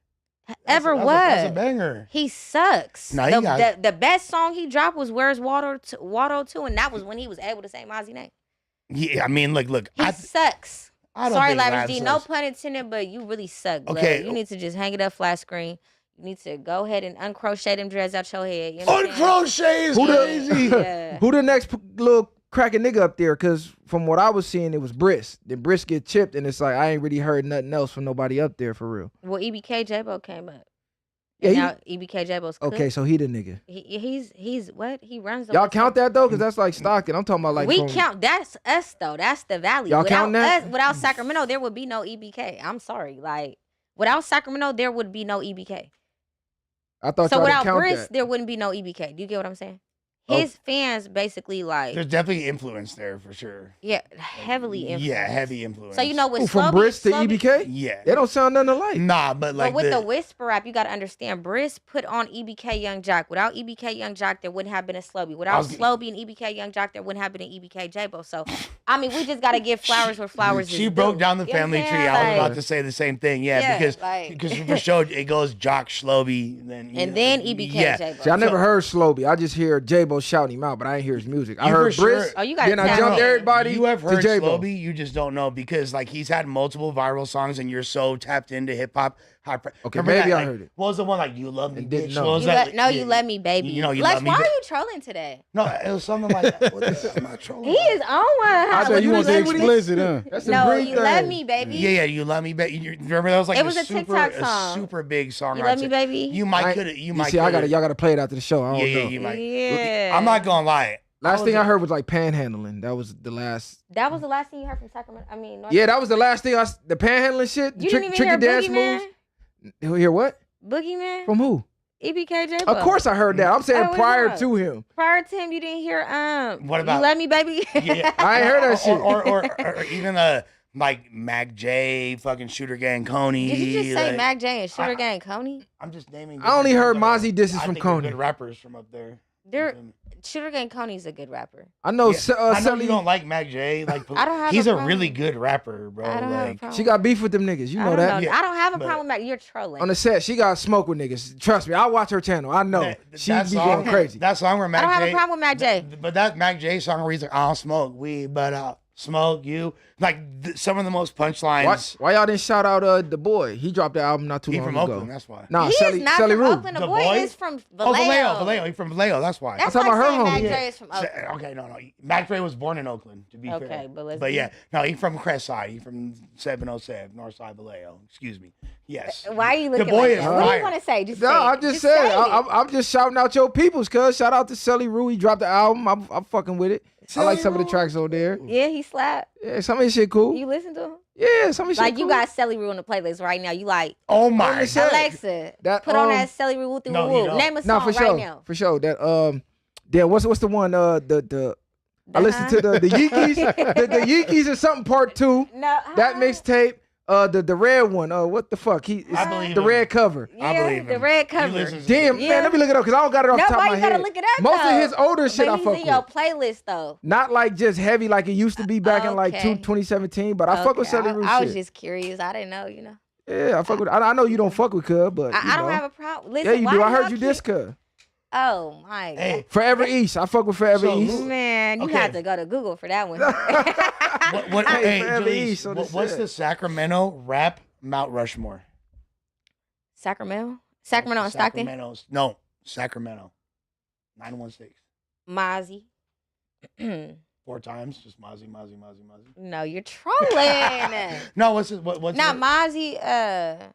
Ever That's what? That's a banger. He sucks. No, he got- the best song he dropped was "Where's Waldo 2," and that was when he was able to say Mozzie name. Yeah, I mean, look. He sucks. I don't Sorry, think Lavish Lav D. No sucks. pun intended, but you really suck. Blood. Okay. You need to just hang it up flat screen. You need to go ahead and uncrochet them dreads out your head. You know what I'm saying? Uncrochet is Who crazy. Yeah. Who the next little cracking nigga up there? Cause from what I was seeing, it was Briss. Then Briss get chipped, and it's like I ain't really heard nothing else from nobody up there for real. Well, EBK J-Bo came up. Yeah, And he- now EBK J-Bo's cooked. Okay, so he the nigga. He's what? He runs the Y'all West count Side. that though, cause that's like Stockton. I'm talking about like We from- count. That's us though. That's the valley. Y'all without count that? us, without Sacramento, there would be no EBK. I'm sorry. Like without Sacramento, there would be no EBK. I thought So y'all without didn't count Briss, that. there wouldn't be no EBK. Do you get what I'm saying? Oh. His fans basically like There's definitely influence there for sure. heavily influenced. Yeah, heavy influence. So you know with Ooh, from Slobby- Briss to Slobby- EBK, Yeah. they don't sound nothing alike. Nah, but like But with the whisper rap, you got to understand. Briss put on EBK Young Jock. Without EBK Young Jock, there wouldn't have been a Slobby. Without was- Slobby and EBK Young Jock, there wouldn't have been an EBK J-Bo. So, I mean, we just got to give flowers where flowers is she due. broke down the You know what family I'm tree. saying? I was Like- about to say the same thing. Yeah, Yeah, because like- for sure it goes Jock Shloby, and then And then EBK yeah. J-Bo. See, I never heard Slobby. I just hear J-Bo shouting him out, but I ain't hear his music. I You heard for sure- Briss. Oh, you got Then I tap jumped in. everybody You have to heard J-Bo. Slobby, you just don't know because like he's had multiple viral songs, and you're so tapped into hip hop. Okay, Remember maybe that, I like, heard it. What was the one like? You love me, And didn't bitch. know. What was You that? let, no, Yeah. you let me, baby. You know, you Lex, let me. why ba- are you trolling today? No, it was something like that. What is- I'm not trolling. He is on one. I huh? thought you you want didn't the say what he- explicit, huh? That's a No, great you let thing. me, baby. Yeah, you love me, baby. You remember that was like It was a super, TikTok song. super big song. You I'd love me, say. baby? You might could have. You might. see, y'all coulda- gotta play it after the show. I don't Yeah, know. you might. Yeah. I'm not gonna lie. Last thing I heard was like panhandling. That was the last. That was the last thing you heard from Sacramento. I mean, North Yeah, that was the last thing. The panhandling shit. The You didn't even tricky hear dance Boogeyman? moves. Hear what? Boogeyman? From who? EBK J-Bo. Of course I heard that. I'm saying Oh, prior yeah. to him. Prior to him, you didn't hear What about- You Let Me, Baby? Yeah, I ain't heard that shit. Or even like Mac J, fucking Shooter Gang Coney. Did you just say like- Mac J and Shooter Gang Coney? I'm just naming. I only heard different- Mozzie disses I from think they're Coney. Good rappers from up there. Shooter Gang Coney's a good rapper. I know. Yeah, I know Sally, you don't like Mac J. Like I don't have he's a a problem. really good rapper, bro. I don't have a Like problem. she got beef with them niggas. You I know don't that. know. Yeah, I don't have a but- problem with Mac. You're trolling. On the set, she got smoke with niggas. Trust me, I watch her channel. I know she that be song- going crazy. That song where I Mac don't J. have a problem with Mac J. But that Mac J song where he's like, I don't smoke weed, but Smoke, you. Like, some of the most punchlines. Why y'all didn't shout out the boy? He dropped the album not too He long from ago. Oakland, that's why. Nah, He Shelly, is not Shelly from Rue. Oakland. The The boy boy? is from Oh, Vallejo. Vallejo. He's from Vallejo, that's why. That's I'm talking like about her saying Mac homie. Dre is from Oakland. Okay, no. Mac Dre was born in Oakland, to be Okay, fair. but let's But be- yeah, no, he's from Crest Side. He's from 707, Northside Vallejo. Excuse me. Yes. Why are you looking The boy like is that? What do fire. you want to say? Just No, say it. I'm just saying. say it. I'm just shouting out your peoples, cuz. Shout out to Shelly Rue. He dropped the album. I'm fucking with it. I like some of the tracks on there. Yeah, he slapped. Yeah, some of his shit cool. You listen to him? Yeah, some of his shit Like, cool. you got Shelly Rue on the playlist right now. You like, Oh my Holy shit. Alexa, That, put on um, that Shelly Rue woo No, you woo. don't. Name a No, song for right sure. now. For sure. That damn, what's the one? I listened to the Yeekees. the Yeekees or something part 2. No, That mixtape. The red one. What the fuck? I believe the him. red cover. Yeah, I believe the him. red You cover. listen to- Damn, Yeah. man, let me look it up because I don't got it off the top of Nobody my head. gotta look it up. Most though. of his older shit but I he's fuck in your with. playlist though. Not like just heavy like it used to be back in like Okay. 2017, but I fuck with Okay, Shelly Rue I was shit. just curious. I didn't know, you know. Yeah, I fuck with. I know you don't fuck with Cub, but you I don't know. have a problem. Listen, Yeah, you why do. I heard y'all you keep- diss Cub. Oh my god. Hey, Forever East. I fuck with Forever So East. who- Man, you Okay. had to go to Google for that one. Hey, hey, Forever Jalise, East on the what's set. the Sacramento rap Mount Rushmore? Sacramento and Stockton. No, Sacramento. 916. Mozzie. 4 times, just Mozzie. No, you're trolling. No, what's it? What's Now it? Mozzie,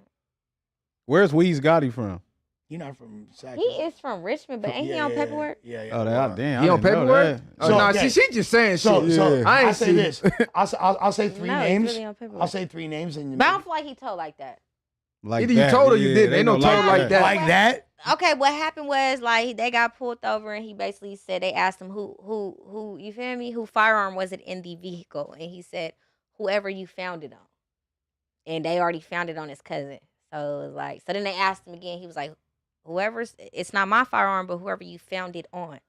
Where's Weez Gotti from? You're not from Sac. he is from Richmond, but ain't he on paperwork? Yeah. Oh, that damn. He I on didn't know paperwork? that. Oh, So, nah, okay. she just saying So, shit. so I ain't I'll say see. this. I'll say 3 No, he's names. really on paperwork. I'll say 3 names and But I don't feel like he told like that. Like Either you that, told or you yeah, didn't. they Ain't no don't told like that. like that. Okay, what happened was like they got pulled over and he basically said they asked him who you feel me, who firearm was it in the vehicle, and he said whoever you found it on, and they already found it on his cousin. So it was like, so then they asked him again. He was like, whoever's, it's not my firearm, but whoever you found it on.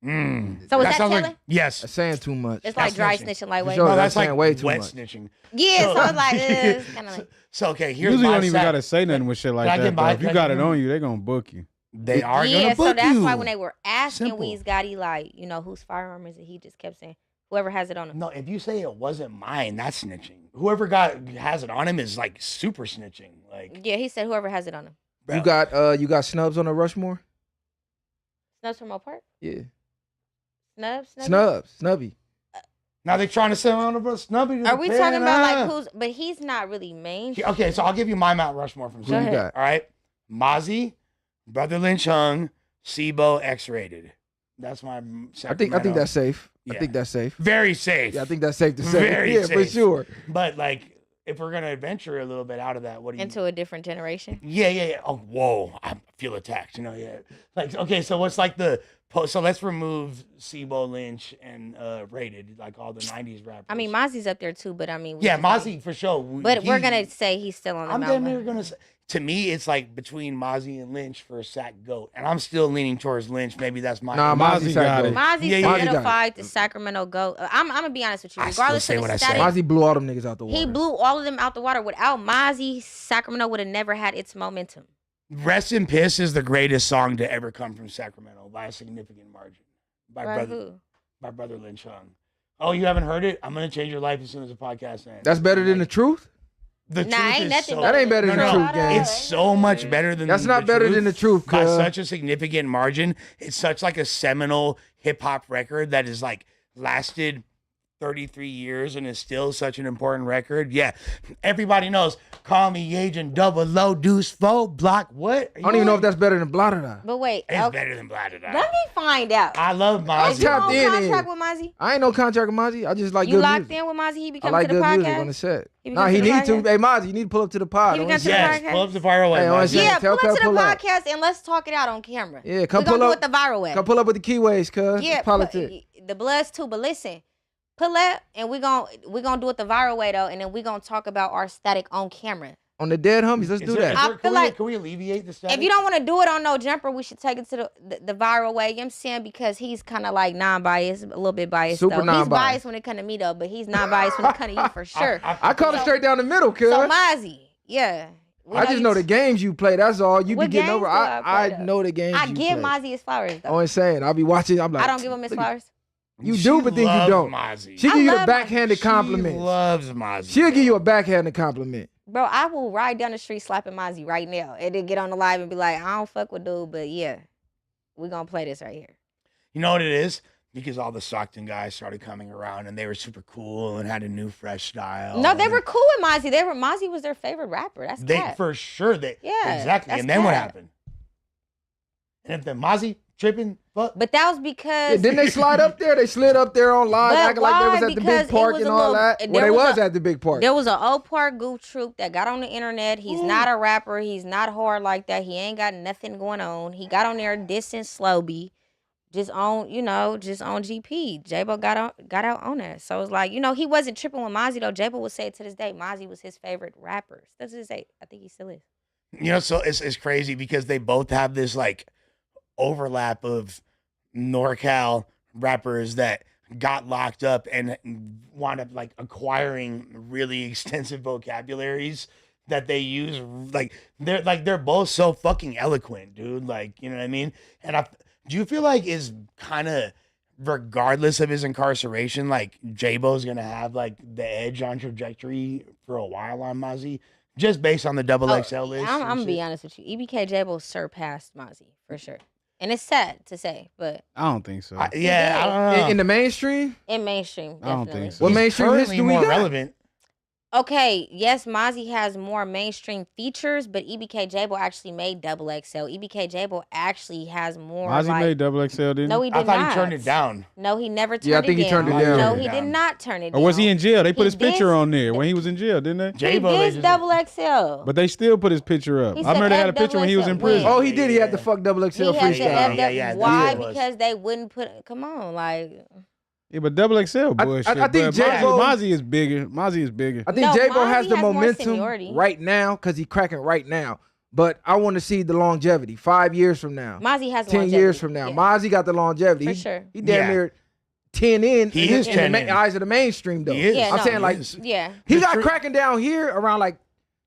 So is that sounds telling? like yes. That's saying too much. It's like That's dry snitching. snitching, like wait. sure. No, that's that's like saying way too wet much. snitching. Yeah, so it's like it's kind of like So okay, here's Usually my don't even sac- gotta say nothing with shit like Can I that. get But my- if you can I got get it my- on you, they gonna book you. They are yeah. gonna So book that's you. why when they were asking Simple. Weez Gotti, like, you know, whose firearm is it? He just kept saying whoever has it on him. No, if you say it wasn't mine, that's snitching. Whoever has it on him is like super snitching. Like Yeah, he said whoever has it on him. bro. You got Snubs on the Rushmore? Snubs from Oak Park? Yeah. Snubs? Snubby. Now they're trying to sell on the snubby. to Are the we pen, talking about like ah. who's? But he's not really main. Okay, so I'll give you my Mount Rushmore from Who you ahead. got? All right, Mozzie, Brother Lynch Hung, Sibo, X-rated. That's my. I think that's safe. I Yeah. think that's safe. very safe. Yeah, I think that's safe to say. Very yeah, for safe. sure. But like, if we're gonna adventure a little bit out of that, what do you? Into a different generation. Yeah. Oh, whoa! I feel attacked. You know, yeah. Like, okay, so what's like the so let's remove Sibo, Lynch, and Rated, like all the '90s rappers. I mean, Mozzie's up there too, but I mean, we yeah, just- Mozzie for sure. But we're gonna say he's still on the I'm mountain. damn near gonna say. To me, it's like between Mozzie and Lynch for a sack goat, and I'm still leaning towards Lynch. Maybe that's my. Nah, Mozzie Mozzie got got it. it. Mozzie's Yeah, yeah, yeah. solidified the Sacramento GOAT. I'm gonna be honest with you. I still Regardless say of what the I status, say. Mozzie blew all them niggas out the water. he blew all of them out the water. Without Mozzie, Sacramento would have never had its momentum. Rest in Piss is the greatest song to ever come from Sacramento by a significant margin. By Brother Lynch Hung. Oh, you haven't heard it? I'm gonna change your life as soon as the podcast ends. That's better than the truth? The Nah, truth ain't is nothing so, That ain't better than the truth, gang. It's so much better than That's not the better truth than the truth, by cuz. such a significant margin. It's such like a seminal hip hop record that is like lasted 33 years and is still such an important record. Yeah, everybody knows. Call me Agent Double O Deuce 4 Block. What? I don't even know if that's better than Blah Da Da. But wait, It's okay, better than Blah Da Da. let me find out. I love Is Mozzie. you tapped on in contract here. with Mozzie? I ain't no contract with Mozzie. I just like You good locked music. in with Mozzie? He be I coming like to the good music on podcast? the set. He be Nah, coming he to the need to. podcast? Hey, Mozzie, you need to pull up to the pod. He be I coming wanna to see the that. Yes, podcast? pull up the fire away. Hey, I wanna Mozzie. see Yeah, Tell pull up to Cub the pull up. podcast and let's talk it out on camera. Yeah, come We're gonna pull do up. it the viral way. Come pull up with the keyways, cuz. Yeah, It's politics. the Bloods too. But listen, pull up and we gonna do it the viral way though, and then we gonna talk about our static on camera. On the dead homies, let's do that. I feel like- can we alleviate the static? If you don't want to do it on no jumper, we should take it to the viral way. You know what I'm saying? Because he's kind of like non-biased, a little bit biased Super though. He's non-biased. biased when it comes to me though, but he's not biased when it comes to you for sure. I called it straight down the middle, cuz. So Mozzie, yeah. We I just you- know the games you play. That's all. You be What getting games over. do I I play, though? know the games I you give play. Mozzie his flowers though. Oh, insane. I'll be watching. I'm like, I don't give him his look at- flowers. You do, but then you loves don't. Mozzie. She I give you the love backhanded She compliment. loves Mozzie. She'll give you a backhanded compliment. Bro, I will ride down the street slapping Mozzie right now and then get on the live and be like, I don't fuck with dude, but yeah, we gonna play this right here. You know what it is? Because all the Stockton guys started coming around and they were super cool and had a new fresh style. No, they and were cool with Mozzie. Mozzie was their favorite rapper. That's They cat. for sure Yeah, exactly. that's And then what cat. happened? And if the Mozzie tripping, fuck. But that was Yeah, because didn't they slide up there? They slid up there on live, But acting like they was why? at the Because big it park was and a all little- that. there Well, they was was a- at the big park. there was an old park goof troop that got on the internet. He's not a rapper. He's not hard like that. He ain't got nothing going on. He got on there dissing Slowby. Just on GP. J-Bo got out on that. So it's like, he wasn't tripping with Mozzie though. J-Bo would say it to this day. Mozzie was his favorite rapper. That's what he say. I think he still is. So it's crazy because they both have this like overlap of NorCal rappers that got locked up and wound up like acquiring really extensive vocabularies that they use. They're both so fucking eloquent, dude. Like, you know what I mean? And do you feel like is kind of regardless of his incarceration, like J-Bo's gonna have like the edge on trajectory for a while on Mozzie? Just based on the double XL list. I'm and gonna be shit? honest with you. EBK J-Bo surpassed Mozzie for sure. And it's sad to say, but I don't think so. I don't know. In the mainstream? in mainstream, I don't definitely. think so. What He's mainstream currently history we more got? relevant. Okay, yes, Mozzie has more mainstream features, but EBK J-Bo actually made double XL. EBK J-Bo actually has more. Mozzie like, made double XL, didn't no, he? he did I thought not. he turned it down. No, he never turned Yeah, I it think he down. turned it down. No, Yeah. he did not turn it down. Or was he in jail? They put his He picture did- on there when he was in jail, didn't they? He J-Bo, they did just- double XL. But they still put his picture up. He I remember said they had a F picture when he was in double prison. XL. Oh, he did. He had the Yeah. fuck double XL He had to freestyle. F Yeah, double. that's Why? what it was. Because they wouldn't put. Come on, like. Yeah, but double XL bullshit. I think but J-Bo- Mozzie is bigger. Mozzie is bigger. I think No, J-Bo has Mozzie the has more momentum seniority. right now because he's cracking right now. But I want to see the longevity 5 years from now, Mozzie has 10 longevity. years from now. Yeah. Mozzie got the longevity. For He- sure. He damn Yeah. near 10 in. He in, is in 10 the in. eyes of the mainstream though. He is. Yeah, I'm no. saying He like is. Yeah. he The got tru- cracking down here around like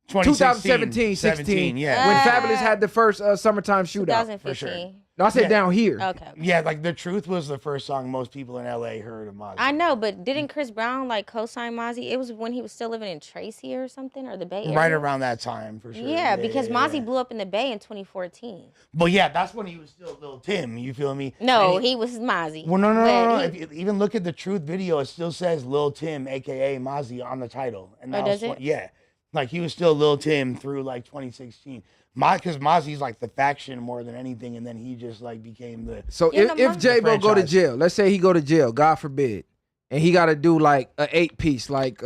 2017, 16. yeah. when Uh, Fabulous had the first summertime shootout. 2015. No, I said Yeah. down here. Okay. Yeah, like The Truth was the first song most people in LA heard of Mozzie. I know, but didn't Chris Brown like co-sign Mozzie? It was when he was still living in Tracy or something, or the Bay Area. Right around that time, for sure. Yeah, because Mozzie yeah. blew up in the Bay in 2014. But yeah, that's when he was still Lil Tim. You feel me? No, And he was Mozzie. Well, no. But If you even look at the Truth video, it still says Lil Tim, aka Mozzie, on the title. And Oh, that was does it? Yeah, like he was still Lil Tim through like 2016. Because Mozzie's like the faction more than anything, and then he just like became the. So Yeah, no, if Mozzie- J-Bo go to franchise. jail, let's say he go to jail, God forbid, and he got to do like a 8-piece like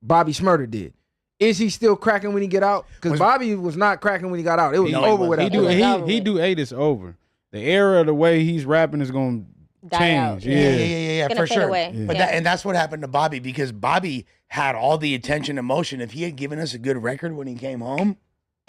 Bobby Shmurda did. Is he still cracking when he get out? Because Bobby was not cracking when he got out. It was No, he over with. wasn't. that. He do over he with. do 8 is over. The era of the way he's rapping is gonna Die out, change. yeah. Yeah, Gonna for fade sure. away. Yeah. But Yeah. and that's what happened to Bobby because Bobby had all the attention and motion. If he had given us a good record when he came home,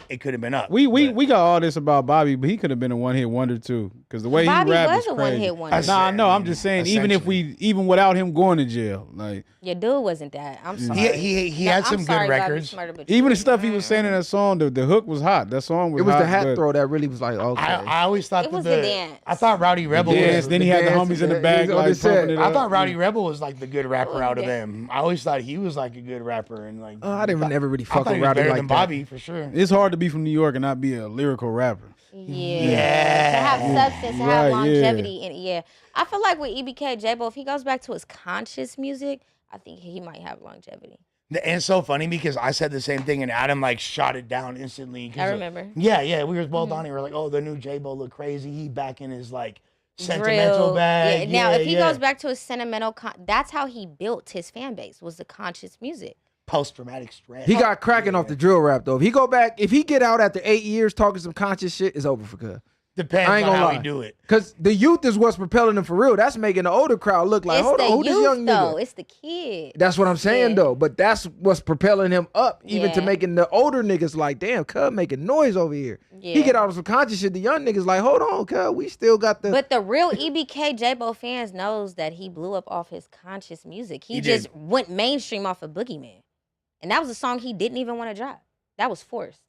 it could have been up. We got all this about Bobby, but he could have been a one-hit wonder too. Because the way Bobby he rapped was is a crazy. one-hit wonder. That's- Nah, no, I'm just saying. Even without him going to jail, like Your dude wasn't that. I'm sorry. He No, had I'm some good sorry, Bobby records. Shmurda, but even you- the stuff he was saying in that song, the hook was hot. That song was It was hot. the hat but- throw that really was like, okay. I always thought It that was the dance. I thought Rowdy Rebel Yes, was. then he had the dance, homies in the yeah, back he was on like the set. pumping it I up. thought Rowdy Rebel was like the good rapper out of yeah. them. I always thought he was like a good rapper and like. I didn't never really I fuck thought with he was Rowdy better like than that. Bobby for sure. It's hard to be from New York and not be a lyrical rapper. Yeah. To have substance, to have Right, yeah. longevity, and yeah, I feel like with EBK J-Bo, if he goes back to his conscious music, I think he might have longevity. And it's so funny because I said the same thing and Adam like shot it down instantly. 'Cause I of- remember. Yeah, we were both on it. We were like, oh, the new J-Bo look crazy. He back in his like sentimental Drill. bag. Yeah. Now, if he yeah. goes back to his sentimental, that's how he built his fan base, was the conscious music. post-traumatic stress. He got cracking off the drill rap though. If he go back, if he get out after 8 years talking some conscious shit, it's over for cuz. Depends I ain't on gonna how lie. he do it. Cause the youth is what's propelling him for real. That's making the older crowd look like, It's hold the on, who this youth, young though. nigga? It's the kid. That's what I'm saying Yeah. though. But that's what's propelling him up, even to Yeah. making the older niggas like, damn, cuz making noise over here. He Yeah. get out of some conscious shit. The young niggas like, hold on, cuz we still got the. But the real EBK J-Bo fans knows that he blew up off his conscious music. He He just did. went mainstream off of Boogeyman. And that was a song he didn't even want to drop. That was forced.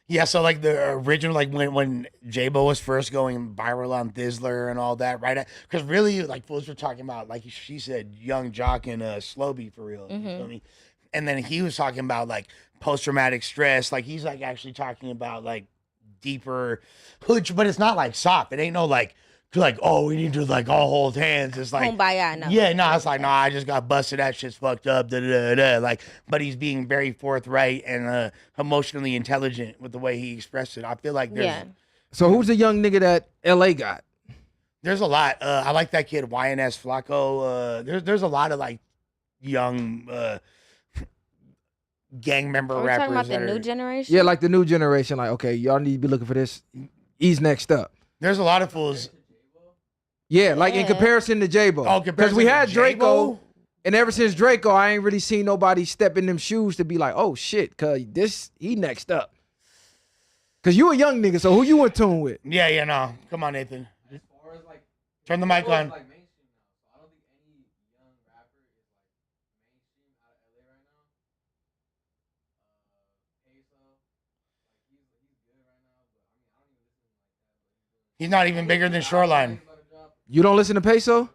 Yeah, so like the original, like when J-Bo was first going viral on Thizzler and all that, right? Because really, like fools were talking about, like she said, Young Jock and Slow Beat for real. You feel me? And then he was talking about like post-traumatic stress. Like he's like actually talking about like deeper hood, but it's not like soft. It ain't no like oh, we need to like all hold hands. It's like Kumbaya, no. yeah, no, it's like no, I just got busted. That shit's fucked up. Da, da, da, da. Like, but he's being very forthright and emotionally intelligent with the way he expressed it. I feel like there's So who's the young nigga that LA got? there's a lot. I like that kid YNS Flacco. There's a lot of like young gang member Are we rappers. talking about the that new are- generation? Yeah, like the new generation. Like, okay, y'all need to be looking for this. He's next up. There's a lot of fools. Yeah, like in Yeah. comparison to J-Bo. Oh, Because we had comparison to Draco, J-Bo? and ever since Draco, I ain't really seen nobody step in them shoes to be like, oh shit, cause he next up. Cause you a young nigga, so who you in tune with? Yeah, no. Come on, Nathan. Turn the mic on. He's not even bigger than Shoreline. You don't listen to Peso?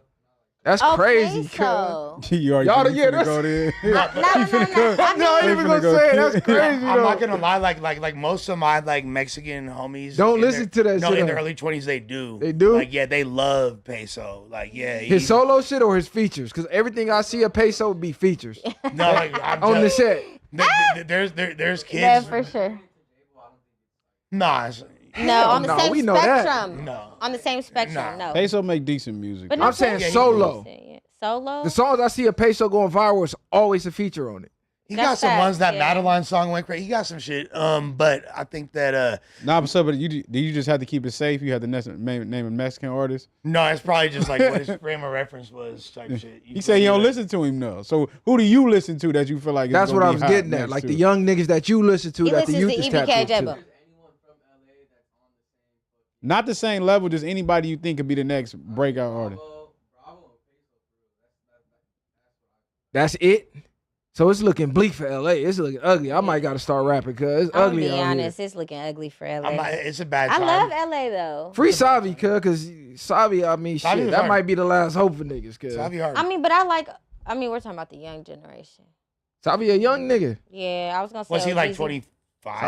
That's Oh, crazy, cuz. Peso. You already Y'all, finna yeah, go there. No. No, I ain't even finna gonna go say it. kill- That's crazy. I'm though. not gonna lie, like most of my like Mexican homies Don't in listen to that No, shit, in their though. early 20s they do. They do? Like yeah, they love Peso. Like yeah, His solo shit or his features? Because everything I see of Peso would be features no, like I'm on the telling- set. there's kids. Yeah, for sure. Nah, it's- No, on the no, same we know that. spectrum. no. On the same spectrum, no. Peso make decent music. But I'm saying Yeah, he solo. Solo? The songs I see of Peso going viral is always a feature on it. He That's got some facts, ones that yeah. Madeline song went crazy. He got some shit. But I think that Nah, but so, but you just have to keep it safe. You have to name a Mexican artist. no, it's probably just like what his frame of reference was type shit. He said he don't listen to him though. So who do you listen to that you feel like? is That's gonna what I be was hot getting at. next Like to the it? young niggas that you listen to He that the listens youth to is EBK tapped J-Bo. into. Not the same level, just anybody you think could be the next breakout artist. That's it. So it's looking bleak for LA. It's looking ugly. I might gotta start rapping because it's I'm gonna ugly be out honest, it's looking ugly for LA. It's a bad I time. love LA though. here. Free Savi, because Savi, I mean, Savi shit, was that hard. might be the last hope for niggas. Cause Savi hard. I mean, but we're talking about the young generation. Savi a young nigga, Yeah, I was gonna say. Was he like OGZ. 25?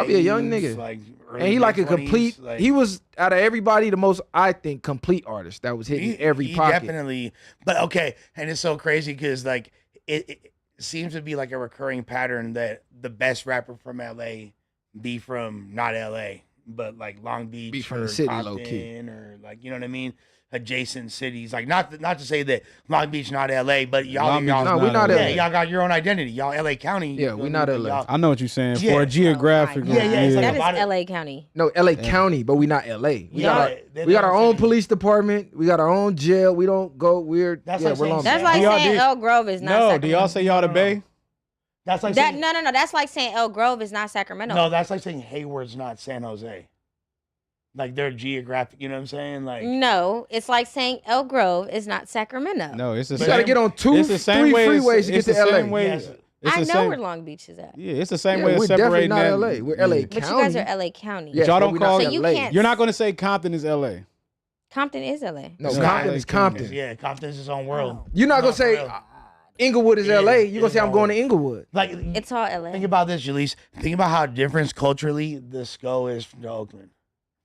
Savi a young nigga. Like and he like a mid-20s, complete. like- He was out of everybody the most, I think, complete artist that was hitting every he pocket. definitely. But okay, and it's so crazy because like it seems to be like a recurring pattern that the best rapper from LA be from not LA, but like Long Beach Be from or the city, Compton low-key. or like you know what I mean, adjacent cities. Like not to say that Long Beach not LA, but y'all Long Beach y'all is No, we not LA. yeah, LA. y'all got your own identity. Y'all LA County. Yeah, you we know not what I mean? LA. Y'all- I know what you're saying. Yeah. For a geographic, Oh my Yeah, yeah, it's like That a lot is of- LA County. No, LA County, but we not LA. We Yeah, got our, they- we got our they- own police department. We got our own jail. We don't go weird. That's Yeah, like we're saying Long That's Beach. like Do y'all saying do- Elk Grove is not No, Sacramento. do y'all say y'all the Bay? That's like That saying, no. That's like saying Elk Grove is not Sacramento. no, that's like saying Hayward's not San Jose. Like they're geographic, you know what I'm saying? Like No, it's like saying Elk Grove is not Sacramento. No, it's the You same. gotta get on it's the same three way as- freeways to get it's to the LA. same way- Yes. it's I the know same- where Long Beach is at. Yeah, it's the same Yeah, way we're as definitely separating not that. LA. We're LA But County. you guys are LA County. Yes, Y'all but don't we call not So you LA. can't- You're not going to say Compton is LA. Compton is LA. No, No, Compton LA is Compton. County. Yeah, Compton's his own world. You're not gonna No, say for real. Inglewood is Yeah, LA. You're gonna it's say I'm all- going to Inglewood. Like It's all LA. think about this, Julisse. Think about how different culturally the SCO is to Oakland.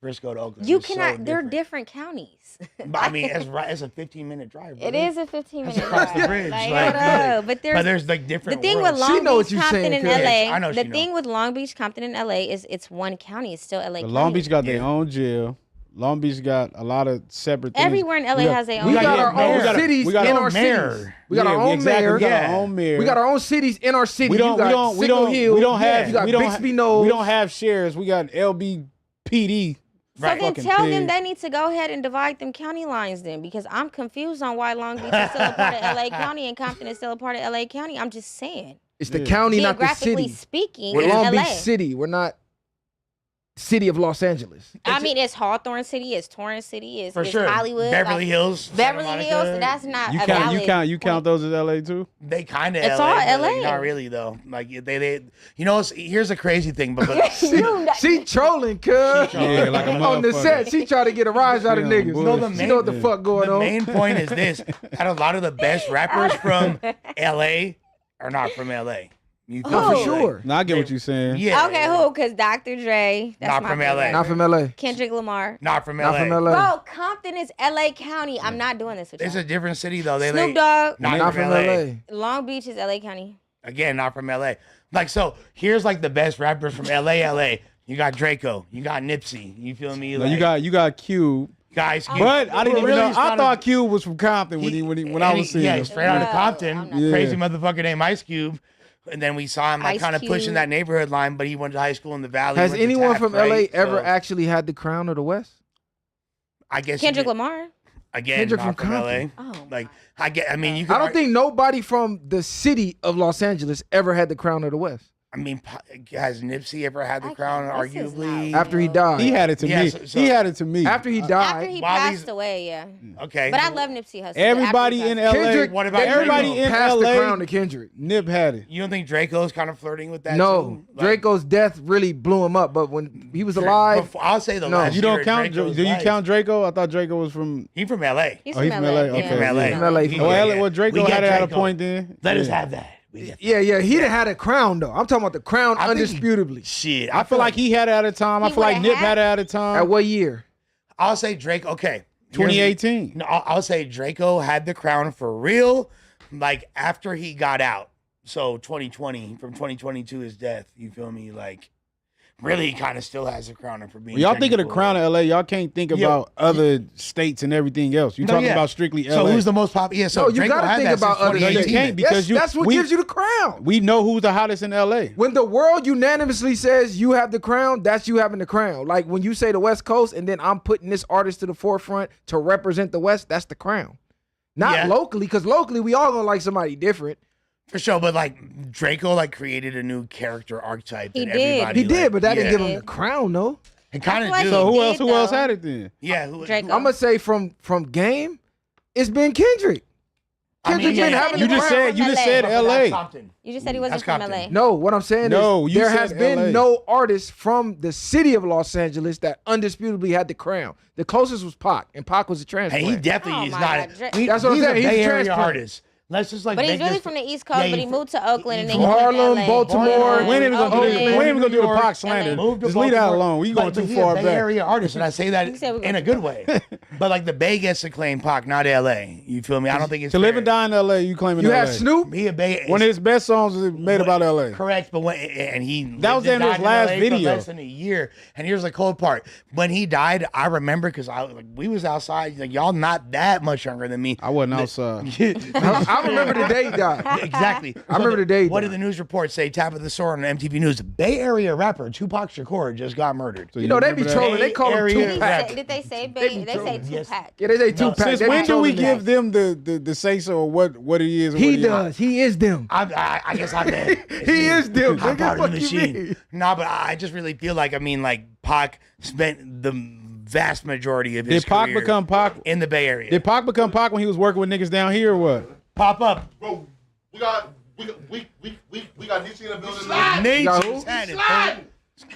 Frisco to Oakland. You It's so cannot. They're different counties. But I mean, it's a 15-minute drive. It brother. is a 15-minute across drive. the bridge, Like, like, hold yeah. up. But But there's like the different. thing with worlds. She Long know what Beach, you Compton, saying, and cuz. LA. I know The she thing know. with Long Beach, Compton, and LA is it's one county. It's still LA But County. Long Beach got their Yeah. own jail. Long Beach got a lot of separate things. Everywhere in LA We got- has their own. We got yeah, our mayor. own We got a- cities we got in our our mayor. cities. We got Yeah, our own exactly. mayor. We got Yeah. our own mayor. We got our own cities in our city. We don't. You We got don't. We Signal don't. Hill. We don't have. You got we don't. Bixby We Knolls. don't have sheriffs. We got LBPD. So then Fucking tell them pig. they need to go ahead and divide them county lines then, because I'm confused on why Long Beach is still a part of LA County and Compton is still a part of LA County. I'm just saying. It's the Yeah. county, not the Geographically city. speaking, We're it's Long LA. Beach City. We're not. city of Los Angeles. I mean, it's Hawthorne City, it's Torrance City, it's sure. Hollywood, Beverly Hills, Santa Beverly Monica. Hills. That's not You a count valid you count those as LA too? They kind of It's LA, all but, like, LA. not really though. Like they here's a crazy thing, but She trolling, cuz. Yeah, like a On the motherfucker. set, she try to get a rise out of Yeah, niggas. bullshit. No, the She know what the fuck going the on. main point is this: that a lot of the best rappers from LA are not from LA. You feel Oh, me? for sure. No, I get what you're saying. Yeah. Okay, who? Because Dr. Dre, that's Not my from favorite. LA. Not from LA. Kendrick Lamar. Not from LA. Not from LA. Bro, Compton is LA County. I'm not doing this with you. It's a different city though. They Snoop Dogg. Not from LA. Long Beach is LA County. Again, not from LA. Like, so here's like the best rappers from LA. You got Draco. You got Nipsey. You feel me? No, Like, you got Cube, guys. but I didn't even know. I started- thought Cube was from Compton when I was seeing yeah, him. straight out of No, Compton. I'm not. Yeah. Crazy motherfucker named Ice Cube. And then we saw him like Ice kind of pushing Cube. that neighborhood line, but he went to high school in the Valley. Has went to anyone Taft, from right? LA ever So, actually had the crown of the West? I guess you Kendrick did- Lamar. Again, Kendrick not from from LA. Compton. Oh, Like I mean, you. Could I don't think nobody from the city of Los Angeles ever had the crown of the West I mean, has Nipsey ever had the I crown? can't- this is Arguably. not after he died. He had it to Yeah, me. so- He had it to me. After he After died. he While passed he's- away, yeah. Okay. But I love Nipsey Hussle. Everybody After he in passed away. LA. Kendrick, What about they everybody Draco? in passed LA? the crown to Kendrick. Nip had it. You don't think Draco's kind of flirting with that? No, too? Like, Draco's death really blew him up. But when he was alive, I'll say the No. last You don't year of count? Draco's Do you life. count Draco? I thought Draco was from. He from LA. He's Oh, from he's from LA. LA? Yeah. Okay. From LA. Yeah. From LA. Yeah, Well, yeah. well, Draco We had get it at a Draco. point then. Let us Yeah. have that. yeah, he done had a crown though. I'm talking about the crown I think he- undisputably. Shit. I feel like he had it at a time. I He feel like would've Nip had had it at a time. At what year? I'll say Drake. Okay. 2018. No, I'll say Draco had the crown for real, like after he got out. So 2020, from 2020 to his death. You feel me? Like, really, he kind of still has the crown for being. When y'all think of the Kendrick crown of LA, y'all can't think Yeah. about other states and everything else. You No, talking yeah. about strictly LA. So who's the most popular? Yeah, so No, you Draco gotta had think that about since other No, you 2018. can't because that's what gives you the crown. we know who's the hottest in LA. When the world unanimously says you have the crown, that's you having the crown. Like when you say the West Coast and then I'm putting this artist to the forefront to represent the West, that's the crown. Not Yeah. locally, because locally we all gonna like somebody different. For sure, but like Draco like created a new character archetype. He that did. everybody, He did, like, but that didn't yeah. give him the crown, though. It kind I of feel like do. he So who did, else? Who else though. had it then? Yeah, Draco. I'm gonna say from game, it's been Kendrick. Kendrick been having You the just crown. said you just LA. said But that's LA. Compton. You just said he wasn't That's from Compton. LA. No, what I'm saying No, is you there said has been LA. no artist from the city of Los Angeles that undisputably had the crown. The closest was Pac, and Pac was a Hey, transplant. he definitely Oh is my not. God, Dra- He- That's what I'm he's saying. a He's a Bay Area transplant. artist. Let's just like. But he's make really this- from the East Coast, Yeah, but he moved to Oakland and then from he moved to Harlem, LA. Baltimore. We ain't even gonna do Oakland, the, we ain't even gonna do the New York, Pac slander. LA. Moved to Just leave that Baltimore. alone. We going But too he's far a Bay back. Area artist, and I say that You said we're in a going good way. But like the Bay gets to claim Pac, not LA. You feel me? I don't think it's To live fair. and die in LA, you claiming You LA. had Snoop. He a Bay. One of his best songs is made about LA. Correct, but when and he That was lived and in his died last LA video. for less than a year. And here's the cold part: when he died, I remember because we was outside. Like y'all, not that much younger than me. I wasn't outside. I remember the day he died. Exactly. I remember the day. What did the news report say? Tap of the sword on MTV News. Bay Area rapper Tupac Shakur just got murdered. So You know, they be remember that? trolling. They call him Area Did, he Tupac. say, did they say They Bay? be They say trolling. Yes. Tupac. Yeah, they say Tupac. Since They be when do we trolling give that. them the say so of what it is? And He what it does. He is them. I guess I'm dead. He is them. I'm Nigga, part of fuck the you machine. mean? No, but I just really feel like Pac spent the vast majority of his Did Pac career become Pac? in the Bay Area. Did Pac become Pac when he was working with niggas down here or what? Pop up. Bro, we got Nietzsche in the building. Nature's who? had it. Slide.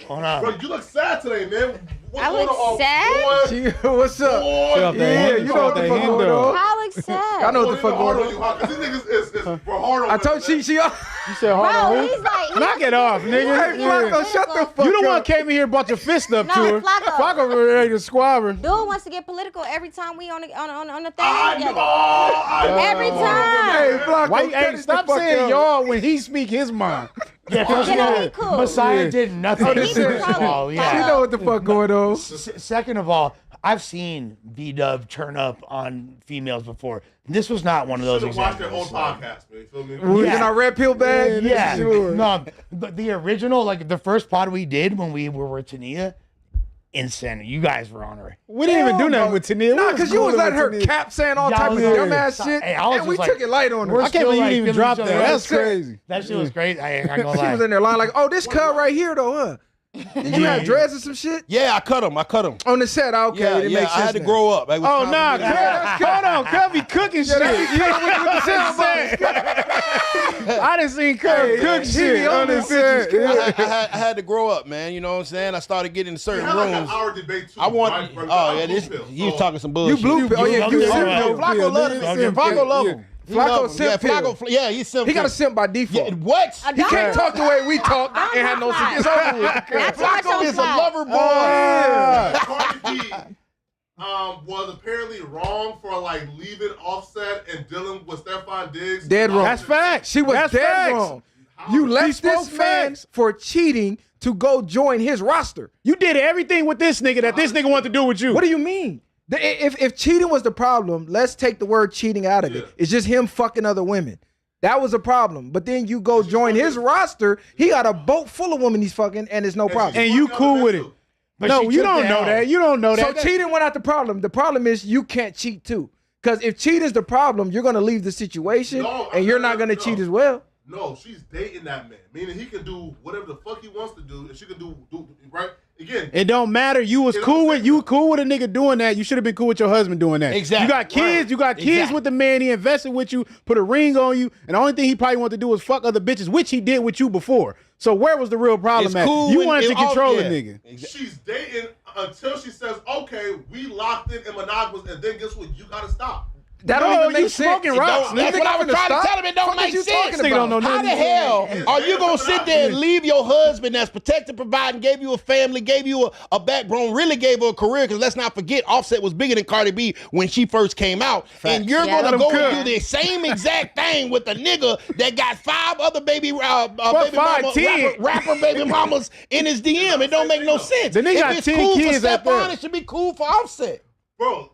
Hold on. Bro, you look sad today, man. What's I going look on, sad? boy? She- What's up? Boy, Shut the Yeah, hand- you know shut what the the fuck hand going up. on. How looks sad? I know what the Boy, fuck you hard going on on. you, huh? 'Cause these niggas is for hard on I told women, she. You said hold Bro, on. who? he's like, Knock it off, nigga. Hey, Yeah. Flacco, shut the fuck You the one up. came in here and brought your fist up No, to her. Flacco. Flacco ready to squabble. dude wants to get political every time we on the thing I together. know. Every time. Hey, Flacco, Why? cut Hey, it the stop fuck saying up. y'all when he speak his mind. Yeah, first You of know, all, he cool. Messiah Yeah. did nothing. Oh, He's this a is- problem. She yeah. know what the fuck going on. Second of all, I've seen B-Dub turn up on females before. This was not one of those Should have watched their own examples. podcast, man. You feel me? We was Yeah. in our red pill bag. Yeah, Sure. no, but the original, like the first pod we did when we were with Tania, insane. You guys were on her. We didn't even do nothing with Tania. Nah, because you was letting her cap saying all Y'all type of was dumbass like- shit, Hey, I was and we just took like- it light on her. We're I can't believe you like didn't even feeling drop each that. other. That's crazy. That shit was crazy. I ain't gonna She lie. was in there lying like, "Oh, this cut right here though, huh?" Did you have dreads or some shit? Yeah, I cut them. On the set, okay. Yeah, it makes sense I had to now. grow up. It was Oh, time nah, for me to- hold on. Cub be cooking shit. I done seen Cub cook shit on the set. I had to grow up, man. You know what I'm saying? I started getting in certain We had like rooms. an hour debate too. I want. right? Bro, Oh I'm yeah, blue this. pill, You was so- talking some bullshit. You blue pill. Oh yeah, you Yeah, simp. yeah, Flacco love this. Flacco love him. He Flacco love him. simp Yeah, pill. Flacco. He's simp. He got a pill. simp by default. Yeah, what? I He can't talk the way we talk Don't and have no talk it's over with. Not too much Flacco on is a Vlad. lover boy. Cardi B was apparently wrong for like leaving Offset and dealing with Stephon Diggs. Dead wrong. That's facts. She was That's dead facts. wrong. You left spoke this man facts. for cheating to go join his roster. You did everything with this nigga that this nigga wanted to do with you. What do you mean? If cheating was the problem, let's take the word cheating out of it. It's just him fucking other women. That was a problem. But then you go join his roster, he got a boat full of women he's fucking, and it's no problem. And you cool with it. No, you don't know that. You don't know So that. cheating went out the problem. The problem is you can't cheat too. Because if cheat is the problem, you're going to leave the situation, and you're not going to cheat as well. No, she's dating that man. Meaning he can do whatever the fuck he wants to do, and she can do right. Again, It don't matter. You was cool with a nigga doing that. You should have been cool with your husband doing that. Exactly. You got kids. Right. You got kids Exactly. with the man. He invested with you, put a ring on you, and the only thing he probably wanted to do was fuck other bitches, which he did with you before. So where was the real problem It's at? cool You when wanted to it all- control a yeah. nigga. she's dating until she says, "Okay, we locked in and monogamous," and then guess what? You gotta stop. That No, don't even you make sense. smoking rocks. That's what I was trying to tell him. It don't make you sense. talking about? How the hell are you gonna sit there and leave your husband that's protected, providing, gave you a family, gave you a backbone, really gave her a career? Because let's not forget, Offset was bigger than Cardi B when she first came out, and you're Yeah. gonna Let go him and cook. do the same exact thing with a nigga that got 5 other baby What, baby 5, mama, 10? rapper baby mamas in his DM. It don't make no sense. The nigga If got it's 10 cool for kids out Stephon, there. it should be cool for Offset. Bro,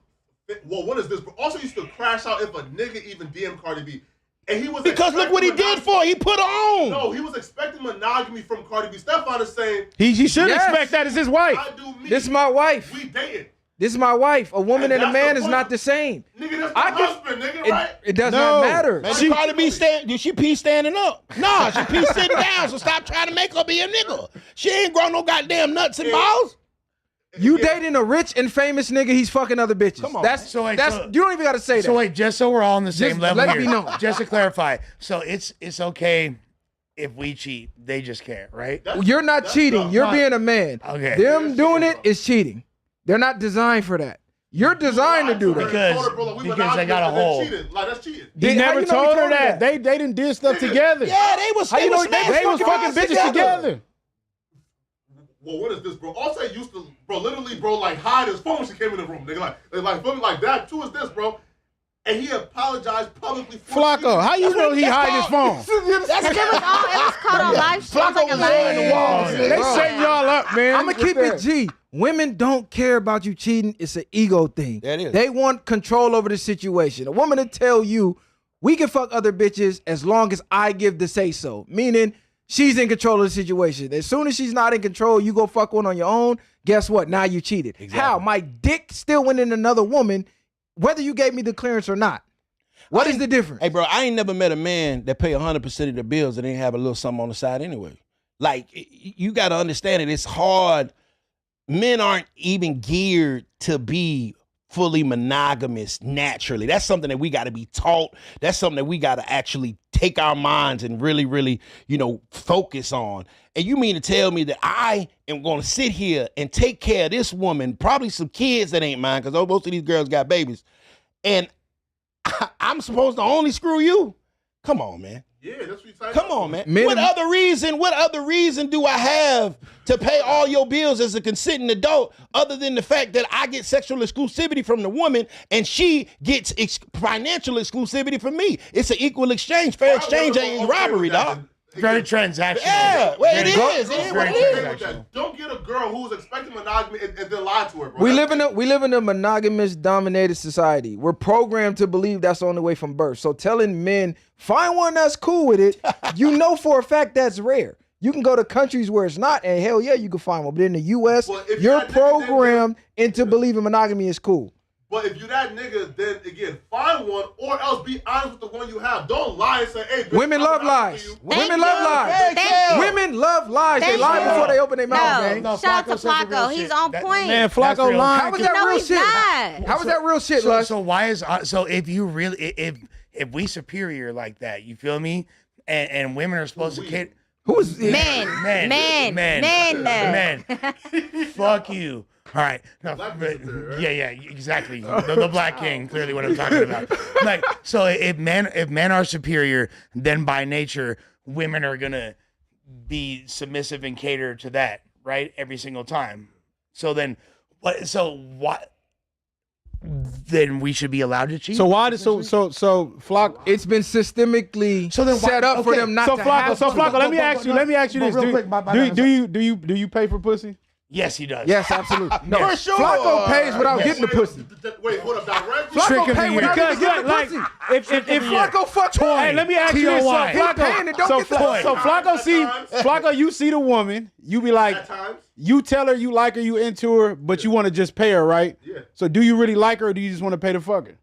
well, what is this? Bro? Also, used to crash out if a nigga even DM Cardi B, and he was Because look what he did for her. He put her on. No, he was expecting monogamy from Cardi B. Stephon is saying, He should Yes. expect that as his wife. "I do me. This is my wife. We dating, This is my wife. A woman and And a that's man the is point. not the same. nigga. That's I my can- husband, nigga, right?" It does No. not matter. Man, She- Cardi B did she pee standing up? Nah, she pee sitting down, so stop trying to make her be a nigga. She ain't grown no goddamn nuts and balls. You dating a rich and famous nigga, he's fucking other bitches. Come on. That's So, like, that's so- you don't even gotta say that. So wait, just so we're all on the same Just level let it here, be known. just to clarify. So it's okay if we cheat. They just can't, right? You're not That's cheating. dumb. You're Not- being a man. Okay. Them doing it is cheating. They're not designed for that. You're designed to do that. Because they got a hole. Like, that's cheating. He How never you know he told her told her that. They didn't do stuff together. Yeah, they was How you know they They was fucking bitches together. Well, what is this, bro? Offset used to, bro, literally, bro, like hide his phone when she came in the room, nigga. Like feel me like that too is this, bro. And he apologized publicly for Flacco, how you know he hiding his phone? That's It was caught on live streams like a was on the live. wall. They setting y'all up, man. I'm gonna keep it G. Women don't care about you cheating. It's an ego thing. That is. They want control over the situation. A woman to tell you, we can fuck other bitches as long as I give the say so. Meaning she's in control of the situation. As soon as she's not in control, you go fuck one on your own. Guess what? Now you cheated. Exactly. How? My dick still went in another woman, whether you gave me the clearance or not. What is the difference? Hey, bro, I ain't never met a man that pay 100% of the bills and ain't have a little something on the side anyway. Like, you got to understand it. It's hard. Men aren't even geared to be fully monogamous naturally. That's something that we got to be taught. That's something that we got to actually take our minds and really, really, focus on. And you mean to tell me that I am going to sit here and take care of this woman, probably some kids that ain't mine, because most of these girls got babies, and I'm supposed to only screw you? Come on, man. Yeah, that's what you signed Come up on, for. man. Men- What other reason do I have to pay all your bills as a consenting adult other than the fact that I get sexual exclusivity from the woman and she gets financial exclusivity from me? It's an equal exchange. Fair exchange ain't robbery, dog. Very transactional. Yeah, well, it is. It is what it is. With that. Don't get a girl who's expecting monogamy and then lie to her, bro. We live in a monogamous dominated society. We're programmed to believe that's the only way from birth. So telling men, find one that's cool with it, you know for a fact that's rare. You can go to countries where it's not, and hell yeah, you can find one. But in the US, Well, if you're that nigga did programmed into believing monogamy is cool. But if you that nigga, then again, find one or else be honest with the one you have. Don't lie and say, hey, bitch, Women love lies. Women love lies. Women love lies. They lie before they open their mouth, man. No, shout out to Flacco. He's on point. Man, Flacco lying. How was that real shit? How was that real shit, Lush? So why is so if you really if we superior like that, you feel me? And women are supposed to kid. Who is Men. Fuck you. All right. No, yeah, exactly. The Black King, clearly what I'm talking about. Like, so if men are superior, then by nature, women are gonna be submissive and cater to that, right? Every single time. So then what? So what? Then we should be allowed to cheat. So why did so Flock? It's been systemically set up for them not So to Flacco, have so to. Flacco, let me ask you this: do you pay for pussy? Yes, he does. Yes, absolutely. No, For sure. Flacco pays without getting the pussy. Wait, hold up, directly? Flacco Trick of pays the without year. even getting the Like, pussy. if Flacco fuck toy. Hey, let me ask you this: so T.O.Y. He paying it, don't so get the pussy. Flacco, you see the woman, you be like, At times. you tell her you like her, you into her, but you want to just pay her, right? Yeah. So do you really like her, or do you just want to pay the fucker?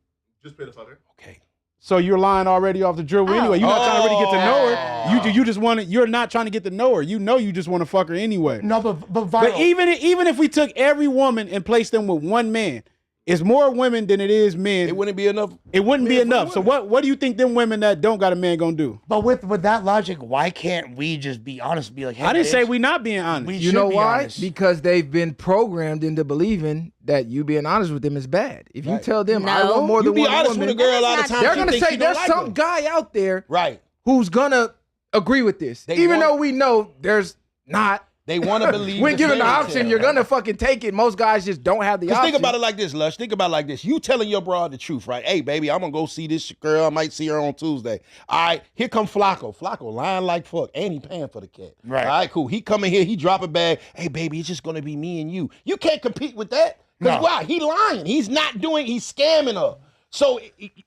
Just pay the fucker. Okay. So you're lying already off the dribble anyway. You're not trying to really get to know her. You just want to. You're not trying to get to know her. You know you just want to fuck her anyway. No, but viral. But even if we took every woman and placed them with one man, it's more women than it is men. It wouldn't be enough. It wouldn't be enough. So what do you think them women that don't got a man gonna do? But with that logic, why can't we just be honest and be like, hey, I didn't say bitch, we not being honest. we You should know be why? honest. Because they've been programmed into believing that you being honest with them is bad. If you tell them I No. want more You than be one honest woman, with a girl a lot of times. they're she gonna thinks say you don't there's like some her. guy out there Right. who's gonna agree with this, They even want- though we know there's not. They want to believe. When given the fairy option, tale, you're right? gonna fucking take it. Most guys just don't have the Because option. think about it like this, Lush. Think about it like this. You telling your broad the truth, right? Hey, baby, I'm going to go see this girl. I might see her on Tuesday. All right, here come Flacco. Flacco lying like fuck. And he paying for the cat. Right. All right, cool. He come in here. He drop a bag. Hey, baby, it's just going to be me and you. You can't compete with that. Because No. why? He lying. He's scamming her. So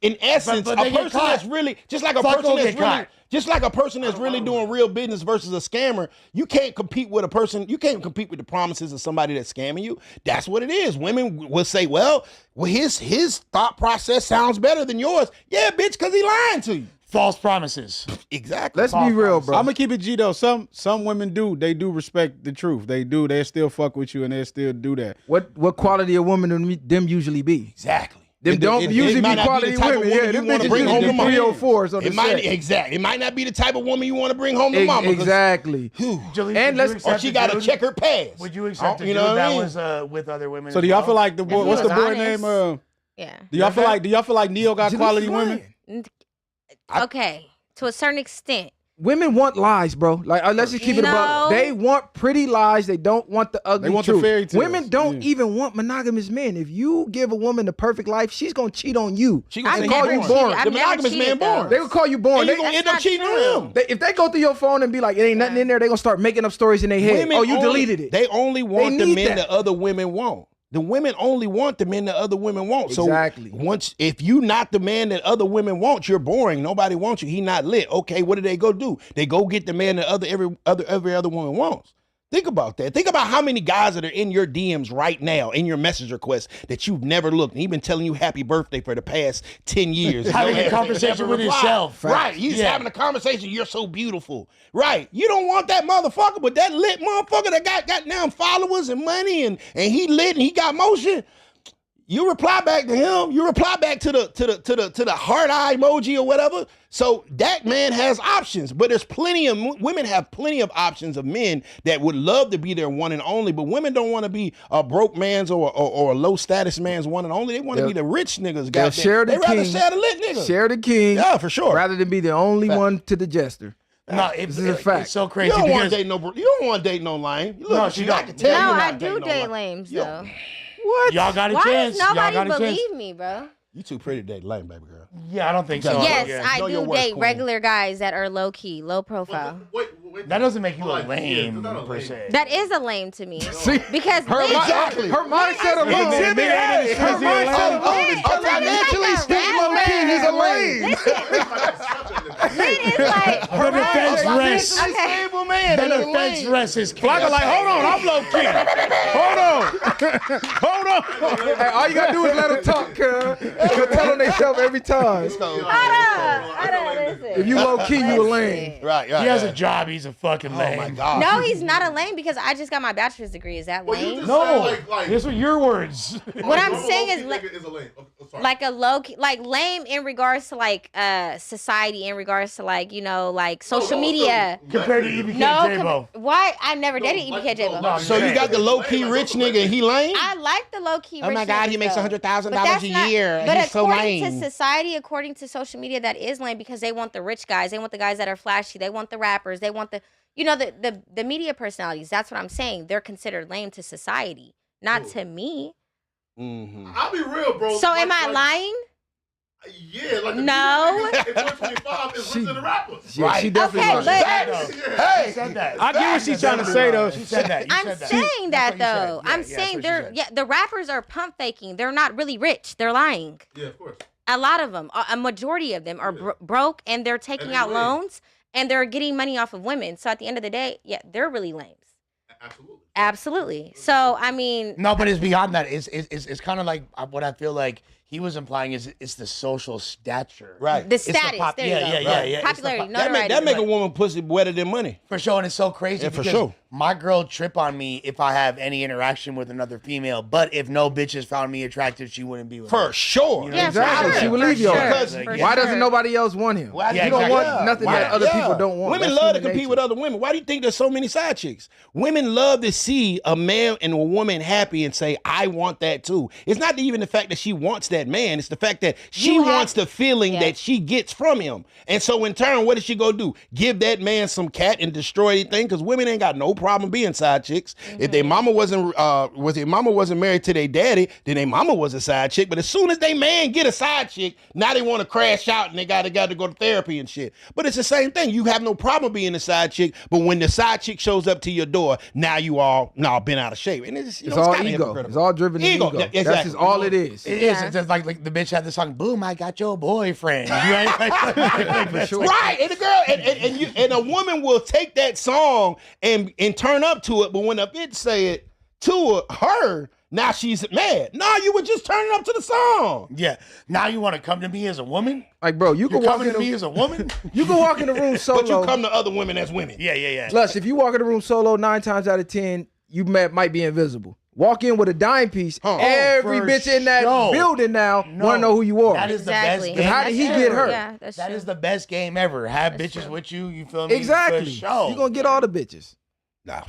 in essence, But a they get person caught. that's really just like a Flacco person that's get really caught. just like a person that's really doing real business versus a scammer, you can't compete with a person. You can't compete with the promises of somebody that's scamming you. That's what it is. Women will say, "Well, his thought process sounds better than yours." Yeah, bitch, because he lying to you. False promises. Exactly. Let's be real, bro. I'm gonna keep it G though. Some women they do respect the truth. They do. They still fuck with you and they still do that. What quality of woman do them usually be? Exactly. Them don't usually might be not quality the type of women. Yeah, you them want to bitches bring home usually to mama. 304s on the It might set. exactly. It might not be the type of woman you want to bring home to mama. 'cause- Exactly. Jaleel, And would you let's- accept Or she a got a dude- checkered past. Would you accept a You dude know what I that mean? was with other women? So as do y'all well? feel like the boy? he What's the was boy honest. name? Yeah. Do y'all feel like Neil got quality women? Okay, to a certain extent. Women want lies, bro. Like, let's just keep it about. No. They want pretty lies. They don't want the ugly They want the truth. fairy tales. Women don't Yeah. even want monogamous men. If you give a woman the perfect life, she's gonna cheat on you. She gonna I've say call never you cheated. boring. I've The never monogamous cheated, man though. born. They will call you boring. And you They- gonna end up not cheating true. on him. if they go through your phone and be like, it ain't nothing in there, they gonna start making up stories in their head. Women Oh, you only- deleted it. They only want the need men that. that other women want. The women only want the men that other women want. Exactly. So if you not the man that other women want, you're boring. Nobody wants you. He not lit. Okay, what do? They go get the man that every other woman wants. Think about that. Think about how many guys that are in your DMs right now, in your message requests, that you've never looked. And he's been telling you happy birthday for the past 10 years. Having a Never conversation with replied. himself. Right. He's Yeah. having a conversation. You're so beautiful. Right. You don't want that motherfucker, but that lit motherfucker that got now followers and money and he lit and he got motion. You reply back to him. You reply back to the heart eye emoji or whatever. So that man has options, but there's plenty of women have plenty of options of men that would love to be their one and only. But women don't want to be a broke man's or a low status man's one and only. They want to be the rich niggas. They'll share the They rather king. share the lit nigga. Share the king. Yeah, for sure. Rather than be the only one to the jester. No, This is a fact. It's so You crazy. don't want to because date you don't want to date no lame. Look, No, at she you, I don't. can tell No, you I not do dating no date lame. lames Yo, though. What? y'all got a Why chance. does Y'all nobody got a chance. believe me, bro? You too pretty to date lame, baby girl. Yeah, I don't think so. Yes, Yeah. I Know your do worth, date queen. regular guys that are low key, low profile. Wait. That doesn't make you a Hold on. lame Yeah, not a per lame. se. That is a lame to me. See, Because her, lame- Exactly. her mindset alone. Hey, Her mindset alone is Oh, financially like still low key. He's a lame. Listen, Lynn is like, The defense Hey, rests. Mentally stable man. The That nigga defense lame. rests his case. Flocka like, hold on, I'm low key. Hold on. Hold on. Hey, all you gotta do is let them talk, cuz. You'll tell them they self every time. Hold on, listen. If you low key, you a lame. Right. He has a job. He's a fucking lame. Oh my God. No, he's not a lame because I just got my bachelor's degree. Is that Well, you lame? just No, said, like, these are your words. What I'm a saying low-key is, nigga is a lame. Oh, sorry. like a low key, like lame in regards to like society, in regards to like like social media. Compared to EBK No, J-Bo. why? I never dated like- EBK J-Bo. no, So you got the low key rich nigga and he lame? I like the low key. Oh my God, he makes $100,000 a year. But He's so according to lame. society, according to social media, that is lame because they want the rich guys. They want the guys that are flashy. They want the rappers. They want the the media personalities. That's what I'm saying. They're considered lame to society, not to me. Mm-hmm. I'll be real, bro. So am I lying? Yeah, like the No. in 2025 is richer than rappers. Yeah, she definitely Okay, lying. but Hey, said that. I get what she's trying to say, though. She said that. You I'm said that. saying that That's what you though. said. Yeah, I'm yeah, saying that's what she said. the rappers are pump faking. They're not really rich. They're lying. Yeah, of course. A lot of them, a majority of them are broke and they're taking And out they're lame. loans and they're getting money off of women. So at the end of the day, yeah, they're really lames. Absolutely. Absolutely. So I mean, No, but it's beyond that. It's kind of like what I feel like he was implying is it's the social stature. Right. the It's the status. pop- There yeah, you go. yeah, yeah, yeah. It's the Popularity, pop- notoriety. That make a woman pussy wetter than money. For sure, and it's so crazy Yeah, for because sure. my girl trip on me if I have any interaction with another female. But if no bitches found me attractive, she wouldn't be with me. For sure. Yeah, Exactly. for She will sure, leave you. for Because sure, for Why sure. doesn't nobody else want him? Why- Yeah, You don't exactly. want nothing that Why- other people don't want. Women That's love to human compete nature. with other women. Why do you think there's so many side chicks? Women love to see a man and a woman happy and say, I want that too. It's not even the fact that she wants that man. It's the fact that she You have- wants the feeling Yeah. that she gets from him. And so in turn, what does she go do? Give that man some cat and destroy anything? Because women ain't got no problem being side chicks. If their mama wasn't married to their daddy, then their mama was a side chick. But as soon as they man get a side chick, now they want to crash out and they got to go to therapy and shit. But it's the same thing. You have no problem being a side chick, but when the side chick shows up to your door, now you all been out of shape. And it's, It's all kinda ego. hypocritical. It's all driven in Ego, ego. yeah, That's exactly. just all it is. It is. Yeah. It's just like the bitch had the song "Boom, I got your boyfriend." Right? Like, that's sure. Right, and the girl and a woman will take that song and turn up to it, but when a bitch say it to her, now she's mad. Nah, you were just turning up to the song. Yeah. Now you want to come to me as a woman? Like, bro, you You're can walk coming in to me the as a woman? you can walk in the room solo. But you come to other women as women. Yeah. Plus, if you walk in the room solo 9 times out of 10, you might be invisible. Walk in with a dime piece. Huh. Every for bitch in that sure. building now No, want to know who you are. That is Exactly. the best game. How did he ever. get hurt? Yeah, that's That true. is the best game ever. Have That's bitches true. with you. You feel me? Exactly. For sure. You're going to get all the bitches. Nah.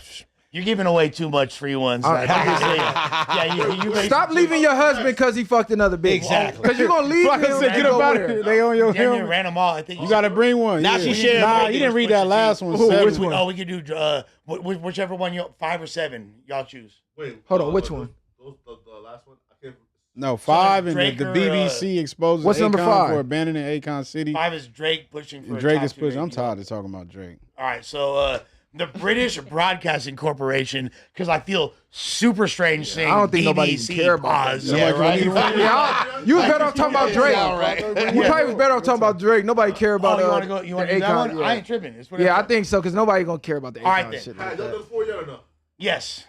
You're giving away too much free ones. Like, you Stop leaving your husband because he fucked another bitch. Exactly. Because you're going to leave Flocka him said, and get go up out where? of here. They on your Damn near helmet. ran them all. I think You got to bring one. Now yeah. she sharing Nah, birthday you didn't read with that Pusha last T. one. Who, Seven. which one? Oh, we could do whichever one, 5 or 7, y'all choose. Wait. Hold on, which one? The last one? I can't. No, 5 and Drake the or, BBC exposes What's number Akon 5? for abandoning Akon City. 5 is Drake pushing for And a Drake top is 2 pushing. I'm ranking. tired of talking about Drake. All right, so the British Broadcasting Corporation, because I feel super strange saying I don't think nobody BBC, even care about that. pause. Yeah, right. You was better off talking about Drake. Yeah, right. You probably was better off talking about Drake. Nobody care about Oh, you want to go? You want to the do that Akon, one? yeah. I ain't tripping. It's Yeah, I think so, because nobody going to care about the All right, Akon then. shit Hey, like y'all that. done 4 yet or no? Yes.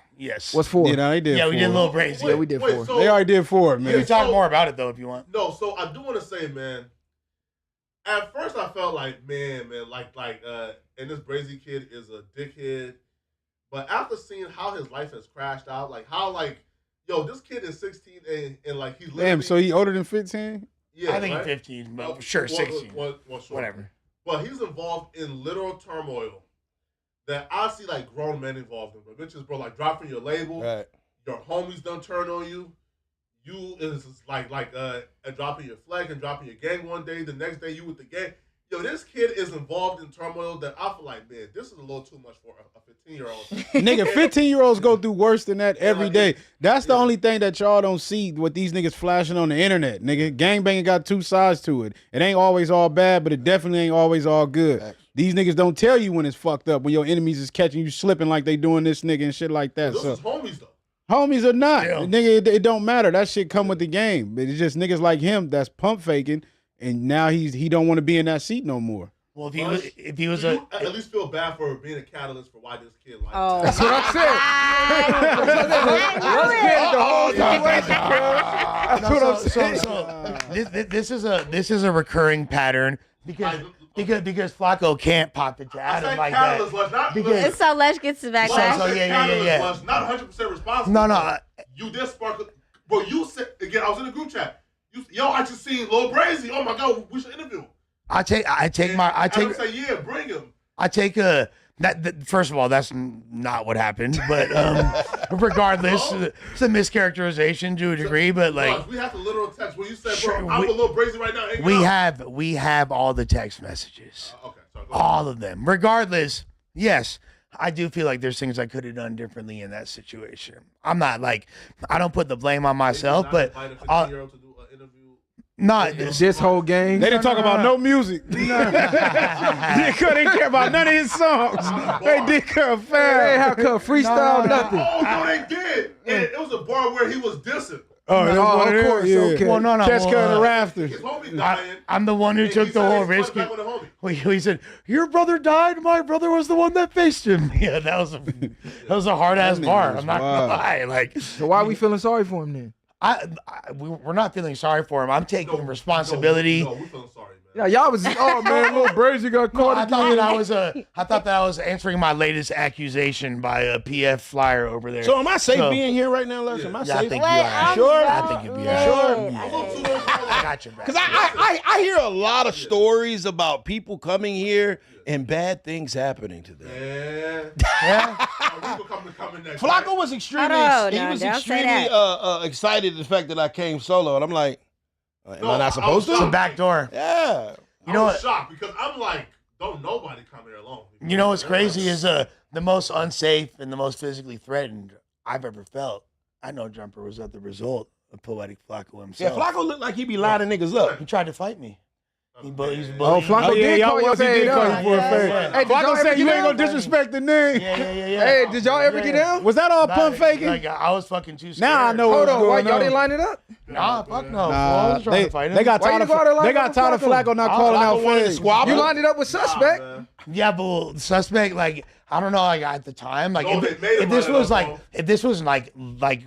What's 4? Yeah, no, they did. Yeah, we did a 4. little crazy. Yeah, we did 4. So, They already did 4, man. We can talk more about it though if you want. No, so I do want to say, man. At first, I felt like, man, and this Brazy kid is a dickhead. But after seeing how his life has crashed out, like how, like, yo, this kid is 16 and like he's Damn, so he older than 15? yeah, I think right? 15, but sure, 16. Sure. Whatever. But he's involved in literal turmoil that I see like grown men involved in. Bro. Bitches, bro, like dropping your label, Right. your homies done turn on you. You is like dropping your flag and dropping your gang one day. The next day you with the gang. Yo, this kid is involved in turmoil that I feel like, man, this is a little too much for a 15-year-old. Nigga, 15-year-olds go through worse than that every like, day. That's the yeah. only thing that y'all don't see with these niggas flashing on the internet. Nigga, gangbanging got 2 sides to it. It ain't always all bad, but it definitely ain't always all good. These niggas don't tell you when it's fucked up, when your enemies is catching you slipping like they doing this nigga and shit like that. Those So is homies though. homies or not, Yeah. nigga, it don't matter. That shit come with the game. It's just niggas like him that's pump faking, and now he don't want to be in that seat no more. Well, Lush, if he was do a you at least feel bad for being a catalyst for why this kid like Oh, That's what I said. Let's get the whole situation, girl. That's what I'm saying. this is a recurring pattern because Flacco can't pop it to I Adam say like catalyst, that. Lush, not Because- And so Lush gets it back. So, back. yeah. Lush, not 100% responsible. No. You did spark it. Bro, you said, again, I was in the group chat. Yo, I just seen Lil Brazy. Oh my God, we should interview him. I take Adam say, yeah, bring him. First of all, that's not what happened, but regardless, it's a mischaracterization to a degree. But like, Lush, we have the literal text where you said, Sure, bro, I'm with Lil Brazy right now. we have all the text messages, Okay, sorry, go ahead. all of them. Regardless, yes, I do feel like there's things I could have done differently in that situation. I'm not like, I don't put the blame on myself, Not but invite a 15-year-old to do an interview. not. This whole game. They didn't talk about no music. They didn't care about none of his songs. They did care of They fair. have cut freestyle, nothing. Oh, no, they did. And it was a bar where he was dissing. Oh, that's Oh, one of them? course, Yeah. okay. Well, no, Catch cut in the rafters. His homie dying. I'm the one who and took he the said whole he risk. split back with a homie. He said, "Your brother died. My brother was the one that faced him." Yeah, that was a hard ass That bar. nigga I'm not was gonna wild. lie. Like, So why are we feeling sorry for him then? we're not feeling sorry for him. I'm taking responsibility. No, we feeling sorry, man. Yeah, y'all was oh man, little Brazy got caught I thought again. that I was answering my latest accusation by a PF flyer over there. So am I safe So- being here right now, Les? Am I Yeah, I safe? think Wait, you are. I'm Sure? not- I think you'll be Wait, all right. I got your back. Because I hear a lot of stories about people coming here and bad things happening to them. Yeah. We will come in next. Flacco was extremely Hold on, he now, was don't say extremely that. excited at the fact that I came solo, and I'm like, am I not supposed was to? The back door. Yeah. You know I was what? shocked because I'm like, don't nobody come here alone. You know what's crazy is the most unsafe and the most physically threatened I've ever felt. I know Jumper was at the result of Poetic Flacco Yeah, himself. Flacco looked like he be lining niggas up. He tried to fight me. He's Oh, bullying. Flacco Oh, yeah, did y'all call your was he did fade call up. you for a Yeah, fade. yeah. Hey, did y'all Flacco ever said you get ain't down? gonna disrespect the name. Yeah. Hey, did y'all ever get down? Was that all pump faking? Like, I was fucking too scared. Now I know Hold what's on, why going y'all on. didn't line it up? Nah, fuck no. I Nah, was trying to fight him. they got Why tired you of go out and line they up got with tired of Flacco? Flacco not Oh, calling Flacco out wanted to fades. squabble. You lined it up with suspect. Yeah, but suspect, like, I don't know, like at the time, like No, if, they made him if this line it was up, like bro. if this was like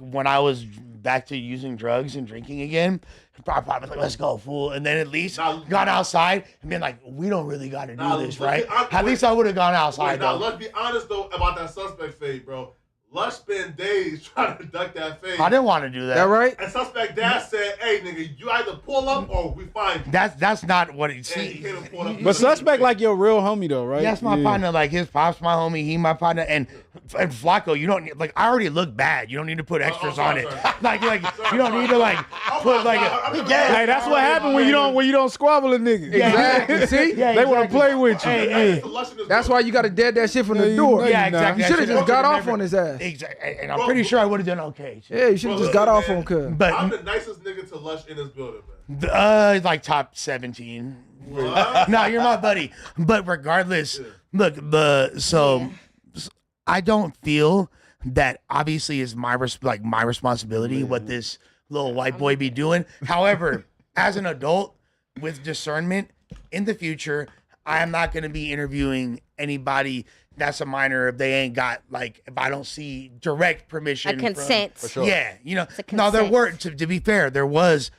when I was back to using drugs and drinking again, probably like, let's go, fool. And then at least Nah, gone outside and been like, we don't really got to do Nah, this, but right? I- At least I would have gone Wait, outside now though. let's be honest though about that suspect fade, bro. Lush spent days trying to duck that fade. I didn't want to do that. That right? And suspect dad said, "Hey, nigga, you either pull up or we find you." That's not what he And see. he came and pulled up. But suspect like your real homie though, right? That's my Yeah. partner. Like his pop's my homie, he my partner, and Flacco. You don't need, like I already look bad. You don't need to put extras on sorry, it. sorry. like you don't need to like put like a. Hey, that's what happened when you don't squabble a nigga. Exactly. See? Yeah, They want to exactly. play with you. Hey, That's why you got to dead that shit from the you door. know yeah, you exactly. You should have just got off on on his ass. Exactly, and I'm pretty sure I would have done okay. Yeah, you should have just got off on cuz. I'm But the nicest nigga to Lush in this building, man. like top 17. What? No, you're my buddy. But regardless, look, so I don't feel that obviously is my responsibility what this little white boy be doing. However, as an adult with discernment in the future, I am not going to be interviewing anybody that's a minor if they ain't got like if I don't see direct permission, A consent. from, yeah, you know. a No, there consent. were to be fair, there was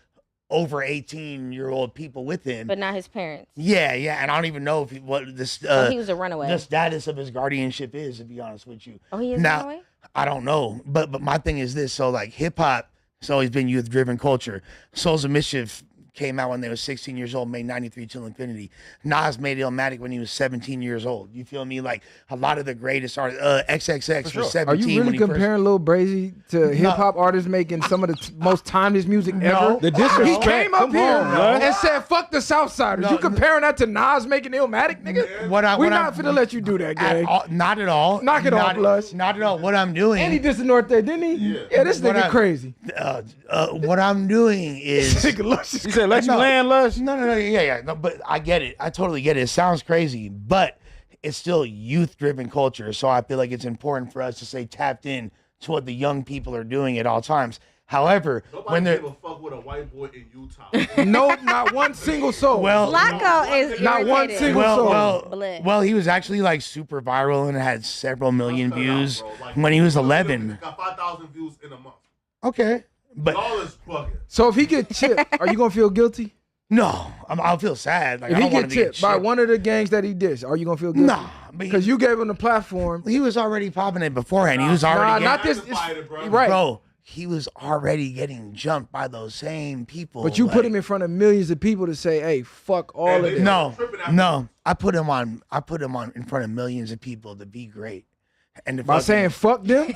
over 18-year-old people with him. But not his parents. Yeah, and I don't even know if what this Oh, he was a runaway. the status of his guardianship is, to be honest with you. Oh, he is a now, runaway? I don't know, but my thing is this: so like hip hop has always been youth driven culture. Souls of Mischief came out when they were 16 years old, made 93 till infinity. Nas made Illmatic when he was 17 years old. You feel me? Like a lot of the greatest artists, XXX was 17 Are you when really he first. comparing Lil Brazy to hip hop artists making some of the most timeless music ever? The disrespect. He came up Come here on, man. and said, "Fuck the Southsiders." No, you comparing that to Nas making Illmatic, nigga? We're not finna let you do that, gang. Not at all. Knock it off, Lush. Not at all. What I'm doing. And he dissed the North there, didn't he? Yeah, this What nigga I- crazy. What I'm doing is. Nigga Lush is You said let you No. land, Lush. No, yeah. No, but I get it. I totally get it. It sounds crazy, but it's still youth-driven culture. So I feel like it's important for us to stay tapped in to what the young people are doing at all times. However, Nobody when give they're a fuck with a white boy in Utah. No, not one single soul. Flacco is Not one irritated. single soul. well, he was actually like super viral and had several million Cut it out, views bro. Like, when he was look at him, 11. He got 5,000 views in a month. Okay, but Y'all is bugging. So if he get chipped, are you gonna feel guilty? no, I'll feel sad. Like, If I he don't want get him to get chipped by chipped. one of the gangs that he dissed, are you gonna feel guilty? Nah, but Because you gave him the platform. he was already popping it beforehand. He was Nah, already not getting, this. Magnified it, bro. Right. bro. He was already getting jumped by those same people. But you like, put him in front of millions of people to say, "Hey, fuck all of they- this." No, Tripping after no. I put him on in front of millions of people to be great. And the By fucking- saying "fuck them."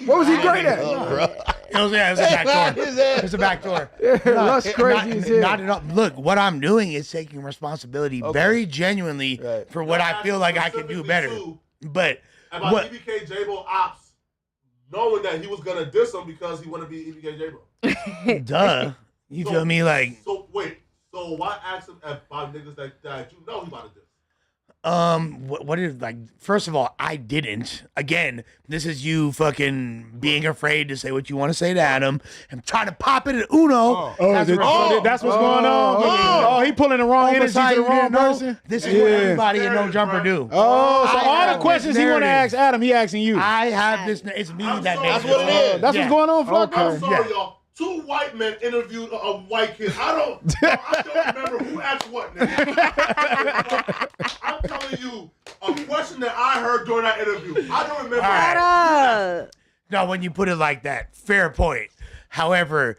What was he great at? It was a back door. It's a back door. That's crazy as hell. Not at all. Look, what I'm doing is taking responsibility very genuinely for what I feel like I can do better. But About what? EBK J-Bo ops, knowing that he was gonna diss him because he wanted to be EBK J-Bo. Duh. You feel me? Like, So wait, so why ask him about niggas that you know he about to diss? what is, like, first of all, I didn't. Again, this is you fucking being afraid to say what you want to say to Adam and trying to pop it at Uno. That's what's going on. Oh, he pulling the wrong energy to the wrong person. This is what everybody in No Jumper do. Oh, so I all have the questions this he want to narrative. ask Adam, he asking you. I have this. It's me I'm that sorry. makes That's what it is. That's what's going on, Flacco. I'm sorry, Yeah. y'all. Two white men interviewed a white kid. I don't remember who asked what, nigga. I'm telling you a question that I heard during that interview. I don't remember. Shut up. No, when you put it like that, fair point. However,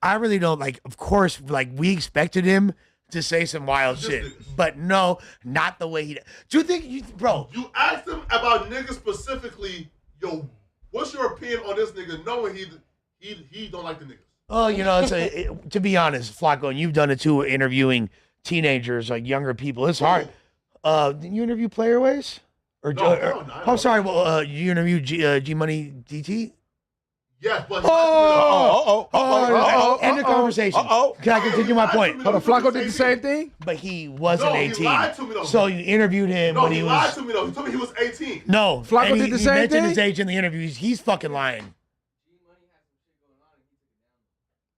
I really don't like. Of course, like, we expected him to say some wild shit, but no, not the way he. Do you think, bro? You asked him about niggas specifically. Yo, what's your opinion on this nigga? Knowing he don't like the niggas. Oh, you know, to be honest, Flacco, and you've done it too, interviewing teenagers, like younger people. It's hard. Did you interview Playerways? Or No, I'm sorry. Well, you interviewed G Money DT. Yes, but End the conversation. Can I continue my point? Hold on, Flacco did the same thing. But he wasn't No, he 18. lied to me, though. So you interviewed him no, when he he lied was. to me though. He told me he was 18. No, Flacco and did the he same mentioned thing? his age in the interviews. He's fucking lying.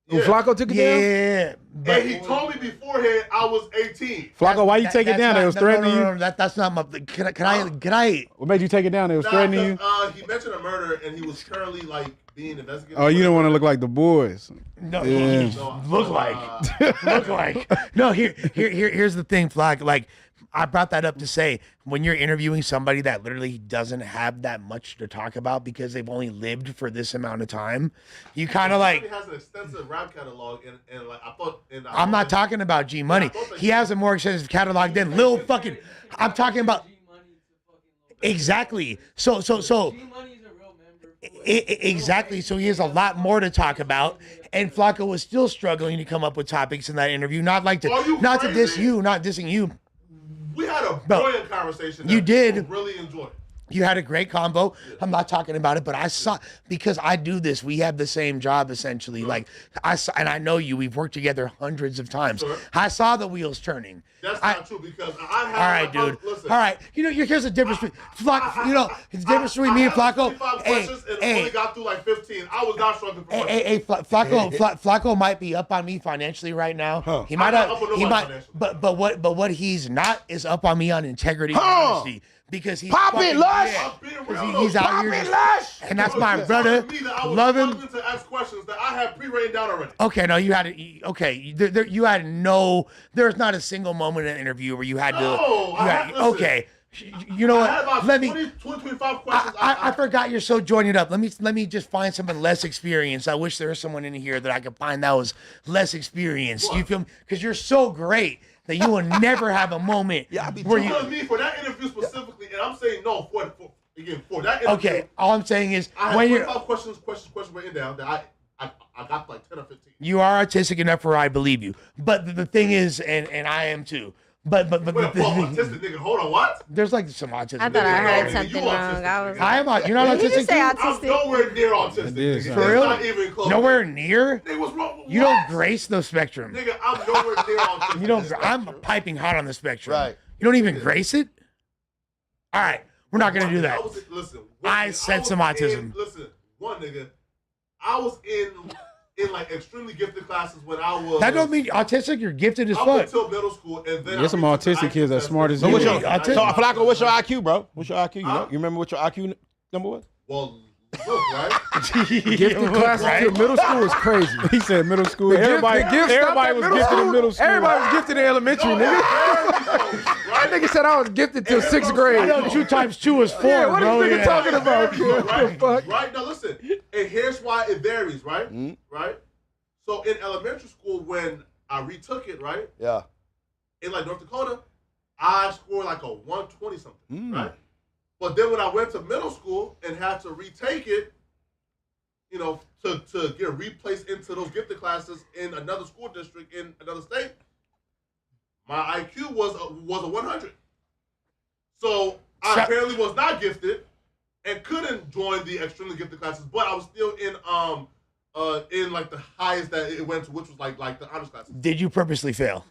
When Flacco took it down. Yeah, And he told me beforehand I was 18. Flacco, why you take it down? It was threatening you. That's not my. Can I? What made you take it down? It was threatening you. He mentioned a murder and he was currently like being investigated. Oh, you don't want to look like the boys. No, Yeah. look like. No, here's the thing, Flock. Like, I brought that up to say, when you're interviewing somebody that literally doesn't have that much to talk about because they've only lived for this amount of time, you kind of He like. has an extensive rap catalog and like I thought. And I'm not talking about G Money. He has a more extensive catalog than Lil fucking. I'm talking about. Exactly. So. Exactly. So he has a lot more to talk about, and Flacco was still struggling to come up with topics in that interview. Not like Are you not to diss crazy? you, not dissing you. We had a Bro, brilliant conversation. you that did. people really enjoyed. You had a great combo. I'm not talking about it, but I saw, because I do this. We have the same job essentially. Like, I saw, and I know you. We've worked together hundreds of times. Sure. I saw the wheels turning. That's not true because I have. All right, dude. Listen, All right. You know, here's the difference between Flacco. You know, the difference between me and Flacco. Questions and only got through like 15. I was not struggling for questions. Hey, Flacco might be up on me financially right now. He might I'm have. not up on He nobody might. financially. But what he's not is up on me on integrity and honesty. Because he's Pop it, fucking- Lush! yeah, I'm being 'cause real, he's though. out Pop here. it, just- Lush! And that's Bro, my you brother. telling me that I was Love him. struggling to ask questions that I had pre-written down already. Okay, no, you had it. Okay, you had no. There's not a single moment in an interview where you had to. No, you I had- had- listen. okay, you know I had what? about Let me. 25 questions. I forgot you're so joined up. Let me just find someone less experienced. I wish there was someone in here that I could find that was less experienced. You feel me? Because you're so great that you will never have a moment where you. Because me for that interview specifically, and I'm saying no for that interview. Okay, all I'm saying is I had when you're 25 questions written down that I got like 10 or 15. you are artistic enough where I believe you. But the thing is, and I am too. But Wait, autistic nigga, hold on, what? there's like some autism. I thought I heard You something autistic, wrong. I was nigga. I am. You're not Did he autistic. just say too? I'm autistic? nowhere near autistic. is, Nigga. For It's real? not even close. Nowhere near. Nigga, what's wrong? You don't grace the spectrum. Nigga, I'm nowhere near autistic. You don't. I'm piping hot on the spectrum. Right. You don't even grace it. All right, we're not gonna do that. Listen, I said some autism. Listen, one nigga, I was in like extremely gifted classes when I was. That don't mean autistic. You're gifted as up fuck. until middle school, and then There's some autistic kids that's smart as So you. what's your, Yeah, so, Flacco, what's your IQ, bro? What's your IQ? You know? You remember what your IQ number was? Well, look, right? Gifted classes to middle school is crazy. He said middle school. The gift Everybody stopped was at gifted in middle school. Everybody was gifted in elementary, nigga. That nigga said I was gifted till 6th grade. I know 2 times 2 is 4, Yeah, what bro. is nigga talking about, kid? What the Right? fuck? Right? Now listen, and here's why it varies, right? Mm-hmm. Right? So in elementary school, when I retook it, right? Yeah. In like North Dakota, I scored like a 120 something, Mm. right? But then when I went to middle school and had to retake it, you know, to get replaced into those gifted classes in another school district in another state, my IQ was a 100. So I apparently was not gifted and couldn't join the extremely gifted classes, but I was still in like the highest that it went to, which was like the honors classes. Did you purposely fail?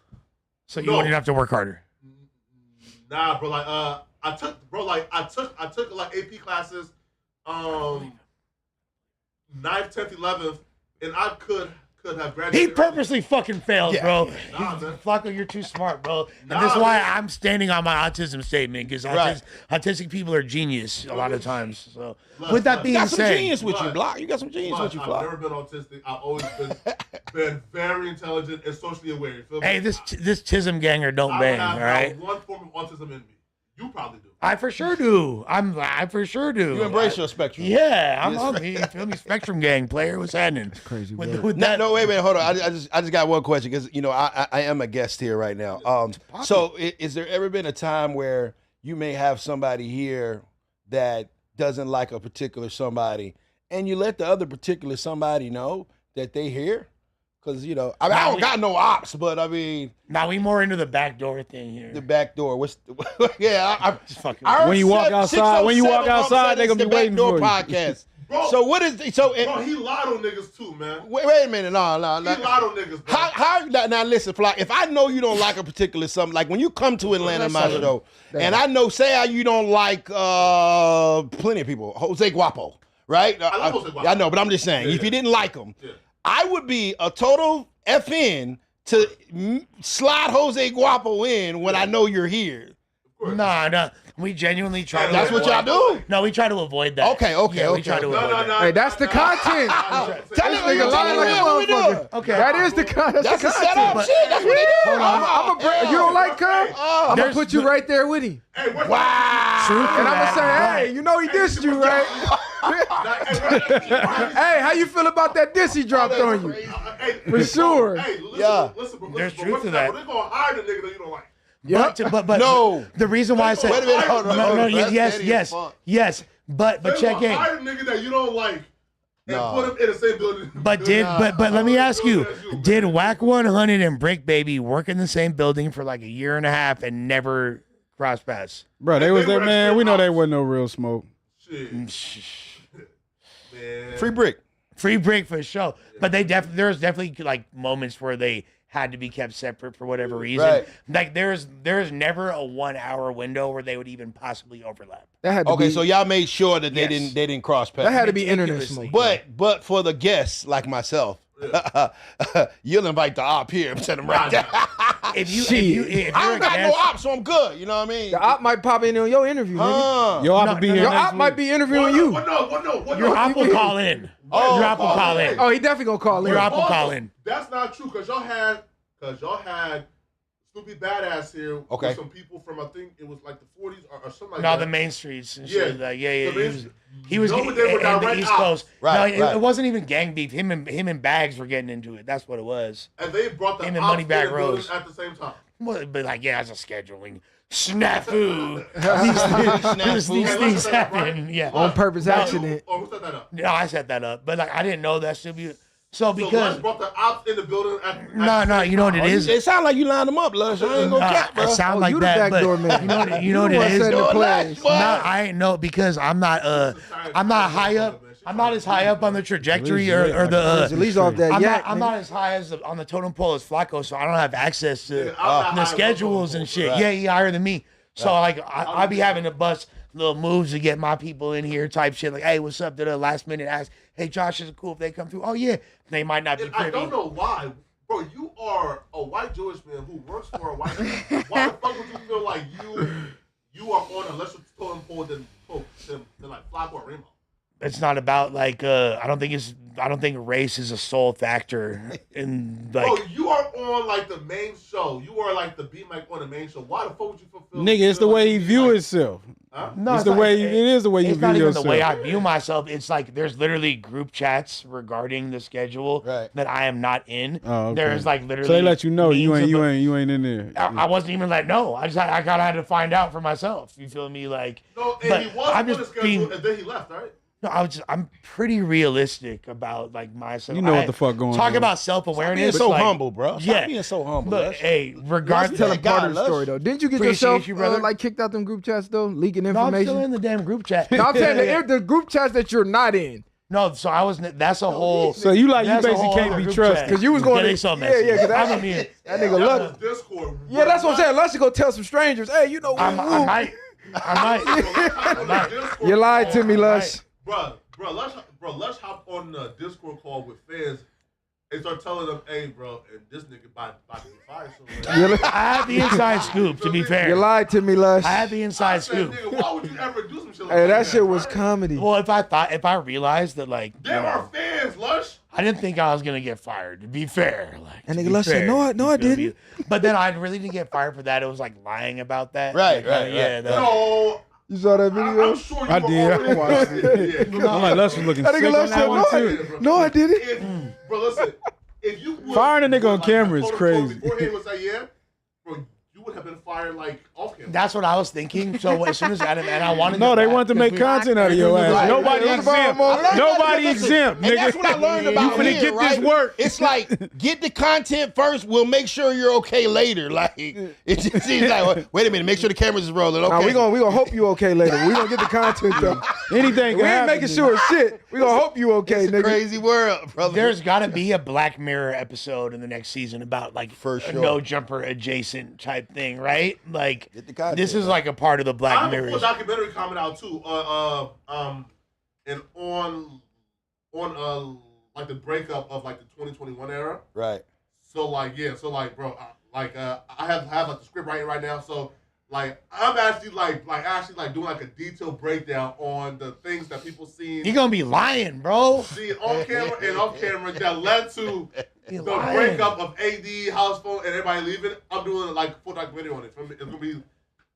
So you No. wouldn't have to work harder. Nah, bro. Like I took like AP classes, 9th, 10th, 11th, and I could have graduated. He early. purposely fucking failed, bro. Nah, man. Flacco, you're too smart, bro. And Nah, that's why man. I'm standing on my autism statement, because Right. autistic people are genius a lot of times. So, Look, with that look. being You got some said, genius with you, But- Block. You got some genius But with you, I've Block. never been autistic. I've always been very intelligent and socially aware. You feel me? hey, this Tism ganger don't I bang, have all right? not one form of autism in me. You probably do. I for sure do. I for sure do. You embrace your spectrum. Yeah, I'm on me. You feel me? Spectrum gang player. What's happening? Crazy With, word. with No, that, no, wait a minute, hold on. I just got one question, because I am a guest here right now. So is there ever been a time where you may have somebody here that doesn't like a particular somebody, and you let the other particular somebody know that they here? Because I don't got no ops, but I mean now we more into the backdoor thing here. the back door. What's I Just fucking. heard When you walk outside- when you walk 607 outside, they it's gonna be the waiting Backdoor for you. Podcast. Bro. So what is so? Bro, he lied on niggas too, man. Wait a minute, no. He lied on niggas, bro. How now listen, Flock, if I know you don't like a particular something, like when you come to Atlanta in my show, and I know say how you don't like plenty of people, Jose Guapo, right? I love Jose Guapo. I know, but I'm just saying, if you didn't like him, I would be a total FN to slide Jose Guapo in when I know you're here. Nah. We genuinely try to. That's what y'all do? No, we try to avoid that. Okay, Yeah, we try to No, avoid no, that. no. Hey, that's the content. Tell him Nigga lying like a what we doing. motherfucker. Okay. That is the content. That's the setup shit. That's what they do. You don't like Cub? I'm gonna put you right there with him. Hey, what's Wow. And I'm gonna say, hey, you know he dissed you, right? Hey, how you feel about that diss he dropped on you? For sure. Hey, listen, Yeah. listen, bro. There's Listen, truth what's to that. They're gonna hire the nigga that you don't like. But No. The reason why I said Wait a minute, hold on, hold on. That's yes, petty yes, as fuck. yes. But They're check gonna in. hire the nigga that you don't like and No. put him in the same building. But let me ask you, did Whack 100 and Brick Baby work in the same building for like a year and a half and never cross paths? Bro, they was there, man. We know they wasn't no real smoke. Shit. Man. Free brick. Free Brick for sure. But there's definitely like moments where they had to be kept separate for whatever reason. Right. Like there's never a 1 hour window where they would even possibly overlap. That had to Okay, be, so y'all made sure that they Yes. didn't cross paths. that had to be internet Meticulously. smoke. But for the guests like myself, you'll invite the op here and set them right there. If I you're a don't got no guest, op, so I'm good. You know what I mean? The op might pop in on your interview, nigga. Yo, I No, would be no, here Your next op might week. be interviewing you. What no. your op will call in. Oh, Your op will call in. Oh, he definitely gonna call in. Your op will call in. That's not true, cause y'all had Snoopy Badass here Okay. with some people from I think it was like the 40s or something like No, that. the main streets and Yeah. shit. Like, yeah. The main He was No, but they were and the direct East ops. Coast. Right, no, right. it wasn't even gang beef. Him and Bags were getting into it. That's what it was. And they brought the Him and ops Moneybag in the building Rose. at the same time. But like, yeah, as a scheduling snafu. Snafu. these Hey, things let's set that up, happen. right? Yeah. On purpose accident. Or who set that up? No, I set that up, but like I didn't know that should be. So So because Lush brought the ops in the building no, you know what it is. It sound like you lined them up, Lush. I ain't gonna cap, bro. It sound Oh, like you the that, but backdoor man. you know what the it one is. setting the Doing plays. that, boy. No, I ain't know because I'm not high up. I'm not as high up on the trajectory or the. At least off that yak. I'm not as high as on the totem pole as Flacco, so I don't have access to I'm not high the up schedules on and the shit. Right. Yeah, he higher than me. So like I be having to bust little moves to get my people in here type shit. Like, hey, what's up? To the last minute ask, hey, Josh, is it cool if they come through? Oh, yeah. They might not be And I privy. don't know why. Bro, you are a white Jewish man who works for a white man. Why the fuck would you feel like you are on a lesser totem pole than like Flacco or Remo? It's not about like I don't think race is a sole factor in like. Bro, you are on like the main show. You are like the beat mic on the main show. Why the fuck would you fulfill? Nigga, it's the way he view himself. Huh? No, It's the way it is the way you It's view not even yourself. the way I view myself. It's like there's literally group chats regarding the schedule that I am not in. Oh, okay. There's like literally. So they let you know you means ain't in there. I wasn't even let know. I kind of had to find out for myself. You feel me? Like No, and but he was I'm on the just schedule, being. and then he left, right? No, I'm pretty realistic about like myself. You know what the fuck going Talk on. about self-awareness. Being so like, humble, bro. Stop Yeah. being so humble. Look, Lush. hey, regardless. Tell a God, part of the Lush. story though. Didn't you get Appreciate yourself you, brother. like kicked out them group chats though, leaking No, I'm information? still in the damn group chat. No, I'm saying the group chats that you're not in. No, so I was. That's a whole. So you like you that's a basically whole can't other be group trusted. chat. Because you was going Yeah, to they so messy. yeah, because I'm in here. that nigga That Lush. was Discord. Yeah, that's what I'm saying. Lush should go tell some strangers, hey, you know, I might. you lied to me, Lush. Lush hopped on the Discord call with fans and start telling them, hey, bro, and this nigga about to be fired somewhere. I had the inside scoop. To be fair, You lied to me, Lush. I had the I inside said, scoop. nigga, why would you ever do some shit like Hey, that? that shit was right? comedy. Well, if I realized that like There are fans, Lush. I didn't think I was gonna get fired. To be fair, like And to nigga be Lush said, fair, "No, I you feel me? didn't." But then I really didn't get fired for that. It was like lying about that. Right, Like, right, yeah. right. that- No, You saw that video? I'm sure you I were did. already I watched it. Yeah. I'm like, Lush was looking That sick nigga on Lush that said, one too. no, I didn't. If, bro, listen. If you would, Firing a nigga on like, camera is told him crazy. Beforehand would say, yeah, bro, you would have been fired like off camera. That's what I was thinking. So as soon as and I wanted No, to they back, wanted to make 'cause we- content out of your ass. Right, Nobody right. exempt. I learned Nobody Listen, exempt, and that's nigga. what I learned about You finna here, get right? this work. It's like, get the content first. We'll make sure you're okay later. Like, it just seems like, wait a minute, make sure the cameras is rolling. Okay. Nah, we gonna hope you okay later. We gonna get the content though. Anything We can ain't happen. making sure shit. We gonna hope you okay, It's a nigga. crazy world, brother. There's got to be a Black Mirror episode in the next season about like For a sure. no jumper adjacent type thing, right? Like Get the content, this is man. like a part of the I Black have a Mirror. full documentary coming out too. And on like the breakup of like the 2021 era. right. So like bro, I have like the script writing right now. So like I'm actually doing like a detailed breakdown on the things that people seen. You're gonna be lying, bro. See on camera and off camera that led to the lying. breakup of AD, House Phone, and everybody leaving. I'm doing like a full documentary on it. It's gonna be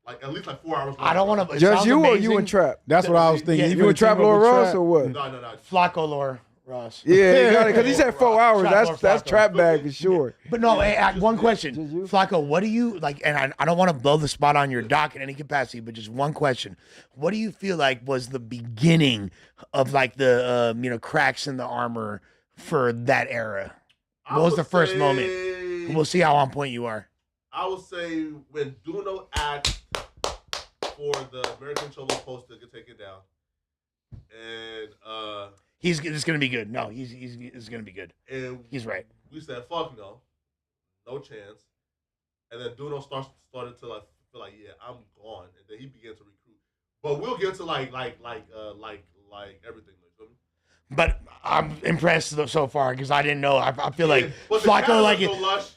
like at least like 4 hours. I don't want to. Just you or you and Trap? That's what I was thinking. Yeah, You You and Trap Lord Ross or what? No. Flacco Lore Ross. Yeah, got it. Because he said 4 hours. Trap That's Lord Trap Flacco. bag for sure. But no, hey, one question, Just you? Flacco. What do you like? And I don't want to blow the spot on your doc in any capacity, but just one question: what do you feel like was the beginning of like the cracks in the armor for that era? What was the first moment? We'll see how on point you are. I would say when Duno asked for the American Cholo post to get taken down, and It's gonna be good. No, it's gonna be good. He's right. We said fuck no chance, and then Duno started to like feel like yeah I'm gone, and then he began to recruit. But we'll get to like everything. You feel me? But I'm impressed so far because I didn't know. I feel like But the Flacco, camera like was so lush.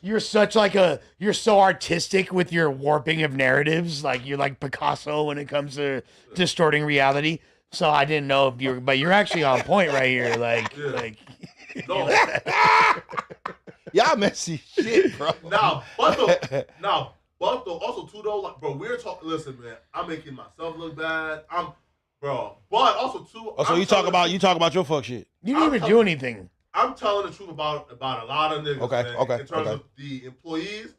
you're so artistic with your warping of narratives. Like you're like Picasso when it comes to distorting reality. So I didn't know if you're, but you're actually on point right here. Like, Yeah. like No. Y'all messy shit, bro. But also too though, like bro, we're talking. Listen, man, I'm making myself look bad. But also too. Oh, so you talk about your fuck shit. you didn't even do anything. I'm telling the truth about a lot of niggas. Okay, man, okay, in terms okay. of the employees,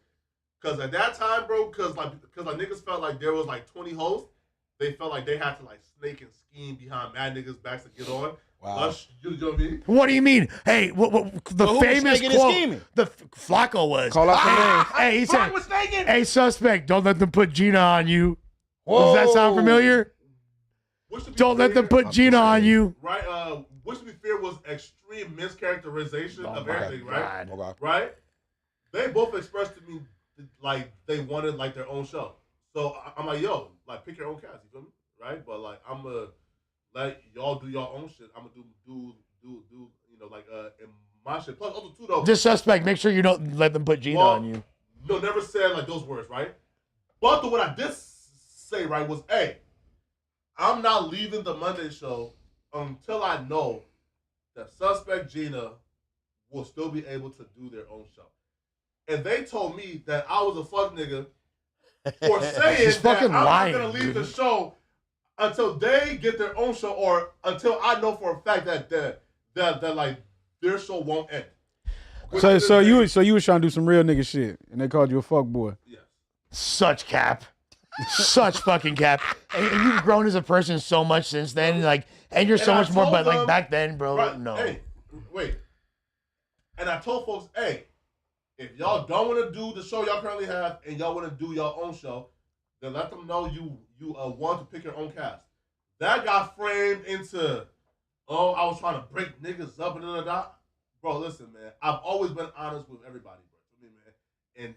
because at that time, bro, because niggas felt like there was like 20 hosts. They felt like they had to like snake and scheme behind mad niggas' backs to get on. Wow. You know what I mean? What do you mean? Hey, the who was famous snaking and quote. scheming? The Flacco was. Call out the names. Hey, he said, was snaking? "Hey, suspect, don't let them put Gina on you." Does that sound familiar? Which to be Don't let them fair, put Gina on you. Right? Which to be fair was extreme mischaracterization Oh of my everything, right? God. Okay. Right? They both expressed to me like they wanted like their own show. So I'm like, yo, like pick your own cast, you feel me? right? But like I'm gonna let y'all do your own shit. I'm gonna do you know like in my shit. Plus also too though. This suspect, make sure you don't let them put Gina on you. No, never said like those words, right? But what I did say, right, was, hey, I'm not leaving the Monday show until I know that suspect Gina will still be able to do their own show. And they told me that I was a fuck nigga for saying that I'm not gonna leave the show until they get their own show, or until I know for a fact that like their show won't end. So you was trying to do some real nigga shit, and they called you a fuck boy. Yes. Such cap. Such fucking cap. And you've grown as a person so much since then, like, and you're so much more, but like back then, bro, right, no. Hey, wait. And I told folks, hey, if y'all don't want to do the show y'all currently have and y'all want to do your own show, then let them know you want to pick your own cast. That got framed into, oh, I was trying to break niggas up and da. Bro, listen, man. I've always been honest with everybody, bro. For me, man.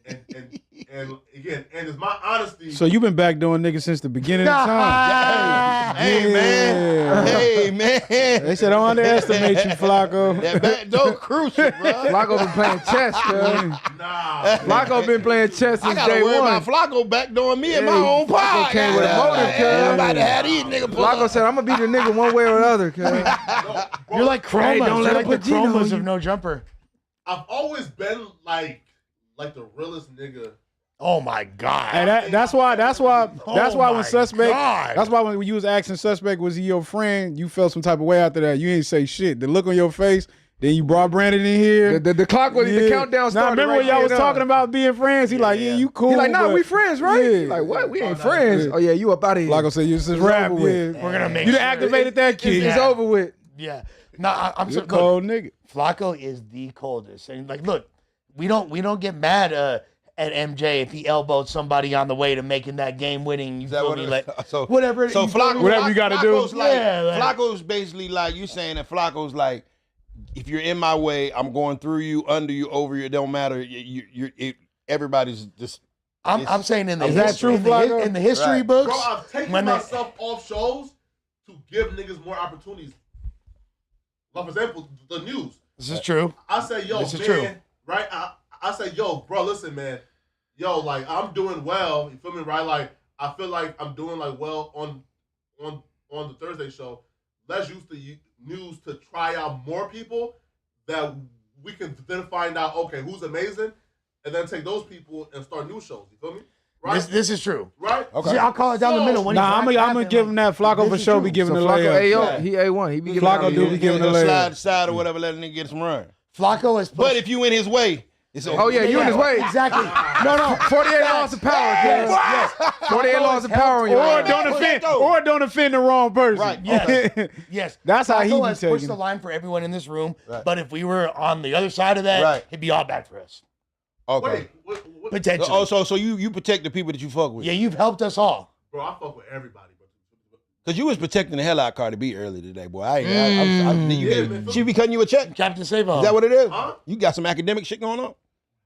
And again, and it's my honesty. So you been back doing niggas since the beginning of time. Hey, man. Hey, man. They said don't underestimate you, Flacco. That back door crucial, bro. Flacco been playing chess, cuz. Nah. Flacco been playing chess I since gotta day worry one. about Flacco back doing me in my own Flacco pod. came with a motive, cuz. I'm about to have these niggas pull Flacco up. said, I'm gonna be the nigga one way or the other, cuz. You're like chromas. don't let You're him like put the Gina on chromas you. of No Jumper. I've always been like the realest nigga. Oh my god. And that's why Oh when my suspect God. that's why when you was asking suspect was he your friend, you felt some type of way after that. You ain't say shit. The look on your face, then you brought Brandon in here. The clock was the countdown Now started. remember right when y'all was then, talking about being friends? He like, yeah, you cool. He like, nah, but- we friends, right? Yeah. He like, what? We ain't friends. Oh yeah, you up out of here. Flacco said you just rap. over Yeah. with. We're gonna make You sure. done activated that kid. It's over with. Yeah. No, I'm You're so a cold nigga. Flacco is the coldest. And like, look, we don't get mad at MJ if he elbowed somebody on the way to making that game winning. You Is that feel what me? it- Like so whatever. So you feel Flacco, me? Whatever you gotta do. Flacco's like, Yeah, like- Flacco's basically like you saying that Flacco's like, if you're in my way, I'm going through you, under you, over you. It don't matter. Everybody's just. I'm saying in the Is that history, true, Flacco? in the history Right. books. Bro, I've taken when they- myself off shows to give niggas more opportunities. Like, for example, the news. This is true. I say, yo, This is man, true. right? I say, yo, bro, listen, man. Yo, like, I'm doing well. You feel me, right? Like, I feel like I'm doing, like, well on the Thursday show. Let's use the news to try out more people that we can then find out, okay, who's amazing, and then take those people and start new shows. You feel me? Right? This is true. Right? See, I'll call it down the middle. When Nah, I'm gonna give him that. Flacco for is sure true. be giving So the Flacco layup. A0, he A1. He be giving Flacco out do be giving the slide layup. to side or whatever, let a nigga get some run. Flacco is. But if you in his way, it's Oh yeah, you in his way. Exactly. No, 48 laws of power, Yes, cuz. yes. 48 laws of power on your Or ass. don't offend the wrong person. Right. Yes. Yes. That's how he Flacco be has taking pushed the it. line for everyone in this room. Right. But if we were on the other side of that, Right. it'd be all bad for us. Okay. Wait. Potentially. Oh, so you protect the people that you fuck with. Yeah, you've helped us all. Bro, I fuck with everybody, bro. Cause you was protecting the hell out of Cardi B early today, boy. She be cutting you a check. Captain Save-On. Is that what it is? Huh? You got some academic shit going on?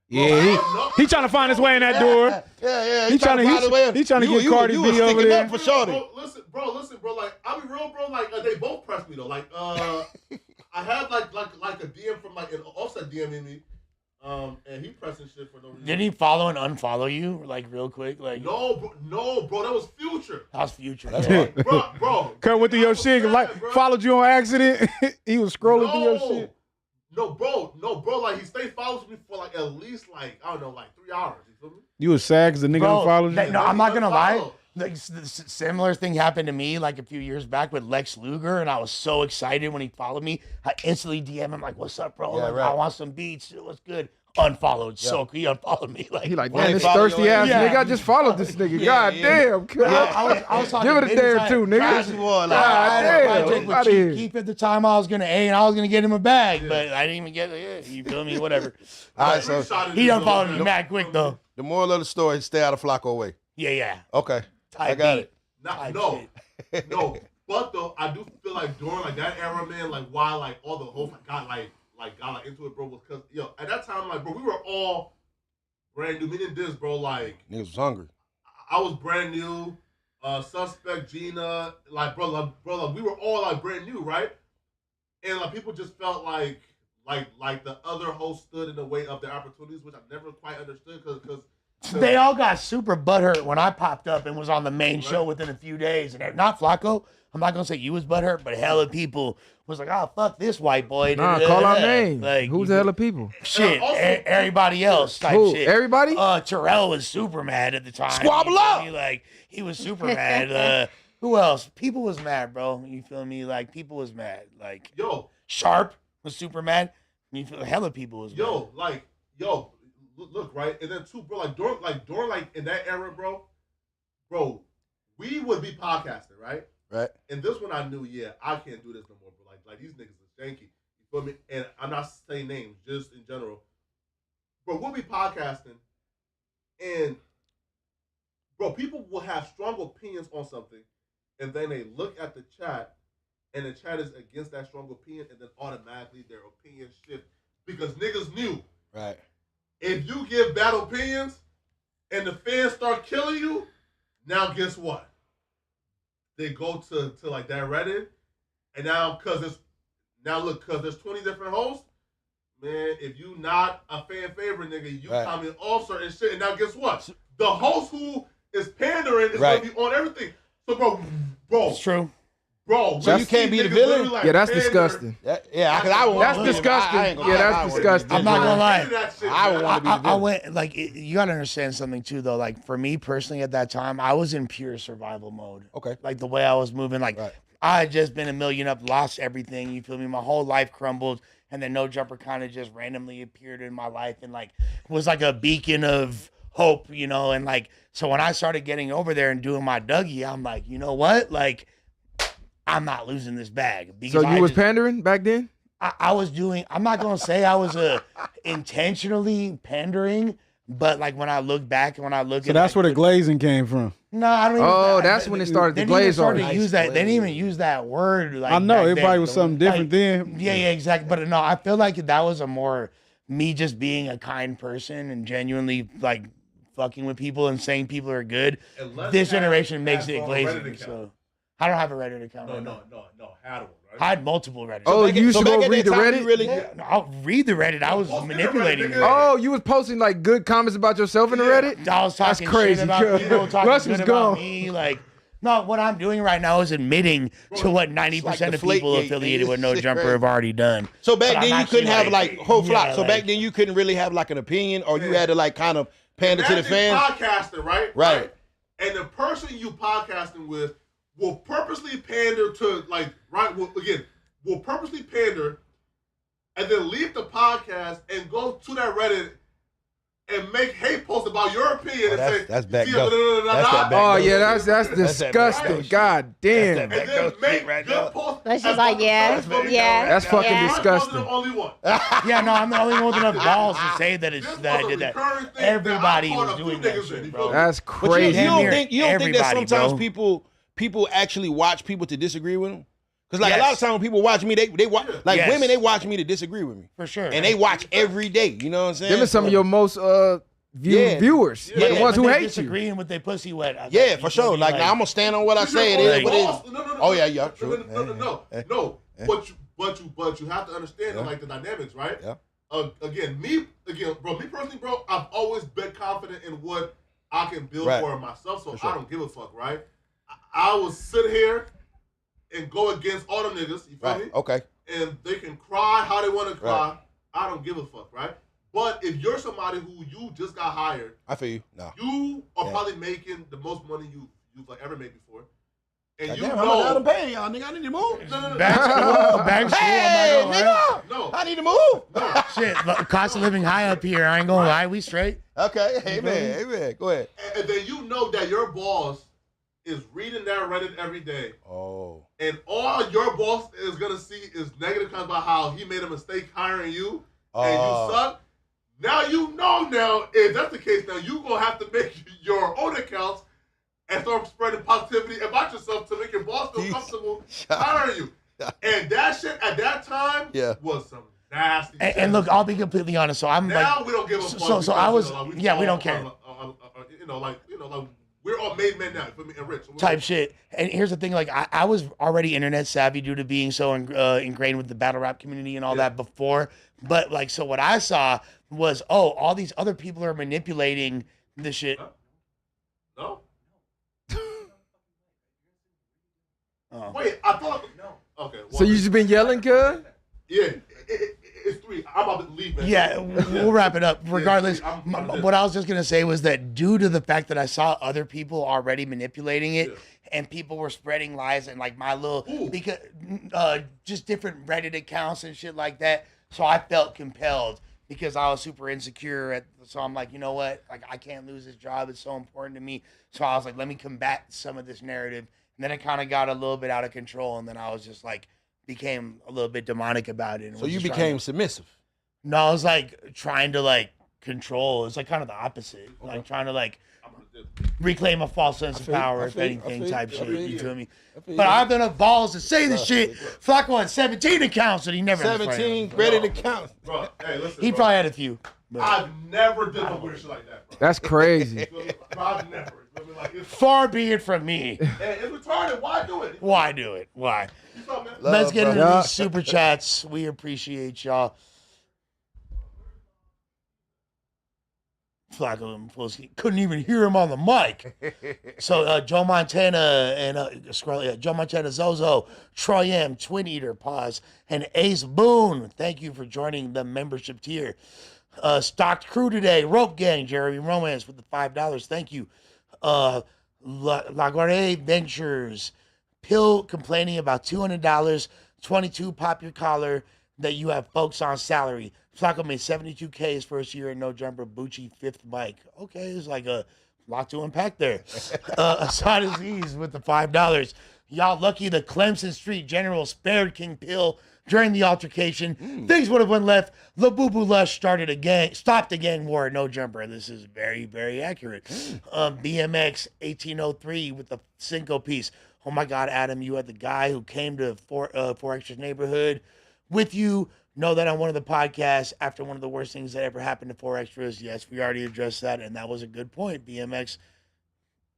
Yeah, he trying to find his way in that door. Yeah. He trying to get Cardi B over there. Up for shorty. Listen, bro. Like, I'll be real, bro. Like, they both pressed me though. Like, I had like a DM from like an Offset DMing me, and he pressing shit for no reason. Didn't he follow and unfollow you, like, real quick? Like, No, bro. That was Future, how's Future? bro. Cut went through your shit, like bro. followed you on accident. He was scrolling through your shit. No, bro. Like, he stayed following me for like at least like I don't know, like 3 hours. You feel me? You was sad because the nigga unfollowed you. No, I'm not gonna lie. Unfollow. Like, similar thing happened to me like a few years back with Lex Luger, and I was so excited when he followed me. I instantly DM him like, "What's up, bro? Yeah, Like, right. I want some beats. What's good?" Unfollowed. So he unfollowed me. Like, He like, When damn, they this follow thirsty your ass ass. nigga. I just followed this nigga. God yeah. damn, cuz. I was talking Give it a business. day or I- two, nigga. Trash boy, like, God I damn. take with Outta here. Keep at the time I was gonna A and I was gonna get him a bag, but I didn't even get it. You feel me? Whatever. All right, so He unfollowed me mad quick though. the moral of the story is stay out of Flacco way. Yeah. Okay. I Type got beat. it. Type No. shit. No, but though I do feel like during like that era, man, like why like all the hoes got into it, bro, was because at that time, like, bro, we were all brand new. Meaning this, bro, like Niggas was hungry. I was brand new. Suspect, Gina, like brother, we were all like brand new, right? And like people just felt like the other hosts stood in the way of their opportunities, which I never quite understood because they all got super butthurt when I popped up and was on the main show within a few days. And not Flacco. I'm not gonna say you was butthurt, but hella people was like, "Oh fuck this white boy." Nah, call out names. Like, who's the hella people? Shit, everybody else type Who? shit. Everybody? Terrell was super mad at the time. Squabble up. Like he was super mad. Who else? People was mad, bro. You feel me? Like people was mad. Like Sharp was super mad. You feel hella people was mad. Look, right, and then too, bro, during in that era, bro, we would be podcasting, right? Right. And this one I knew, I can't do this no more, bro. Like these niggas is janky. You feel me? And I'm not saying names, just in general. Bro, we'll be podcasting, and bro, people will have strong opinions on something, and then they look at the chat, and the chat is against that strong opinion, and then automatically their opinion shift because niggas knew. Right. If you give bad opinions and the fans start killing you, now guess what? They go to like that Reddit, and now because there's 20 different hosts, man, if you not a fan favorite nigga, you comment all certain shit, and now guess what? The host who is pandering is gonna be on everything. So bro, it's true. Bro, so you can't be the villain? Like that's disgusting. Because I would. That's disgusting. That's disgusting. I'm not gonna lie. I would want to be the villain. I went like you gotta understand something too, though. Like for me personally, at that time, I was in pure survival mode. Okay. Like the way I was moving, like I had just been a million up, lost everything. You feel me? My whole life crumbled, and then No Jumper kind of just randomly appeared in my life, and like was like a beacon of hope, you know. And like so when I started getting over there and doing my Dougie, I'm like, you know what, like. I'm not losing this bag. So you was pandering back then? I was doing, I'm not going to say I was intentionally pandering, but like when I look back and when I look at So that's where the glazing came from. No, I don't even. Oh, that's when it started to glaze on. They didn't even use that word. Like I know, everybody then. was something different then. Yeah, exactly. But no, I feel like that was a more me just being a kind person and genuinely like fucking with people and saying people are good. This generation makes it glazing. So. I don't have a Reddit account. No, had one, right? I had multiple Reddit. Oh, you used to go read the Reddit? Really? I'll read the Reddit. I was manipulating it. Oh, you was posting like good comments about yourself in the Reddit? I was talking That's crazy, shit about people, talking Russ good was about gone. me. Like, no, what I'm doing right now is admitting to what 90% of people affiliated with No Jumper have already done. So back then you couldn't have like whole flock. So like- back then you couldn't really have like an opinion, or you had to like kind of pander to the fans. Podcasting, right? Right. And the person you podcasting with will purposely pander to will purposely pander and then leave the podcast and go to that Reddit and make hate posts about your opinion and say that's back yeah, up. That's that back Oh up. yeah, that's disgusting. God damn. and then make good posts. That's just like, That's fucking disgusting. I'm the only one. Yeah, no, I'm the only one with enough balls to say that This that I was a did that. recurring thing Everybody that I was caught a doing few that niggas shit, in, bro. That's But you crazy. don't think that Everybody, sometimes bro. people actually watch people to disagree with them? Because like a Yes. lot of times when people watch me, they watch like Yes. women, they watch me to disagree with me. For sure. And they watch every day. You know what I'm saying? Them are some of your most Yeah. viewers. Yeah. The ones who But they hate you. disagreeing with their pussy wet. Yeah, for sure. Like, now I'm gonna stand on what I say. It is what it is. No. Oh yeah, true. No. But you have to understand like the dynamics, right? Yeah. Again, me personally, bro, I've always been confident in what I can build Right. for myself, so For sure. I don't give a fuck, right? I will sit here and go against all them niggas, you feel me? Right. Okay. And they can cry how they want to cry. Right. I don't give a fuck, right? But if you're somebody who you just got hired, I feel you. No. you are probably making the most money you've like ever made before. And you Damn, know, how much I'm paying y'all, nigga? I need to move. no. Back Hey, I'm not gonna lie. nigga! No. I need to move. Shit, cost of living high up here. I ain't gonna lie. We straight. Okay, amen. Go ahead. And then you know that your boss is reading that Reddit every day. Oh. And all your boss is gonna see is negative comments about how he made a mistake hiring you and you suck. Now you know if that's the case, now you gonna have to make your own accounts and start spreading positivity about yourself to make your boss feel comfortable hiring you. And that shit at that time was some nasty shit. And look, I'll be completely honest. So I'm now like, we don't give a fuck. So I was, we don't care. We're all made men now. You feel me? And rich. So type shit. And here's the thing, like I was already internet savvy due to being so ingrained with the battle rap community and all that before. But like, so what I saw was, all these other people are manipulating the shit. No. Oh. Wait, I thought no. Okay. So you just been yelling, cuz? Yeah. It's 3. I'm about to leave, man. Yeah, we'll wrap it up. Regardless, what I was just gonna say was that due to the fact that I saw other people already manipulating it, and people were spreading lies and like my little because just different Reddit accounts and shit like that. So I felt compelled because I was super insecure. So I'm like, you know what? Like I can't lose this job. It's so important to me. So I was like, let me combat some of this narrative. And then it kind of got a little bit out of control, and then I was just like. Became a little bit demonic about it. So you became submissive. No, I was like trying to like control. It's like kind of the opposite. Like trying to like reclaim a false sense of power, if anything, type shit. You feel me? But I have enough balls to say this shit. Flacco had 17 accounts and he never 17 ready to count. Bro, hey, listen. He probably had a few. But. I've never done no weird shit like that, bro. That's crazy. Bro, I've never. Like, far be it from me. Hey, it's retarded. Why do it? Why do it? Why? Up, Let's get into these super chats. We appreciate y'all. Flacco couldn't even hear him on the mic. So Joe Montana and Joe Montana Zozo, Troy M, Twin Eater, pause, and Ace Boone. Thank you for joining the membership tier. Stocked crew today, Rope Gang, Jeremy Romance with the $5. Thank you. Laguardia Ventures, Pill complaining about $200, 22 pop your collar that you have folks on salary. Flacco made $72K his first year in No Jumper. Bucci 5th mic. Okay, there's like a lot to unpack there. Assad Aziz with the $5. Y'all lucky the Clemson Street General spared King Pill during the altercation. Things would have went left. The Boo Boo Lush stopped the gang war at No Jumper. This is very, very accurate. BMX 1803 with the Cinco piece. Oh my God, Adam, you had the guy who came to Four Extras neighborhood with you. Know that on one of the podcasts after one of the worst things that ever happened to Four Extras. Yes, we already addressed that, and that was a good point. BMX,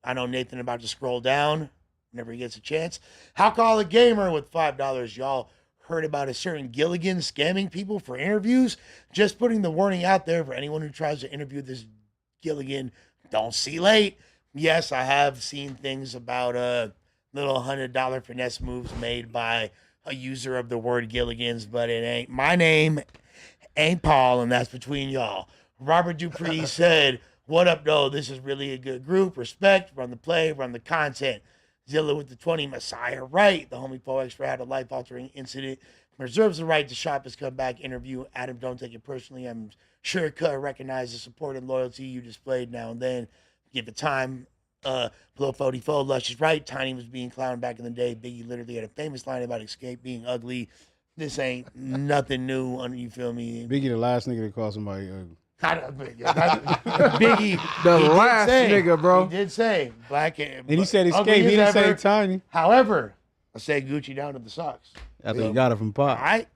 I know Nathan about to scroll down. Never gets a chance. Alcoholic Gamer with $5. Y'all heard about a certain Gilligan scamming people for interviews? Just putting the warning out there for anyone who tries to interview this Gilligan. Don't see late. Yes, I have seen things about little $100 finesse moves made by a user of the word Gilligan's, but it ain't my name, ain't Paul, and that's between y'all. Robert Dupree said, what up, though? This is really a good group. Respect, run the play, run the content. Zilla with the 20, Messiah right. The homie Poe Extra had a life-altering incident. Reserves the right to shop his comeback interview. Adam, don't take it personally. I'm sure Cut recognize the support and loyalty you displayed now and then. Give it time. Blow 44, Lush is right. Tiny was being clowned back in the day. Biggie literally had a famous line about Escape being ugly. This ain't nothing new. You feel me? Biggie, the last nigga that called somebody ugly. Biggie, the last nigga, bro. He did say black and he said Escape. He didn't say Tiny. However, I say Gucci down to the socks. I think he got it from Pop. All right.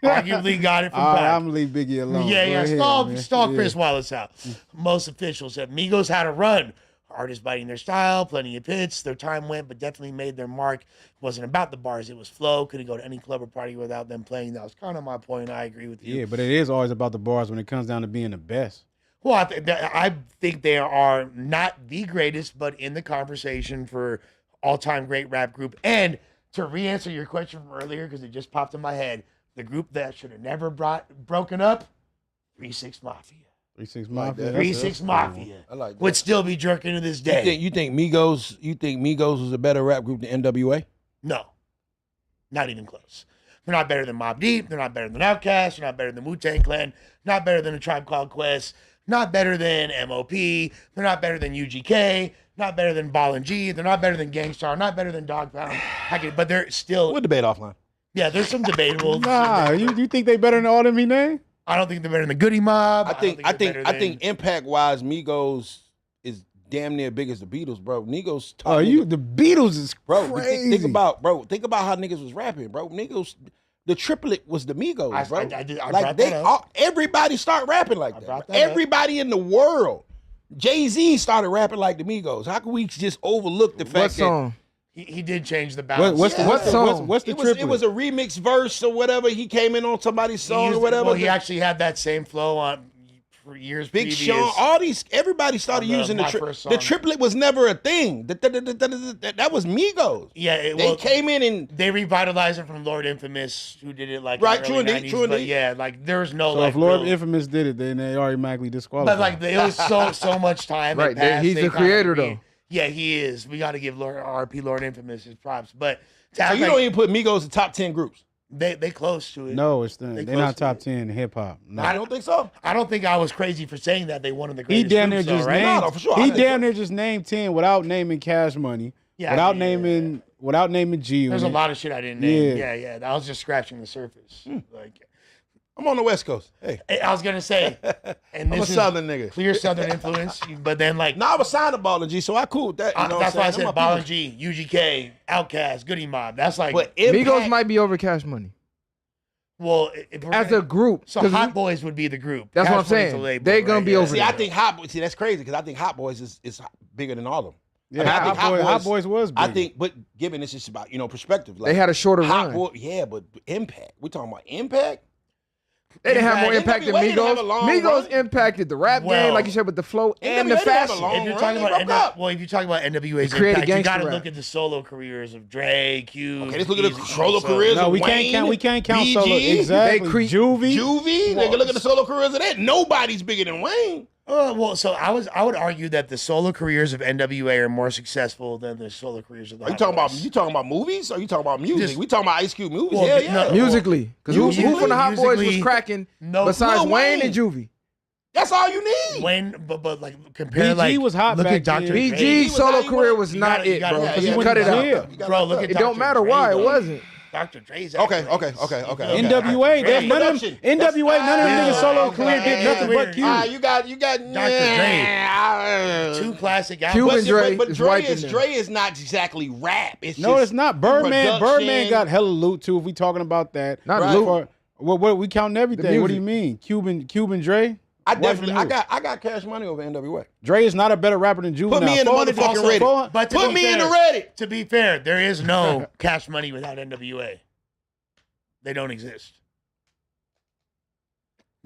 Arguably got it from All Pop. right, I'm gonna leave Biggie alone. Yeah. Stall Chris Wallace out. Most officials said Migos had a run. Artists biting their style, plenty of hits. Their time went, but definitely made their mark. It wasn't about the bars. It was flow. Couldn't go to any club or party without them playing. That was kind of my point. I agree with you. Yeah, but it is always about the bars when it comes down to being the best. Well, I think they are not the greatest, but in the conversation for all-time great rap group. And to re-answer your question from earlier, because it just popped in my head, the group that should have never broken up, 3-6 Mafia. 3-6 Mafia. 3-6 Mafia. I like that. Would still be jerking to this day. You think Migos was a better rap group than NWA? No. Not even close. They're not better than Mobb Deep. They're not better than Outkast. They're not better than Wu-Tang Clan. Not better than A Tribe Called Quest. Not better than M.O.P. They're not better than UGK. Not better than Ball and G. They're not better than Gangstar. Not better than Dog Pound. But they're still... We'll debate offline. Yeah, there's some debatable. Nah, you think they better than all them he named? I don't think they're better than the Goody Mob. I think impact wise, Migos is damn near big as the Beatles, bro. Migos. The Beatles is crazy. Think about how niggas was rapping, bro. Niggas, the triplet was the Migos, bro. I brought that up. Everybody start rapping like that. Everybody in the world Jay-Z started rapping like the Migos. How can we just overlook the fact What song? He did change the balance. What's the triplet? It was a remix verse or whatever. He came in on somebody's song or whatever. Well, he actually had that same flow on for years Big previous. Sean, everybody started using My First Song. the triplet was never a thing. That was Migos. Yeah, They came in and they revitalized it from Lord Infamous, who did it like Right, in the true early indeed, 90s, true but indeed. yeah, like there's no So like if Lord real- Infamous did it, then they automatically disqualified. but like it was so much time. Right, had passed, he's they the kinda creator, though. Yeah, he is. We got to give Lord RP Lord Infamous his props, but to so act you like don't even put Migos in top 10 groups. they close to it. No, they're close not to top it. 10 hip hop. No. I don't think so. I don't think I was crazy for saying that they one of the He greatest. damn near groups, though, just right? named. No, for sure. I He think damn so. near just named 10 without naming Cash Money, Yeah, without yeah. naming G. There's a lot of shit I didn't name. Yeah. Yeah. That was just scratching the surface. Like I'm on the West Coast. Hey, I was gonna say, and I'm this a is Southern nigga. clear Southern influence, but then like No, I was signed to Ball and G, so I cool with that. You know that's why I what I'm saying? said Ball and G, UGK, Outkast, Goody Mob. That's like, But Migos Impact, might be over Cash Money well, if we're as gonna- a group. so 'cause we- Hot Boys would be the group. That's what I'm Cash Money's saying. the label, They gonna right? be Yeah. over see, there. I think that's crazy because I think Hot Boys is bigger than all of them. Yeah, I think Hot Boys was big. I think, but given it's just about perspective. Like, They had a shorter Hot run. Boy, yeah, but Impact. We talking about Impact. They didn't have more impact than NWA didn't have a Migos. long Migos run. impacted the rap Well, game, like you said, with the flow and the NWA didn't have a fashion. long If you're run, talking they about broke up. NWA's They created impact, you gangster got to rap. look at the solo careers of Dre, Q. Okay, let's look at the Eazy, solo so- careers. no, of we Wayne, can't count BG, solo. Exactly. They Juvie. Juvie. Nigga, look at the solo careers of that. Nobody's bigger than Wayne. Well, so I would argue that the solo careers of NWA are more successful than the solo careers of the Are you Hot talking about Boys. movies? Or you talking about music? Just- We talking about Ice Cube movies? Well, yeah, no, yeah. Musically, because who Musically- from the Hot Boys was musically- cracking No, besides Lil Wayne Wayne. and Juvie? That's all you need. Wayne, but like compare BG like was hot look back at Dr. then. Dre. BG was solo how he career went. was You not gotta- it, you gotta- bro. yeah, Because yeah, he yeah, cut it yeah. out. You gotta Bro, look at It don't Dr. matter Dre, why it though. wasn't. Dr. Dre's Okay. accolades. Okay. NWA, Dre. none of them niggas solo career did nothing but Q. You got Dre. Two classic Cuban albums. Dre but is Dre wiping is them. Dre is not exactly rap. It's No, just it's not. Birdman production. got hella loot too. If we talking about that, Not Right. loot. For- what we counting everything? What do you mean? Cuban Dre? I definitely Wiping who? I got Cash Money over NWA. Dre is not a better rapper than Juvenile. Put me in the 400 motherfucking also- Reddit. 400 But to Put be me in the fair- Reddit. To be fair, there is no Cash Money without NWA. They don't exist.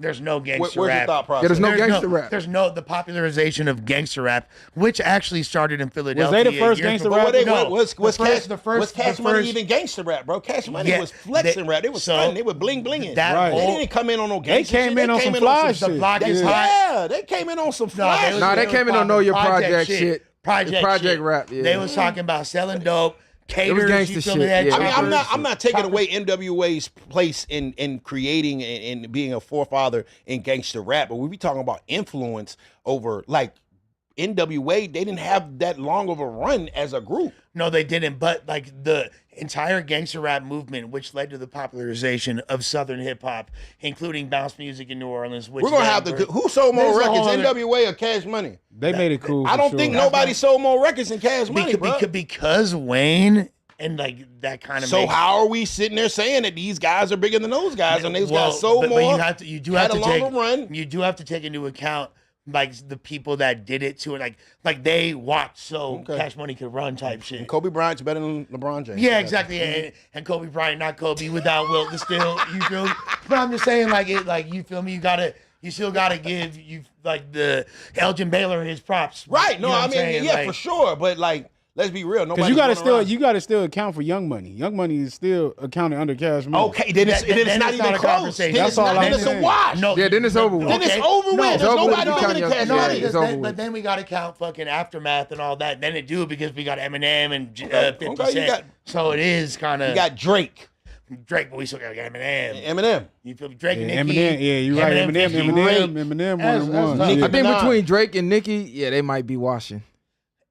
There's no gangster Where's your rap. thought process? Yeah, there's no gangster rap. There's no the popularization of gangster rap, which actually started in Philadelphia. Was they the first years gangster before- rap? No, Was the Cash first- Money even gangster rap, bro? Cash Money Yeah, was flexing rap. They was so stunting. They were bling blinging. that Right. They whole- didn't come in on no They gangster came shit. in on some in fly the shit. block is Yeah. hot. Yeah, they came in on some No, fly shit. Nah, they came in on Know Your Project shit. Project Project rap, yeah. They was talking about selling dope, caters, gangsta you feel me? shit, That yeah. I mean, choppers. I'm not taking away NWA's place in creating and being a forefather in gangster rap, but we be talking about influence over like NWA. They didn't have that long of a run as a group. No, they didn't. But like the entire gangster rap movement, which led to the popularization of Southern hip hop, including bounce music in New Orleans. Which We're gonna led have to. where- Who sold more There's a records, whole other- NWA or Cash Money? They made it cool. I for don't sure. think nobody sold more records than Cash Money, bro. because Wayne and like that kind of. So makes, how are we sitting there saying that these guys are bigger than those guys and those well, guys sold but more? you do had have to a take longer run. You do have to take into account like the people that did it to it, like they watched so Okay. Cash Money could run type shit. And Kobe Bryant's better than LeBron James. Yeah, exactly. And Kobe Bryant, not Kobe, without Wilt the still. You feel me? But I'm just saying, like it, like you feel me. You still gotta give you like the Elgin Baylor his props. Right. No, You know what I I'm mean, saying? yeah, Like, for sure. But like, let's be real. Because you gotta still account for Young Money. Young Money is still accounted under Cash Money. Okay, then it's Then not it's even not a close. conversation. Then That's it's all not. I'm Then it's a saying. wash. No, Yeah, then it's over with. Then it's over with. There's over with. nobody You bigger count than your- Cash yeah, Money. it's over but with. then we gotta count fucking Aftermath and all that. Then it do because we got Eminem and 50 Okay, you Cent. got- So it is kind of You got Drake, Drake, but we still got Eminem. Eminem. You feel me? Drake, Yeah, Nicki. Eminem, yeah, you're right. Eminem, 50. Eminem, one That's and one. tough. Yeah. I think Minaj. between Drake and Nicki, yeah, they might be washing.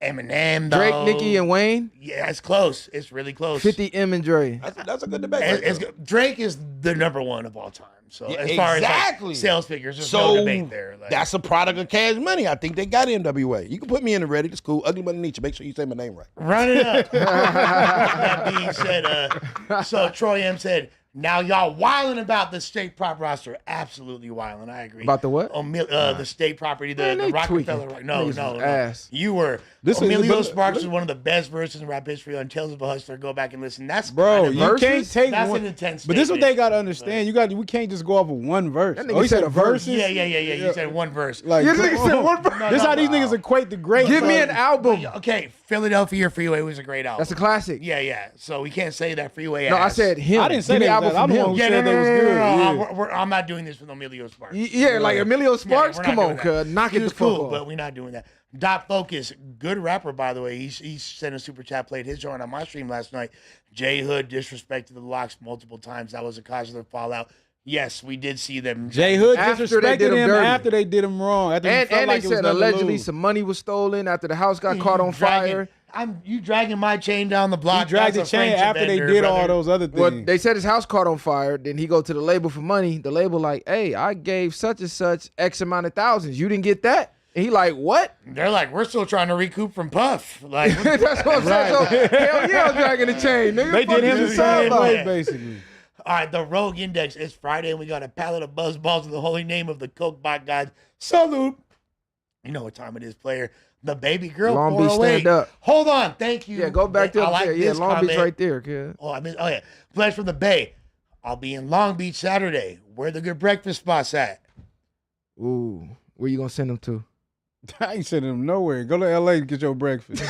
Eminem, Drake, though. Nicki, and Wayne, Yeah, it's close. It's really close. 50 M and Dre. That's a good debate. right It's there. Drake is the number one of all time. So Yeah, as far exactly. as like, sales figures, there's So no debate there. Like, that's a product of Cash Money. I think they got NWA. You can put me in the Reddit. It's cool. Ugly Money Nietzsche. Make sure you say my name right. run it up. That being said, so Troy M said Now y'all wilding about the state prop roster. Absolutely wilding. I agree. About the what? The state property, the Rockefeller. No. Ass. You were. Emilio Sparks is one of the best verses in rap history on Tales of a Hustler. Go back and listen. That's Bro, kind of you can't take that's one. an intense But this is what they statement. gotta understand. We can't just go off of one verse. That nigga he said said a verse. verses. Yeah. You said one verse. Like, You nigga said one verse. This how these niggas equate the great. Give me an album. Okay, Philadelphia Freeway was a great album. That's a classic. Yeah. So we can't say that Freeway. No, I ass. said him. I didn't say Give me that. album I'm from the one him. who said they was good. Yeah. I'm not doing this with Emilio Sparks. Yeah, like Emilio Sparks. we're not Come on, doing that. cuz knock He it the was fuck cool, off. but we're not doing that. Dot Focus, good rapper by the way. He sent a super chat, played his joint on my stream last night. J Hood disrespected the Locks multiple times. That was a cause of their fallout. Yes, we did see them. J Hood After they disrespected did him him dirty. after they did him wrong. After he And felt like they it was said nothing to allegedly lose. some money was stolen after the house got caught on fire. You dragging my chain down the block. He dragged the That's a chain friendship after they ender, did brother. all those other things. Well, they said his house caught on fire. Then he go to the label for money. The label like, hey, I gave such and such X amount of thousands. You didn't get that? And he like, what? They're like, we're still trying to recoup from Puff. Like, That's what I'm saying. So, hell yeah, I'm dragging the chain, nigga. They Fuck did him you the talking same about? way, basically. all right, the Rogue Index. It's Friday, and we got a pallet of buzz balls in the holy name of the Coke bot god. Salute. You know what time it is, player. The baby girl. Long Beach 408. stand up. Hold on. Thank you. Yeah, go back to I like yeah, this Long Beach comment. right there, kid. Oh, yeah. Pledge from the Bay. I'll be in Long Beach Saturday. Where the good breakfast spots at? Ooh, where you gonna send them to? I ain't sending them nowhere. Go to LA to get your breakfast.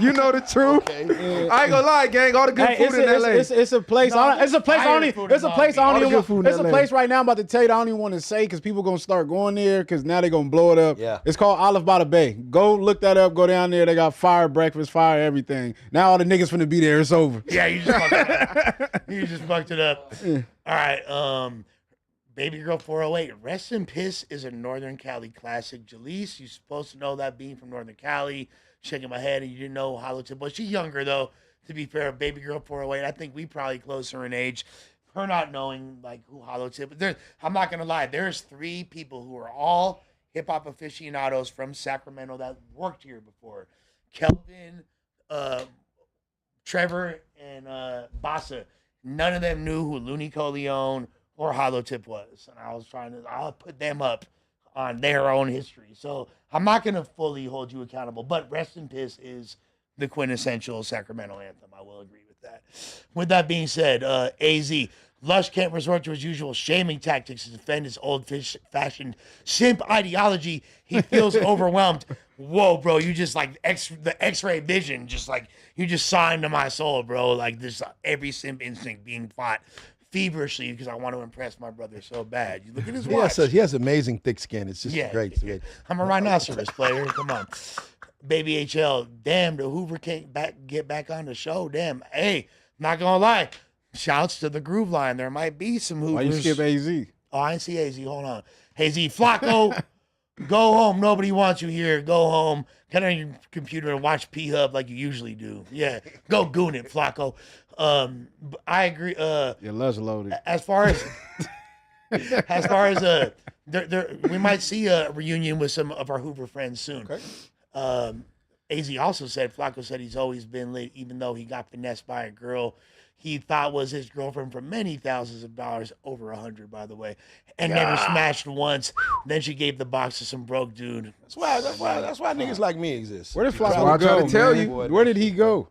You know the truth. I ain't gonna lie, gang. All the good food in LA. It's a place. No, It's a place. I don't. fire Even, food it's in a place. I Long don't Beach. even. All the good food in It's a LA. place right now. I'm about to tell you. I don't even want to say because people gonna start going there because now they gonna blow it up. Yeah. It's called Olive by the Bay. Go look that up. Go down there. They got fire breakfast, fire everything. Now all the niggas finna be there. It's over. Yeah, you just fucked it up. You just fucked it up. All right. Baby Girl 408. Rest in Piss is a Northern Cali classic. Jaleese, you're supposed to know that being from Northern Cali. Shaking my head and you didn't know Hollow Tip. Well, she's younger though, to be fair. Baby Girl 408. I think we probably closer in age. Her not knowing like who Hollow Tip. I'm not gonna lie. There's 3 people who are all hip hop aficionados from Sacramento that worked here before. Kelvin, Trevor, and Bassa. None of them knew who Looney Coleon or Hollow Tip was. And I'll put them up on their own history. So I'm not going to fully hold you accountable, but Rest in Piss is the quintessential Sacramento anthem. I will agree with that. With that being said, AZ, Lush can't resort to his usual shaming tactics to defend his old-fashioned simp ideology. He feels overwhelmed. Whoa, bro, you just like the X-ray vision, just like you just signed to my soul, bro. Like this, every simp instinct being fought feverishly because I want to impress my brother so bad. You look at his watch. He has amazing thick skin. It's just great. It's great. I'm a rhinoceros player. Come on. Baby HL. Damn, the Hoover can't get back on the show. Damn. Hey, not gonna lie. Shouts to the Groove Line. There might be some Hoovers. Why you skip AZ? Oh, I didn't see AZ. Hold on. Hey, Z Flacco, go home. Nobody wants you here. Go home. Get on your computer and watch P-Hub like you usually do. Yeah. Go goon it, Flacco. I agree. Your Lush loaded. As far as we might see a reunion with some of our Hoover friends soon. Okay. AZ also said, Flacco said he's always been lit, even though he got finessed by a girl he thought was his girlfriend for many thousands of dollars, over 100, by the way, and never smashed once. Then she gave the box to some broke dude. That's why niggas like me exist. Where did Why I Flacco try go? to tell man? you. Where did he go?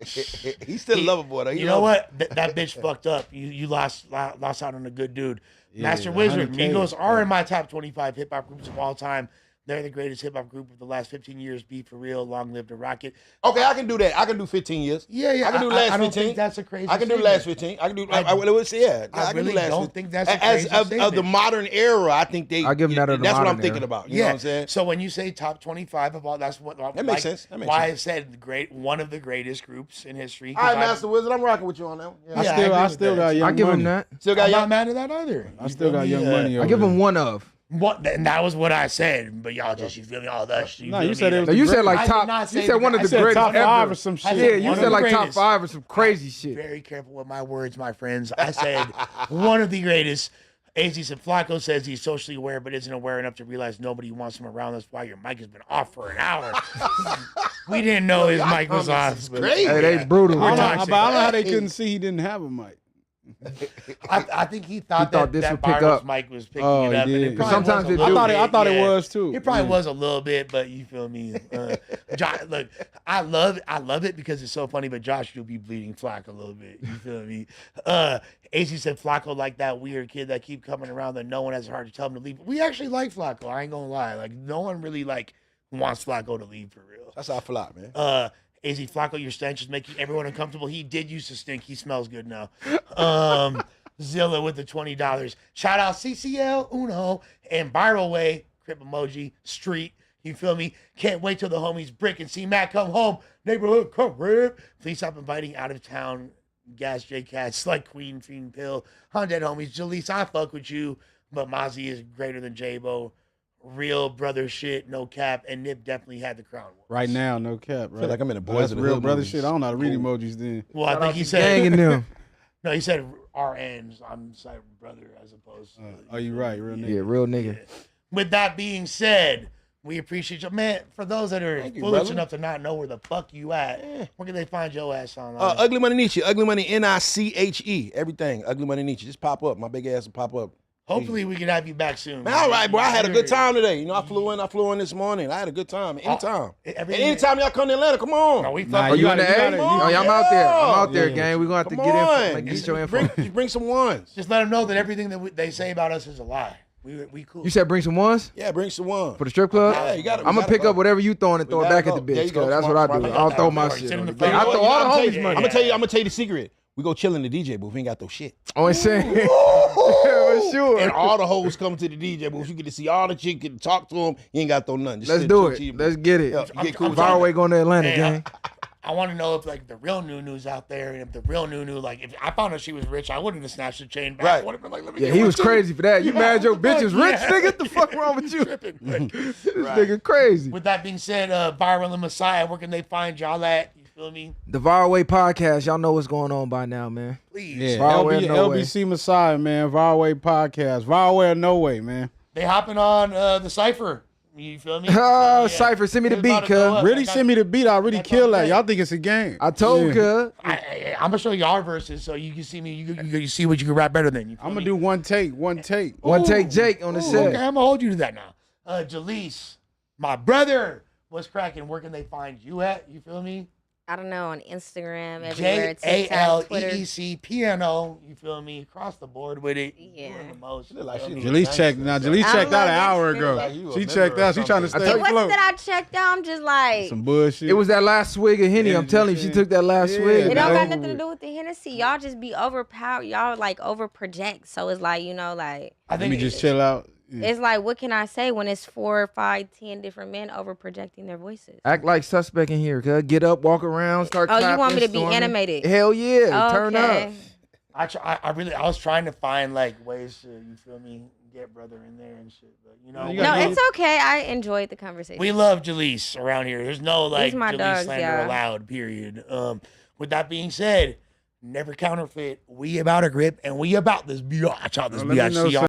He's still lovable though. You know what? That bitch fucked up. You lost out on a good dude. Master Wizard, 100K. Migos are in my top 25 hip hop groups of all time. They're the greatest hip hop group of the last 15 years. Be for real. Long live the Rocket. Okay, I can do that. I can do 15 years. Yeah. I can do last I don't 15. think that's a crazy. I can do statement. last 15. I can do. I I can really do last don't 15. think that's a as crazy of statement. the modern era. I think they. I give them that of the That's what I'm modern thinking era. about. You know what I'm saying? So when you say top 25 of all, that's what That makes sense. That makes why sense. I said one of the greatest groups in history. All right, Master Wizard, I'm rocking with you on that one. Yeah. Yeah, I agree still with got that. Young I give Money. him that. Still got I'm not young. mad at that either. I still got Young Money. I give him one of. And that was what I said, but y'all just, you feel me? All that. No, you said it was Now, you said I like did top. not You say said one that. of I the said greatest top ever. 5 or some shit. Yeah, you One of said the like top greatest. 5 or some crazy shit. Very careful with my words, my friends. I said one of the greatest. AZ said Flacco says he's socially aware, but isn't aware enough to realize nobody wants him around. That's why your mic has been off for an hour. We didn't know his mic was off. Great. Hey, they brutal. We're man. toxic. I don't know how they couldn't see he didn't have a mic. I think he thought thought that this would pick Byron's up. mic was picking Oh, it up. he And did. it probably Sometimes was a it little do. bit, I thought it yeah. was too. It probably was a little bit, but you feel me? Look, I love it because it's so funny, but Josh will be bleeding Flacco a little bit. You feel me? AC said Flacco like that weird kid that keep coming around that no one has a heart to tell him to leave. We actually like Flacco. I ain't gonna lie. Like no one really like wants Flacco to leave for real. That's our flop, man. AZ Flacco, your stench is making everyone uncomfortable. He did used to stink. He smells good now. Zilla with the $20. Shout out CCL Uno and Viral Way, Crip emoji, Street. You feel me? Can't wait till the homies brick and see Matt come home. Neighborhood Crip. Please stop inviting out of town Gas J Cats like Queen Fiend Pill. Undead homies. Jalise, I fuck with you, but Mozzie is greater than J-Bo. Real brother shit, no cap, and Nip definitely had the crown. Right now, no cap. Right? I feel like I'm in the Boys That's of the real Hood brother movies. shit. I don't know how to read emojis then. Well, I think he Gang said and them. no. He said RNs. I'm sorry, brother, as opposed to. Oh, you right, real nigga. Yeah, real nigga. With that being said, we appreciate you, man. For those that are Thank you, foolish brother. enough to not know where the fuck you at, where can they find your ass on? Ugly Money Nietzsche. Ugly Money Niche. Everything. Ugly Money Nietzsche. Just pop up. My big ass will pop up. Hopefully, we can have you back soon. Man, all right, bro. I had a good time today. You know, I flew in this morning. I had a good time. Anytime. And anytime y'all come to Atlanta, come on. No, we Nah, fuck Oh, with you you. in the A? gotta- Oh, yeah, I'm out there. I'm out there, Yeah. gang. We gonna have to Come get on. info. Get your info. Bring some ones. Just let them know that everything that they say about us is a lie. We cool. You said bring some ones Yeah, bring some ones. for the strip club? Yeah, you gotta- I'm we gonna pick gotta up go. whatever you throwing and throw it gotta back at go. the There bitch. you go. Cause that's what I do. Smart. I'll throw my Or shit sit in on the the face. bitch. I throw all the homies Yeah. money. I'm gonna tell you the secret. We go chill in the DJ booth. We ain't got those shit. Oh, I'm saying. For sure. And all the hoes come to the DJ booth. You get to see all the chicks, get to talk to them. You ain't got to throw nothing. Just Let's sit, do chill, it. chill. Let's get it. Yeah, you get cool. Far away going to Atlanta, Hey, gang. I want to know if like the real Nunu's out there, and if the real Nunu, like if I found out she was rich, I wouldn't have snatched the chain back. Right. I would have been like, let me Yeah, get he one was too. crazy for that. You mad your what the bitch fuck? is rich, Yeah. nigga? What the fuck wrong with you? Tripping. This nigga crazy. With that being said, Viral and Messiah, where can they find y'all at? You feel me? The Far Away podcast. Y'all know what's going on by now, man. Please. Yeah, Far away or no way. LBC Messiah, man. Far Way Podcast. Far Away or No Way, man. They hopping on the Cypher. You feel me? Oh, Yeah. Cypher, send me the It's beat, about to go cuz. up. Really I got- send me the beat. I really that's kill what I'm that. Y'all saying. think it's a game. I told Yeah. cuz. I'm gonna show y'all verses so you can see me. You see what you can rap better than. You feel I'm gonna me? do one take. One take Jake on the Ooh, set. okay, I'm gonna hold you to that now. Jalise, my brother, what's cracking? Where can they find you at? You feel me? I don't know, on Instagram, everywhere, JALEEC TikTok, Twitter. piano. You feel me? Across the board with it. Yeah. Doing the most. Look like she was Jalise checked. Now Jalise I checked love out an hour that ago. Like you a She member checked or out. She trying to something. stay It wasn't afloat. that I checked out. I'm just like, Some bullshit. It was that last swig of Henny. I'm telling you, she took that last Yeah, swig. it don't man. got nothing to do with the Hennessy. Y'all just be overpowered. Y'all like over project. So it's like, like, I Let think me just chill out. Yeah. it's like, what can I say when it's 4, 5, 10 different men over projecting their voices? Act like suspect in here, cuz. Get up, walk around, start Oh, you clapping, want me to be storming. animated? Hell yeah. Turn Okay. up. I was trying to find like ways to, you feel me, get brother in there and shit. But You No, gotta it's okay. I enjoyed the conversation. we love Jalise around here. There's no like my Jalise dogs, slander yeah. allowed. Period. With that being said, never counterfeit. We about a grip and we about this biatch. Out this Let me know biatch. See y'all.